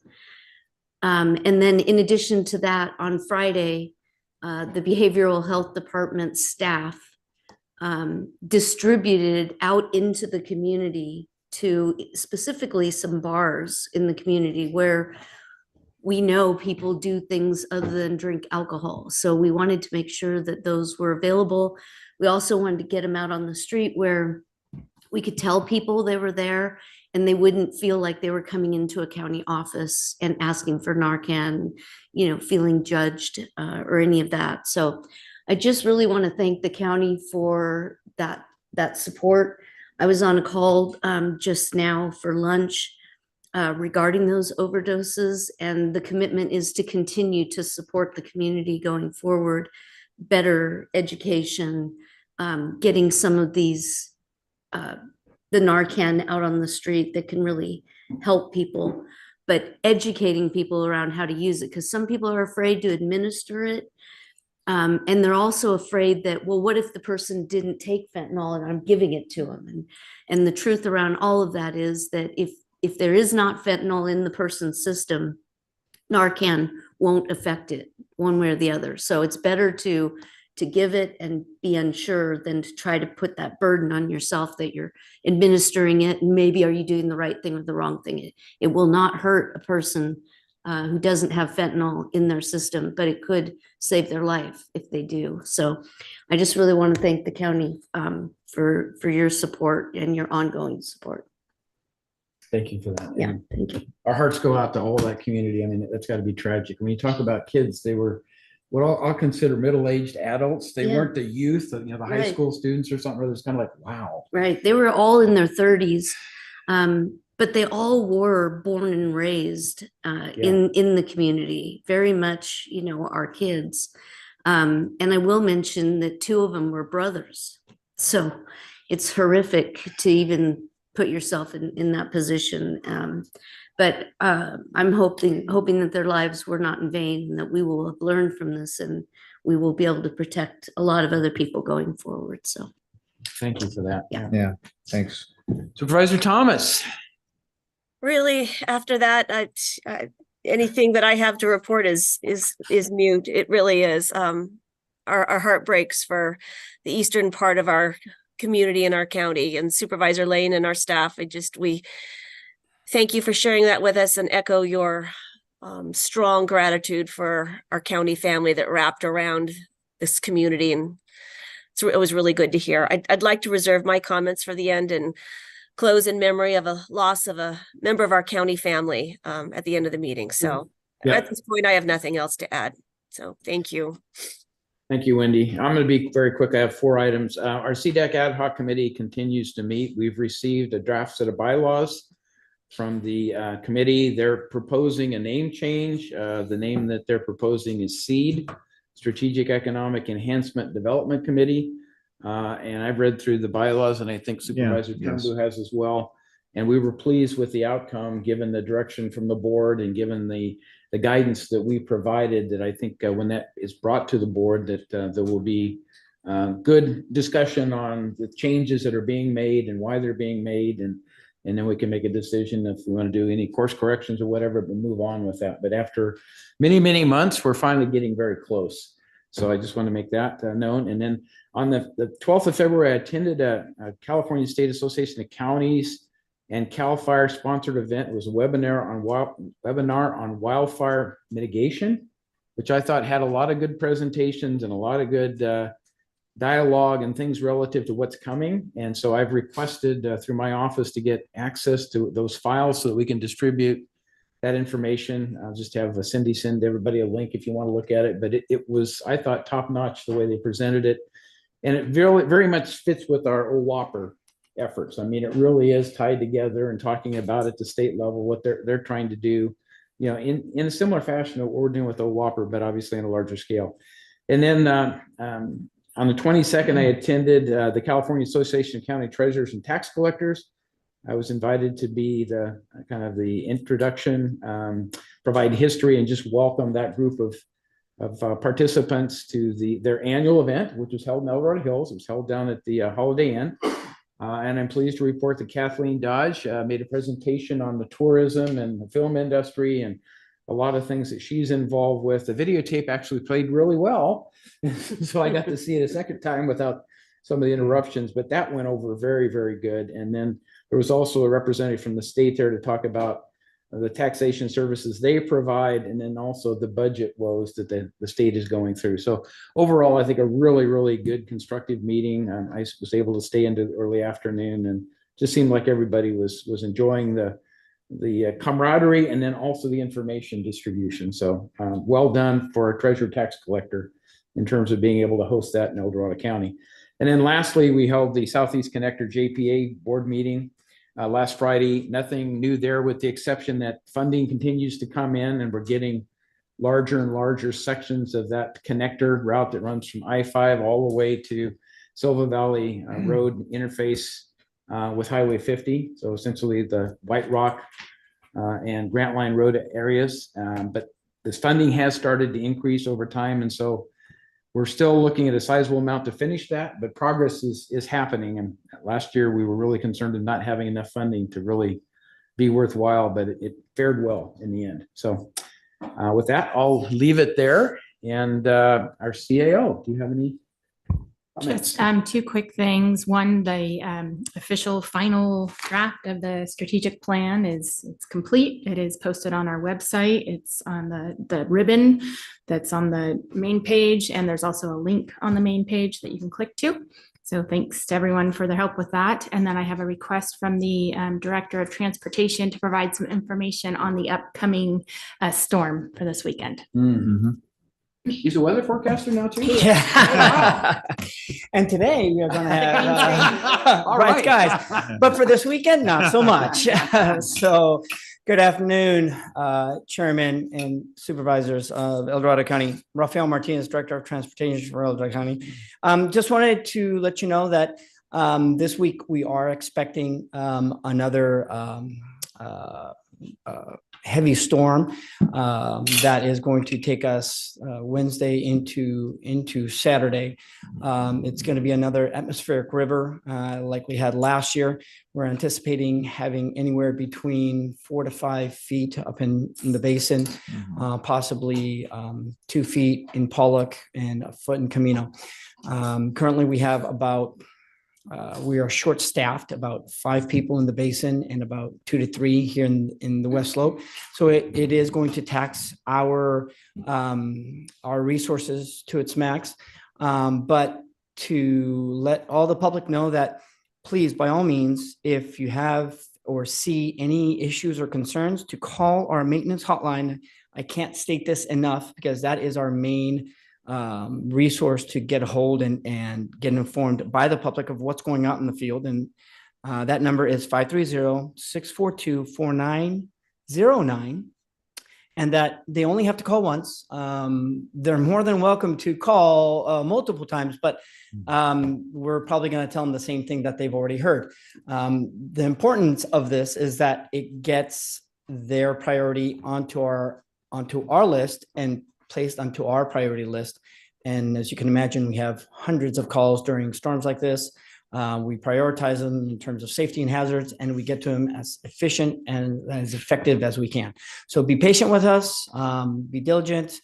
And then in addition to that, on Friday, the behavioral health department staff distributed out into the community to specifically some bars in the community where we know people do things other than drink alcohol. So we wanted to make sure that those were available. We also wanted to get them out on the street where we could tell people they were there and they wouldn't feel like they were coming into a county office and asking for Narcan, feeling judged or any of that. So I just really want to thank the county for that support. I was on a call just now for lunch regarding those overdoses, and the commitment is to continue to support the community going forward, better education, getting some of these, the Narcan out on the street that can really help people, but educating people around how to use it, because some people are afraid to administer it. And they're also afraid that, well, what if the person didn't take fentanyl and I'm giving it to them? And the truth around all of that is that if there is not fentanyl in the person's system, Narcan won't affect it one way or the other. So it's better to give it and be unsure than to try to put that burden on yourself that you're administering it. And maybe are you doing the right thing or the wrong thing? It will not hurt a person who doesn't have fentanyl in their system, but it could save their life if they do. So I just really want to thank the county for your support and your ongoing support. Thank you for that. Yeah, And thank you. our hearts go out to all that community. I mean, that's got to be tragic. When you talk about kids, they were what I'll consider middle-aged adults. They weren't the youth, the high Right. school students or something. Where it's kind of like, wow. Right. They were all in their 30s, but they all were born and raised in the community, very much, our kids. And I will mention that 2 of them were brothers. So it's horrific to even put yourself in that position. But I'm hoping that their lives were not in vain, and that we will have learned from this, and we will be able to protect a lot of other people going forward. So thank you for that. Yeah, thanks. Supervisor Thomas. Really, after that, anything that I have to report is mute. It really is. Our heart breaks for the eastern part of our community and our county, and Supervisor Lane and our staff. We thank you for sharing that with us and echo your strong gratitude for our county family that wrapped around this community. And so it was really good to hear. I'd like to reserve my comments for the end and close in memory of a loss of a member of our county family at the end of the meeting. So at this point, I have nothing else to add. So thank you. Thank you, Wendy. I'm going to be very quick. I have 4 items. Our CDAC ad hoc committee continues to meet. We've received a draft set of bylaws from the committee. They're proposing a name change. The name that they're proposing is SEED, Strategic Economic Enhancement Development Committee. And I've read through the bylaws, and I think Supervisor Turnbull has as well. And we were pleased with the outcome, given the direction from the board and given the guidance that we provided, that I think when that is brought to the board, that there will be good discussion on the changes that are being made and why they're being made, and And then we can make a decision if we want to do any course corrections or whatever, but move on with that. But after many, many months, we're finally getting very close. So I just want to make that known. And then on the 12th of February, I attended a California State Association of Counties and CAL FIRE sponsored event. It was a webinar on wildfire mitigation, which I thought had a lot of good presentations and a lot of good dialogue and things relative to what's coming. And so I've requested through my office to get access to those files so that we can distribute that information. I'll just have Cindy send everybody a link if you want to look at it. But it was, I thought, top notch the way they presented it. And it very much fits with our OWOPR efforts. I mean, it really is tied together and talking about at the state level what they're trying to do, you know, in a similar fashion to what we're doing with OWOPR, but obviously on a larger scale. And then on the 22nd, I attended the California Association of County Treasurers and Tax Collectors. I was invited to be the kind of the introduction, provide history, and just welcome that group of participants to their annual event, which was held in El Dorado Hills. It was held down at the Holiday Inn. And I'm pleased to report that Kathleen Dodge made a presentation on the tourism and the film industry and a lot of things that she's involved with. The videotape actually played really well. So I got to see it a second time without some of the interruptions, but that went over very, very good. And then there was also a representative from the state there to talk about the taxation services they provide, and then also the budget woes that the state is going through. So overall, I think a really, really good constructive meeting. I was able to stay into the early afternoon and just seemed like everybody was enjoying the camaraderie and then also the information distribution. So well done for a treasurer tax collector in terms of being able to host that in El Dorado County. And then lastly, we held the Southeast Connector JPA board meeting last Friday. Nothing new there with the exception that funding continues to come in and we're getting larger and larger sections of that connector route that runs from I-5 all the way to Silva Valley Road interface with Highway 50. So essentially the White Rock and Grant Line Road areas. But this funding has started to increase over time. And so we're still looking at a sizable amount to finish that, but progress is happening. And last year we were really concerned of not having enough funding to really be worthwhile, but it fared well in the end. So with that, I'll leave it there. And our CAO, do you have any comments? Just two quick things. One, the official final draft of the strategic plan it's complete. It is posted on our website. It's on the ribbon that's on the main page, and there's also a link on the main page that you can click to. So thanks to everyone for their help with that. And then I have a request from the Director of Transportation to provide some information on the upcoming storm for this weekend. Mm-hmm. He's a weather forecaster now too? Yeah. And today we are going to have bright skies, but for this weekend, not so much. So good afternoon, Chairman and Supervisors of El Dorado County. Rafael Martinez, Director of Transportation for El Dorado County. Just wanted to let you know that this week we are expecting another heavy storm that is going to take us Wednesday into Saturday. It's going to be another atmospheric river like we had last year. We're anticipating having anywhere between 4 to 5 feet up in the basin, possibly 2 feet in Pollock and a foot in Camino. Currently, we have about we are short-staffed, about 5 people in the basin and about 2 to 3 here in the West Slope. So it is going to tax our resources to its max. But to let all the public know that, please, by all means, if you have or see any issues or concerns, to call our maintenance hotline. I can't state this enough because that is our main resource to get a hold and get informed by the public of what's going on in the field. And that number is 530-642-4909. And that they only have to call once. They're more than welcome to call multiple times, but we're probably going to tell them the same thing that they've already heard. The importance of this is that it gets their priority onto our list and placed onto our priority list. And as you can imagine, we have hundreds of calls during storms like this. We prioritize them in terms of safety and hazards, and we get to them as efficient and as effective as we can. So be patient with us, be diligent,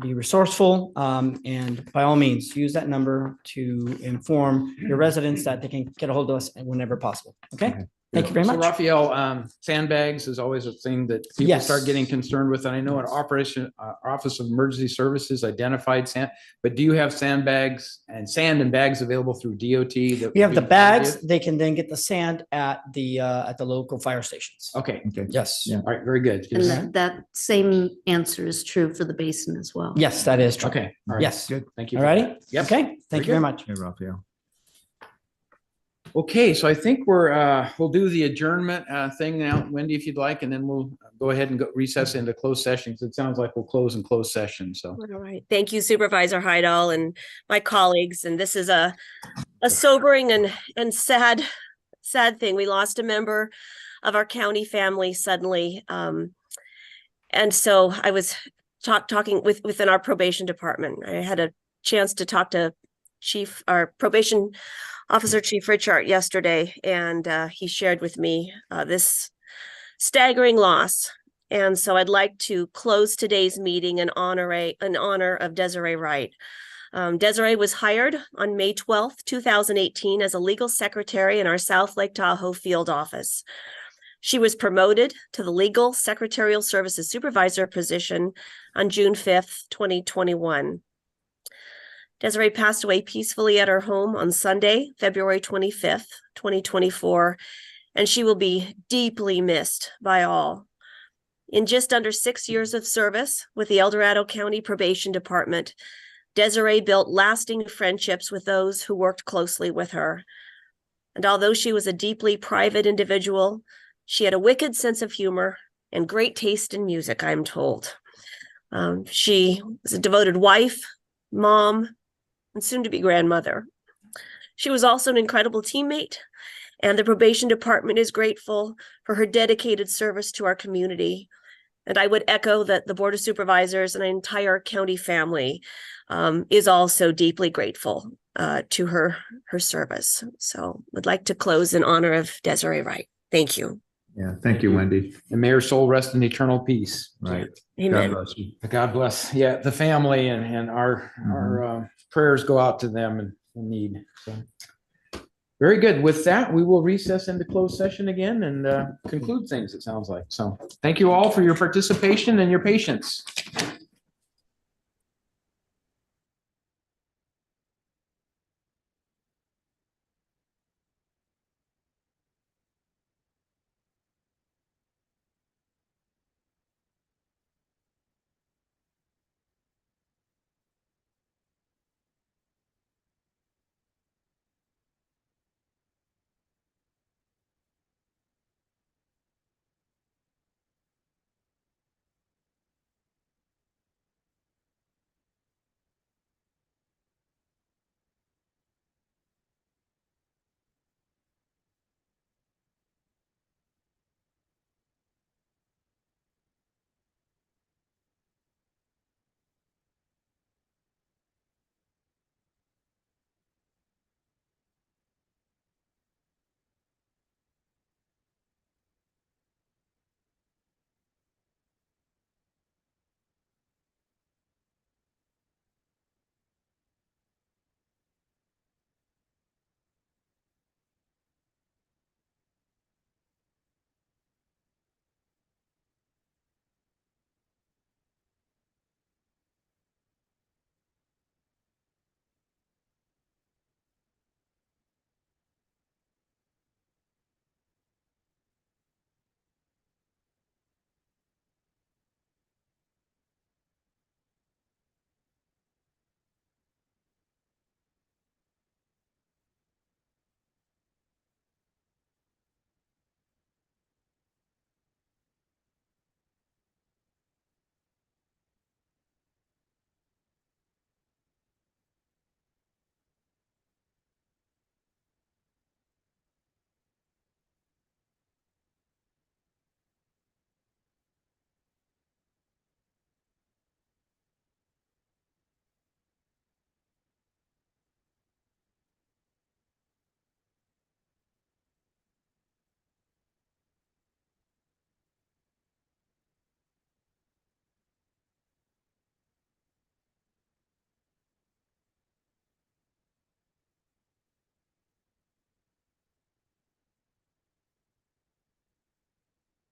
be resourceful, and by all means, use that number to inform your residents that they can get a hold of us whenever possible. Okay? Thank you very So much. Raphael, sandbags is always a thing that people Yes. start getting concerned with. And I know an Office of Emergency Services identified sand, but do you have sandbags and sand and bags available through DOT? That We have would the be bags. provided? They can then get the sand at the local fire stations. Okay. Yes. All right, very good. And that same answer is true for the basin as well. Yes, that is true. Okay. All right. Yes. Good. Thank you. All for righty. that. Yep. Okay. Thank you very much. Hey, Raphael. Okay, so I think we'll do the adjournment thing now, Wendy, if you'd like, and then we'll go ahead and go recess into closed sessions. It sounds like we'll close in closed session, so. All right. Thank you, Supervisor Hydall and my colleagues. And this is a sobering and sad thing. We lost a member of our county family suddenly. And so I was talking within our probation department. I had a chance to talk to our probation officer, Chief Richard, yesterday, and he shared with me this staggering loss. And so I'd like to close today's meeting in honor of Desiree Wright. Desiree was hired on May 12th, 2018 as a legal secretary in our South Lake Tahoe field office. She was promoted to the Legal Secretarial Services Supervisor position on June 5th, 2021. Desiree passed away peacefully at her home on Sunday, February 25th, 2024, and she will be deeply missed by all. In just under 6 years of service with the El Dorado County Probation Department, Desiree built lasting friendships with those who worked closely with her. And although she was a deeply private individual, she had a wicked sense of humor and great taste in music, I'm told. She was a devoted wife, mom, and soon-to-be grandmother. She was also an incredible teammate, and the probation department is grateful for her dedicated service to our community. And I would echo that the Board of Supervisors and the entire county family is also deeply grateful to her service. So would like to close in honor of Desiree Wright. Thank you. Yeah, thank you, Wendy. And may her soul rest in eternal peace. Right. Amen. God bless you. God bless. Yeah, the family and our prayers go out to them in need. So, very good. With that, we will recess into closed session again and conclude things, it sounds like. So thank you all for your participation and your patience.